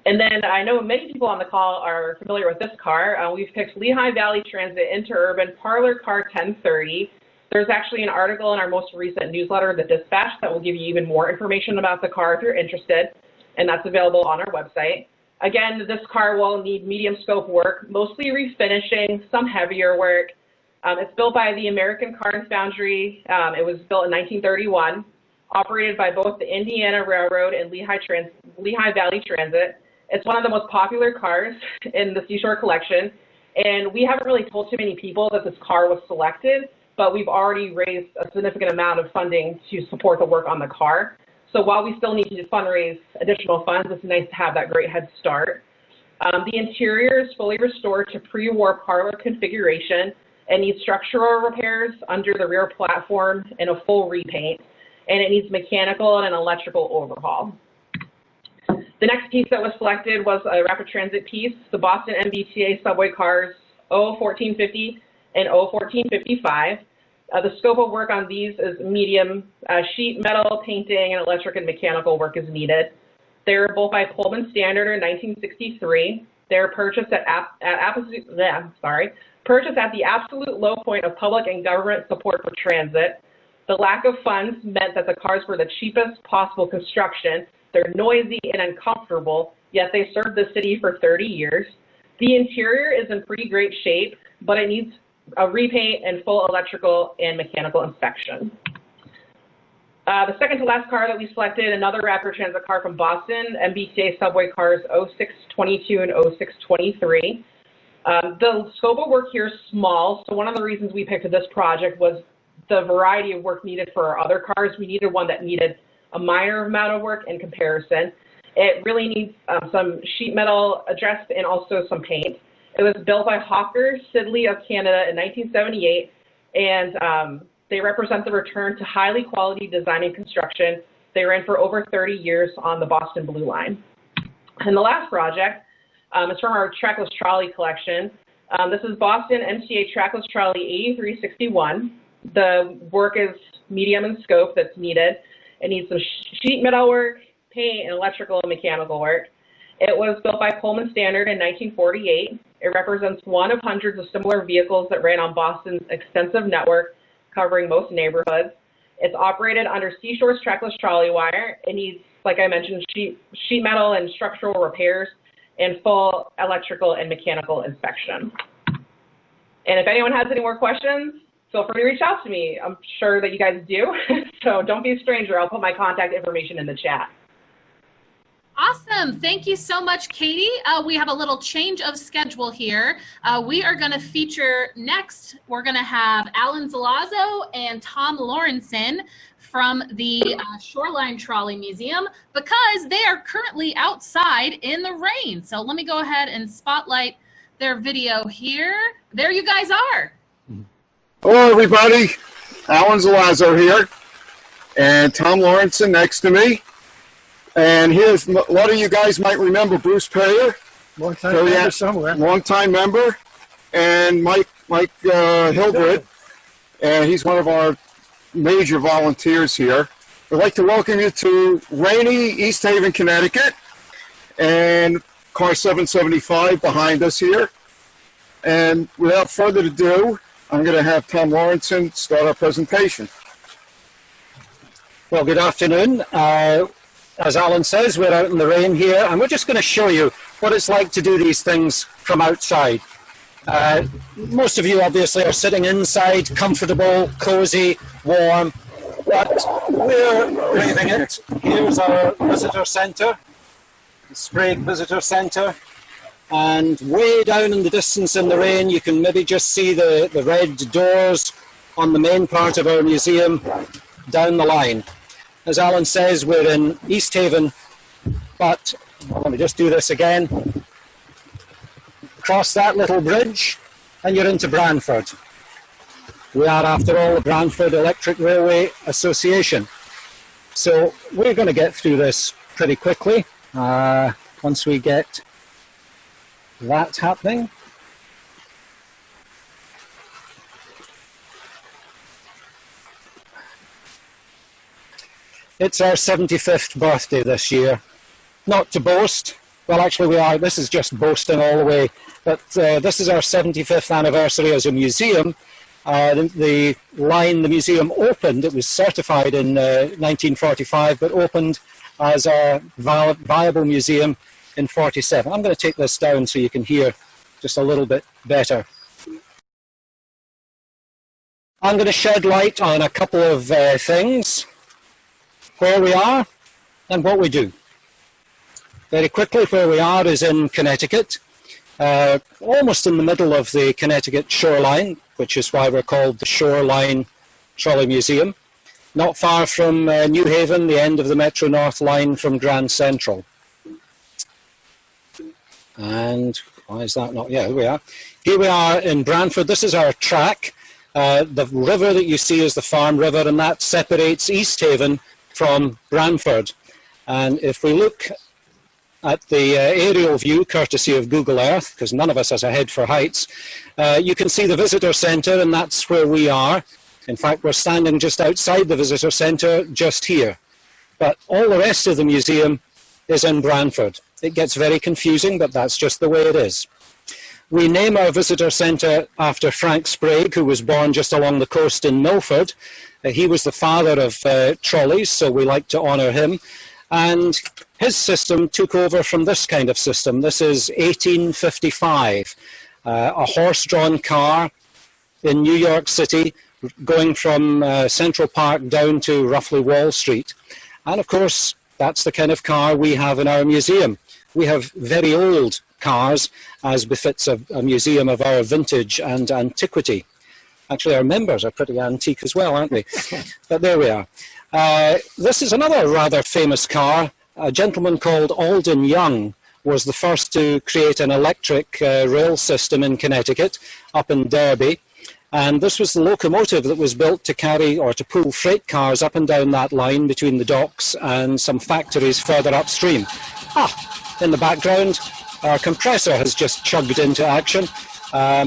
And then I know many people on the call are familiar with this car. We've picked Lehigh Valley Transit Interurban Parlor Car 1030. There's actually an article in our most recent newsletter, The Dispatch, that will give you even more information about the car if you're interested, and that's available on our website. Again, this car will need medium scope work, mostly refinishing, some heavier work. It's built by the American Car and Foundry. It was built in 1931, operated by both the Indiana Railroad and Lehigh Valley Transit. It's one of the most popular cars in the Seashore collection, and we haven't really told too many people that this car was selected, but we've already raised a significant amount of funding to support the work on the car. So while we still need to fundraise additional funds, it's nice to have that great head start. The interior is fully restored to pre-war parlor configuration and needs structural repairs under the rear platform and a full repaint, and it needs mechanical and an electrical overhaul. The next piece that was selected was a rapid transit piece, the Boston MBTA subway cars 01450 and 01455. The scope of work on these is medium. Sheet metal, painting, and electric and mechanical work is needed. They were built by Pullman Standard in 1963. They were purchased purchased at the absolute low point of public and government support for transit. The lack of funds meant that the cars were the cheapest possible construction. They're noisy and uncomfortable, yet they served the city for 30 years. The interior is in pretty great shape, but it needs a repaint and full electrical and mechanical inspection. The second to last car that we selected, another rapid transit car from Boston, MBTA subway cars 0622 and 0623. The scope of work here is small, so one of the reasons we picked this project was the variety of work needed for our other cars. We needed one that needed a minor amount of work in comparison. It really needs some sheet metal addressed and also some paint. It was built by Hawker Siddeley of Canada in 1978, and They represent the return to highly quality design and construction. They ran for over 30 years on the Boston Blue Line. And the last project is from our trackless trolley collection. This is Boston MTA trackless trolley 8361. The work is medium in scope that's needed. It needs some sheet metal work, paint, and electrical and mechanical work. It was built by Pullman Standard in 1948. It represents one of hundreds of similar vehicles that ran on Boston's extensive network covering most neighborhoods. It's operated under Seashore's trackless trolley wire. It needs, like I mentioned, sheet metal and structural repairs and full electrical and mechanical inspection. And if anyone has any more questions, feel free to reach out to me. I'm sure that you guys do. So don't be a stranger. I'll put my contact information in the chat. Awesome. Thank you so much, Katie. We have a little change of schedule here. We are going to feature next, we're going to have Alan Zalazzo and Tom Lawrenson from the Shoreline Trolley Museum because they are currently outside in the rain. So let me go ahead and spotlight their video here. There you guys are. Hello, everybody. Alan Zalazzo here, and Tom Lawrenson next to me. And here's a lot of you guys might remember Bruce Perrier, Long-time member somewhere. Long-time member, and Mike Hildred, and he's one of our major volunteers here. I'd like to welcome you to rainy East Haven, Connecticut, and car 775 behind us here. And without further ado, I'm going to have Tom Lawrenson start our presentation. Well, good afternoon. As Alan says, we're out in the rain here, and we're just going to show you what it's like to do these things from outside. Most of you obviously are sitting inside, comfortable, cozy, warm, but we're braving it. Here's our visitor centre, the Sprague Visitor Centre, and way down in the distance in the rain you can maybe just see the red doors on the main part of our museum down the line. As Alan says, we're in East Haven, but let me just do this again. Cross that little bridge and you're into Branford. We are, after all, the Branford Electric Railway Association. So we're going to get through this pretty quickly once we get that happening. It's our 75th birthday this year. Not to boast, well actually we are, this is just boasting all the way, but this is our 75th anniversary as a museum. The line the museum opened, it was certified in 1945, but opened as a viable museum in 47. I'm going to take this down so you can hear just a little bit better. I'm going to shed light on a couple of things. Where we are and what we do. Very quickly, where we are is in Connecticut, almost in the middle of the Connecticut shoreline, which is why we're called the Shoreline Trolley Museum, not far from New Haven, the end of the Metro North line from Grand Central. And why is that not? Yeah, here we are. Here we are in Branford. This is our track. The river that you see is the Farm River, and that separates East Haven from Branford. And if we look at the aerial view, courtesy of Google Earth, because none of us has a head for heights, you can see the visitor centre, and that's where we are. In fact, we're standing just outside the visitor centre, just here. But all the rest of the museum is in Branford. It gets very confusing, but that's just the way it is. We name our visitor centre after Frank Sprague, who was born just along the coast in Milford. He was the father of trolleys, so we like to honour him. And his system took over from this kind of system. This is 1855, a horse-drawn car in New York City, going from Central Park down to roughly Wall Street. And of course, that's the kind of car we have in our museum. We have very old cars, as befits a museum of our vintage and antiquity. Actually, our members are pretty antique as well, aren't we? But there we are. This is another rather famous car. A gentleman called Alden Young was the first to create an electric rail system in Connecticut, up in Derby. And this was the locomotive that was built to carry or to pull freight cars up and down that line between the docks and some factories further upstream. In the background, our compressor has just chugged into action.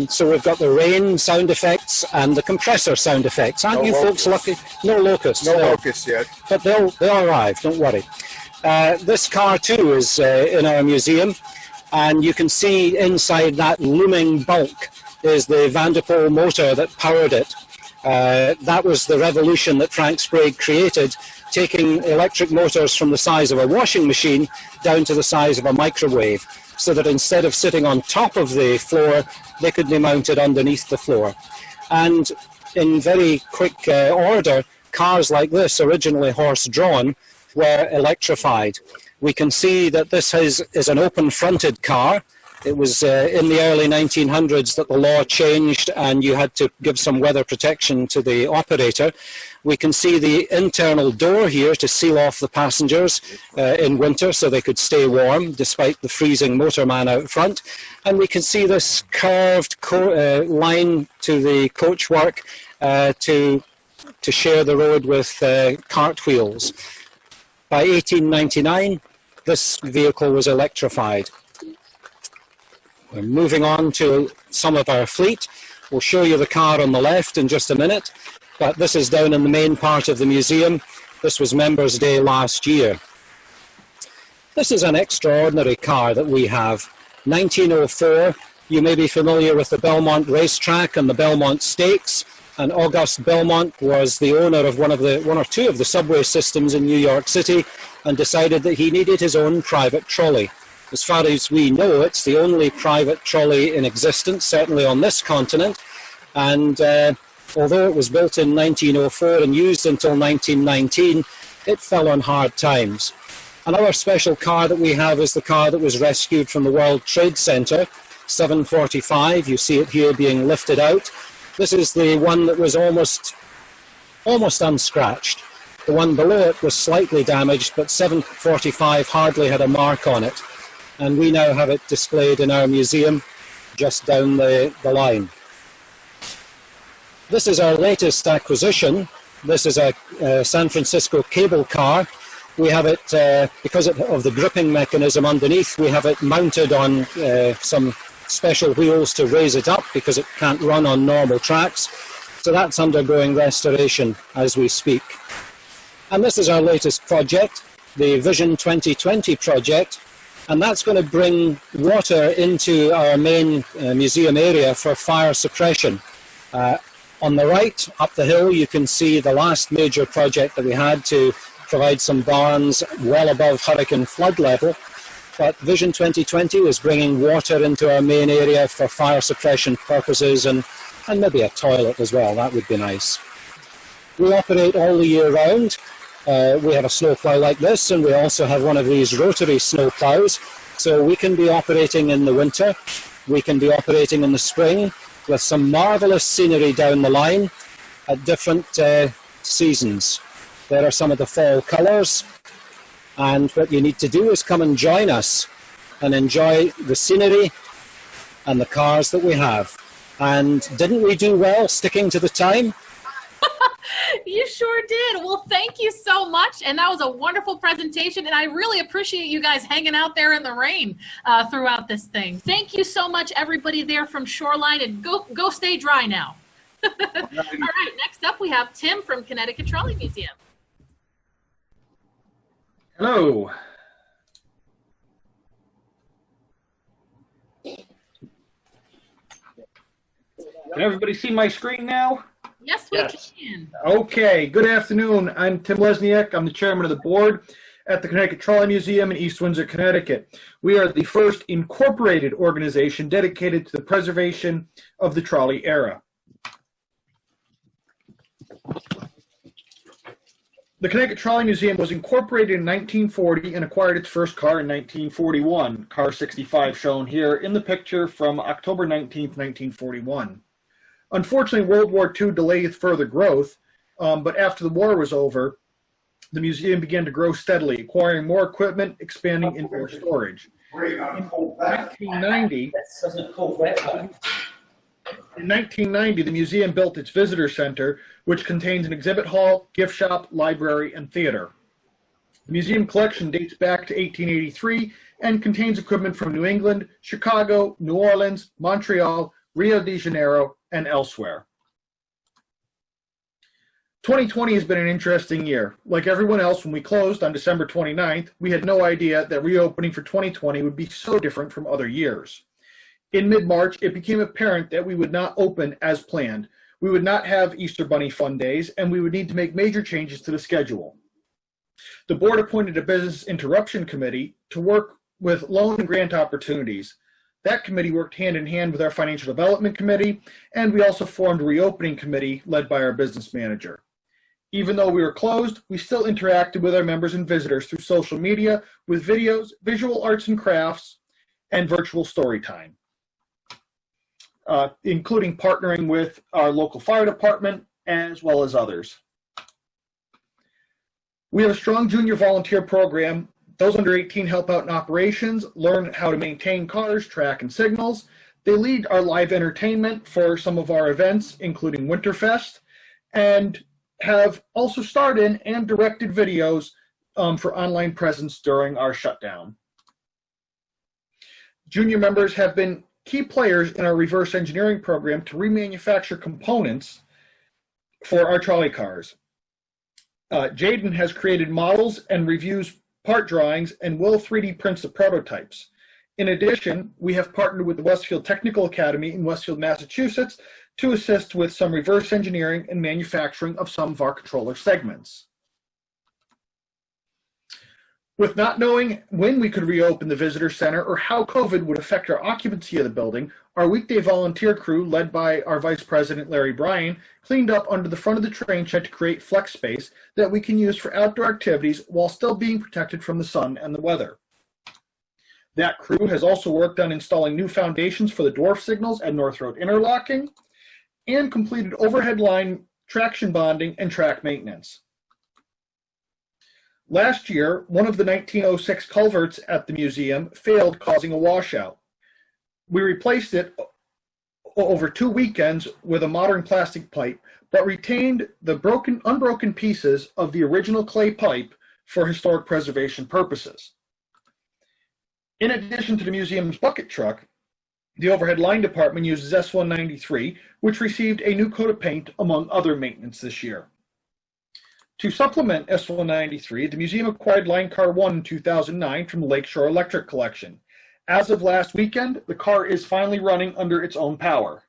So we've got the rain sound effects and the compressor sound effects. Aren't you folks lucky? No locusts. No locusts yet. But they'll arrive, don't worry. This car too is in our museum, and you can see inside that looming bulk is the Vanderpool motor that powered it. That was the revolution that Frank Sprague created, taking electric motors from the size of a washing machine down to the size of a microwave, so that instead of sitting on top of the floor, they could be mounted underneath the floor. And in very quick order, cars like this, originally horse-drawn, were electrified. We can see that this is an open-fronted car. It was in the early 1900s that the law changed and you had to give some weather protection to the operator. We can see the internal door here to seal off the passengers in winter so they could stay warm despite the freezing motorman out front. And we can see this curved line to the coachwork to share the road with cartwheels. By 1899, this vehicle was electrified. We're moving on to some of our fleet. We'll show you the car on the left in just a minute, but this is down in the main part of the museum. This was Members' Day last year. This is an extraordinary car that we have. 1904, you may be familiar with the Belmont racetrack and the Belmont Stakes, and Auguste Belmont was the owner of one or two of the subway systems in New York City and decided that he needed his own private trolley. As far as we know, it's the only private trolley in existence, certainly on this continent. And although it was built in 1904 and used until 1919, it fell on hard times. Another special car that we have is the car that was rescued from the World Trade Center, 745. You see it here being lifted out. This is the one that was almost unscratched. The one below it was slightly damaged, but 745 hardly had a mark on it. And we now have it displayed in our museum just down the line. This is our latest acquisition. This is a San Francisco cable car. We have it, because of the gripping mechanism underneath, we have it mounted on some special wheels to raise it up because it can't run on normal tracks. So that's undergoing restoration as we speak. And this is our latest project, the Vision 2020 project. And that's going to bring water into our main museum area for fire suppression. On the right, up the hill, you can see the last major project that we had to provide some barns well above hurricane flood level. But Vision 2020 was bringing water into our main area for fire suppression purposes and maybe a toilet as well. That would be nice. We operate all the year round. We have a snowplow like this, and we also have one of these rotary snowplows. So we can be operating in the winter, we can be operating in the spring, with some marvelous scenery down the line at different seasons. There are some of the fall colours, and what you need to do is come and join us and enjoy the scenery and the cars that we have. And didn't we do well sticking to the time? You sure did. Well, thank you so much. And that was a wonderful presentation. And I really appreciate you guys hanging out there in the rain throughout this thing. Thank you so much, everybody there from Shoreline. And go stay dry now. All right. Next up, we have Tim from Connecticut Trolley Museum. Hello. Can everybody see my screen now? Yes, we can. Okay, good afternoon. I'm Tim Lesniak. I'm the chairman of the board at the Connecticut Trolley Museum in East Windsor, Connecticut. We are the first incorporated organization dedicated to the preservation of the trolley era. The Connecticut Trolley Museum was incorporated in 1940 and acquired its first car in 1941, car 65 shown here in the picture from October 19th, 1941. Unfortunately, World War II delayed further growth, but after the war was over, the museum began to grow steadily, acquiring more equipment, expanding indoor storage. In 1990, In 1990, the museum built its visitor center, which contains an exhibit hall, gift shop, library, and theater. The museum collection dates back to 1883 and contains equipment from New England, Chicago, New Orleans, Montreal, Rio de Janeiro, and elsewhere. 2020 has been an interesting year. Like everyone else, when we closed on December 29th, we had no idea that reopening for 2020 would be so different from other years. In mid-March, it became apparent that we would not open as planned. We would not have Easter Bunny fun days, and we would need to make major changes to the schedule. The board appointed a business interruption committee to work with loan and grant opportunities. That committee worked hand in hand with our financial development committee, and we also formed a reopening committee led by our business manager. Even though we were closed, we still interacted with our members and visitors through social media with videos, visual arts and crafts, and virtual story time, including partnering with our local fire department as well as others. We have a strong junior volunteer program. Those under 18 help out in operations, learn how to maintain cars, track, and signals. They lead our live entertainment for some of our events, including Winterfest, and have also starred in and directed videos for online presence during our shutdown. Junior members have been key players in our reverse engineering program to remanufacture components for our trolley cars. Jaden has created models and reviews part drawings and will 3D prints the prototypes. In addition, we have partnered with the Westfield Technical Academy in Westfield, Massachusetts to assist with some reverse engineering and manufacturing of some of our controller segments. With not knowing when we could reopen the visitor center or how COVID would affect our occupancy of the building, our weekday volunteer crew, led by our Vice President Larry Bryan, cleaned up under the front of the train shed to create flex space that we can use for outdoor activities while still being protected from the sun and the weather. That crew has also worked on installing new foundations for the dwarf signals at North Road interlocking and completed overhead line traction bonding and track maintenance. Last year, one of the 1906 culverts at the museum failed, causing a washout. We replaced it over 2 weekends with a modern plastic pipe, but retained the unbroken pieces of the original clay pipe for historic preservation purposes. In addition to the museum's bucket truck, the overhead line department uses S193, which received a new coat of paint, among other maintenance this year. To supplement S193, the museum acquired Line Car 1 in 2009 from the Lakeshore Electric Collection. As of last weekend, the car is finally running under its own power.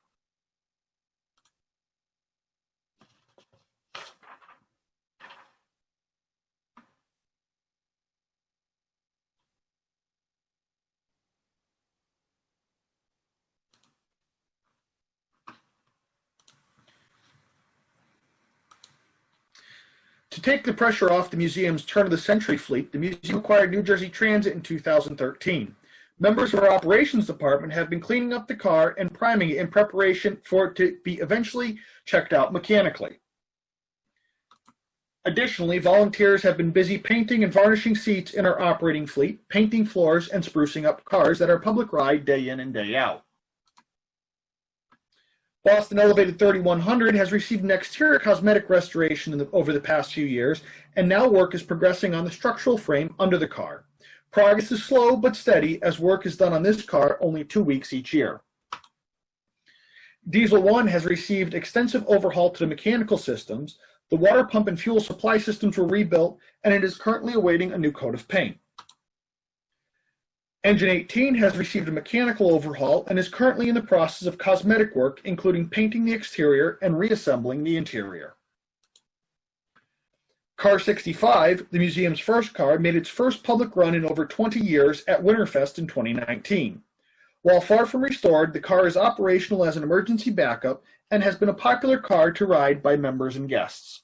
To take the pressure off the museum's turn-of-the-century fleet, the museum acquired New Jersey Transit in 2013. Members of our operations department have been cleaning up the car and priming it in preparation for it to be eventually checked out mechanically. Additionally, volunteers have been busy painting and varnishing seats in our operating fleet, painting floors, and sprucing up cars that are public ride day in and day out. Boston Elevated 3100 has received an exterior cosmetic restoration over the past few years, and now work is progressing on the structural frame under the car. Progress is slow but steady, as work is done on this car only 2 weeks each year. Diesel 1 has received extensive overhaul to the mechanical systems, the water pump and fuel supply systems were rebuilt, and it is currently awaiting a new coat of paint. Engine 18 has received a mechanical overhaul and is currently in the process of cosmetic work, including painting the exterior and reassembling the interior. Car 65, the museum's first car, made its first public run in over 20 years at Winterfest in 2019. While far from restored, the car is operational as an emergency backup and has been a popular car to ride by members and guests.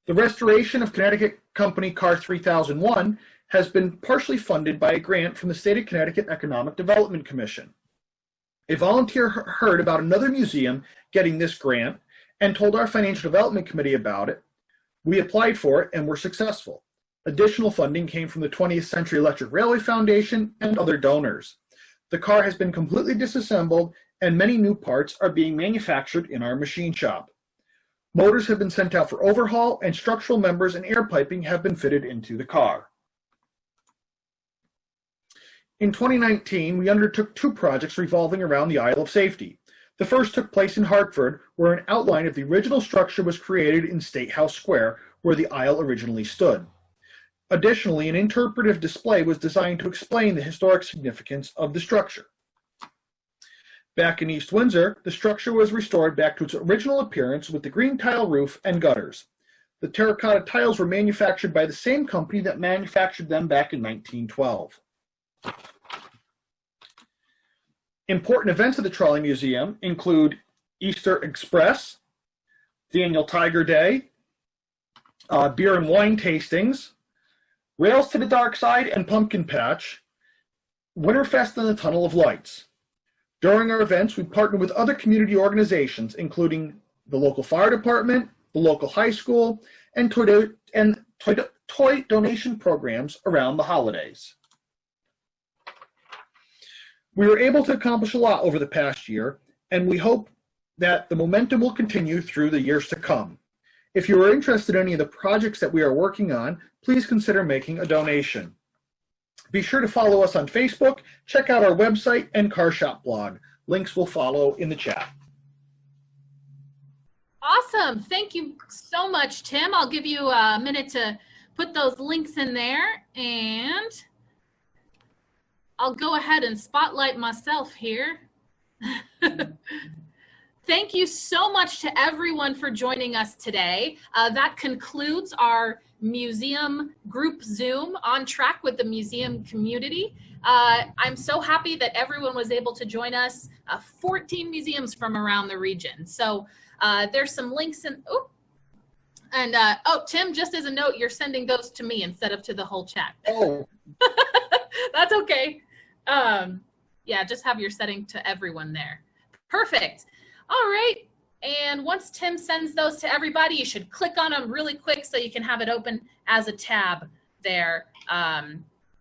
The restoration of Connecticut company Car 3001 has been partially funded by a grant from the State of Connecticut Economic Development Commission. A volunteer heard about another museum getting this grant and told our Financial Development Committee about it. We applied for it and were successful. Additional funding came from the 20th Century Electric Railway Foundation and other donors. The car has been completely disassembled and many new parts are being manufactured in our machine shop. Motors have been sent out for overhaul and structural members and air piping have been fitted into the car. In 2019, we undertook 2 projects revolving around the Aisle of Safety. The first took place in Hartford, where an outline of the original structure was created in State House Square, where the aisle originally stood. Additionally, an interpretive display was designed to explain the historic significance of the structure. Back in East Windsor, the structure was restored back to its original appearance with the green tile roof and gutters. The terracotta tiles were manufactured by the same company that manufactured them back in 1912. Important events of the Trolley Museum include Easter Express, the annual Tiger Day, beer and wine tastings, Rails to the Dark Side and Pumpkin Patch, Winterfest and the Tunnel of Lights. During our events, we partner with other community organizations, including the local fire department, the local high school, and toy donation programs around the holidays. We were able to accomplish a lot over the past year, and we hope that the momentum will continue through the years to come. If you are interested in any of the projects that we are working on, please consider making a donation. Be sure to follow us on Facebook, check out our website and Car Shop blog. Links will follow in the chat. Awesome. Thank you so much, Tim. I'll give you a minute to put those links in there, and I'll go ahead and spotlight myself here. Thank you so much to everyone for joining us today. That concludes our museum group Zoom on track with the museum community. I'm so happy that everyone was able to join us, 14 museums from around the region. So there's some links in, oh, Tim, just as a note, you're sending those to me instead of to the whole chat. Oh. That's okay. Yeah, just have your setting to everyone there. Perfect. All right. And once Tim sends those to everybody, you should click on them really quick so you can have it open as a tab there,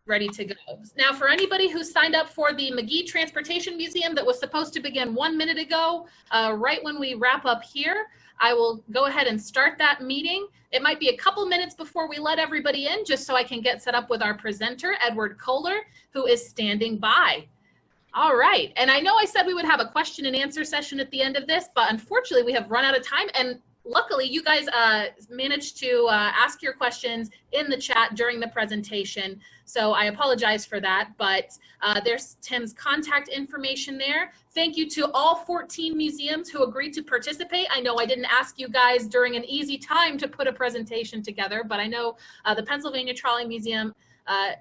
ready to go. Now, for anybody who signed up for the McGee Transportation Museum that was supposed to begin 1 minute ago, right when we wrap up here, I will go ahead and start that meeting. It might be a couple minutes before we let everybody in, just so I can get set up with our presenter, Edward Kohler, who is standing by. All right, and I know I said we would have a question and answer session at the end of this, but unfortunately we have run out of time, and luckily you guys managed to ask your questions in the chat during the presentation, so I apologize for that, but there's Tim's contact information there. Thank you to all 14 museums who agreed to participate. I know I didn't ask you guys during an easy time to put a presentation together, but I know the Pennsylvania Trolley Museum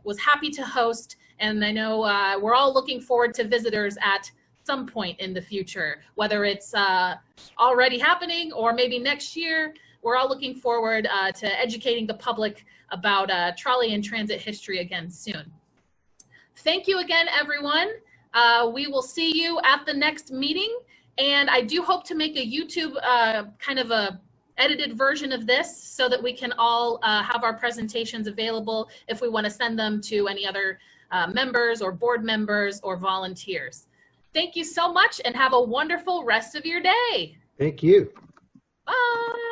was happy to host, and I know we're all looking forward to visitors at some point in the future, whether it's already happening or maybe next year. We're all looking forward to educating the public about trolley and transit history again soon. Thank you again, everyone. We will see you at the next meeting, and I do hope to make a YouTube kind of a edited version of this so that we can all have our presentations available if we want to send them to any other members or board members or volunteers. Thank you so much and have a wonderful rest of your day. Thank you. Bye.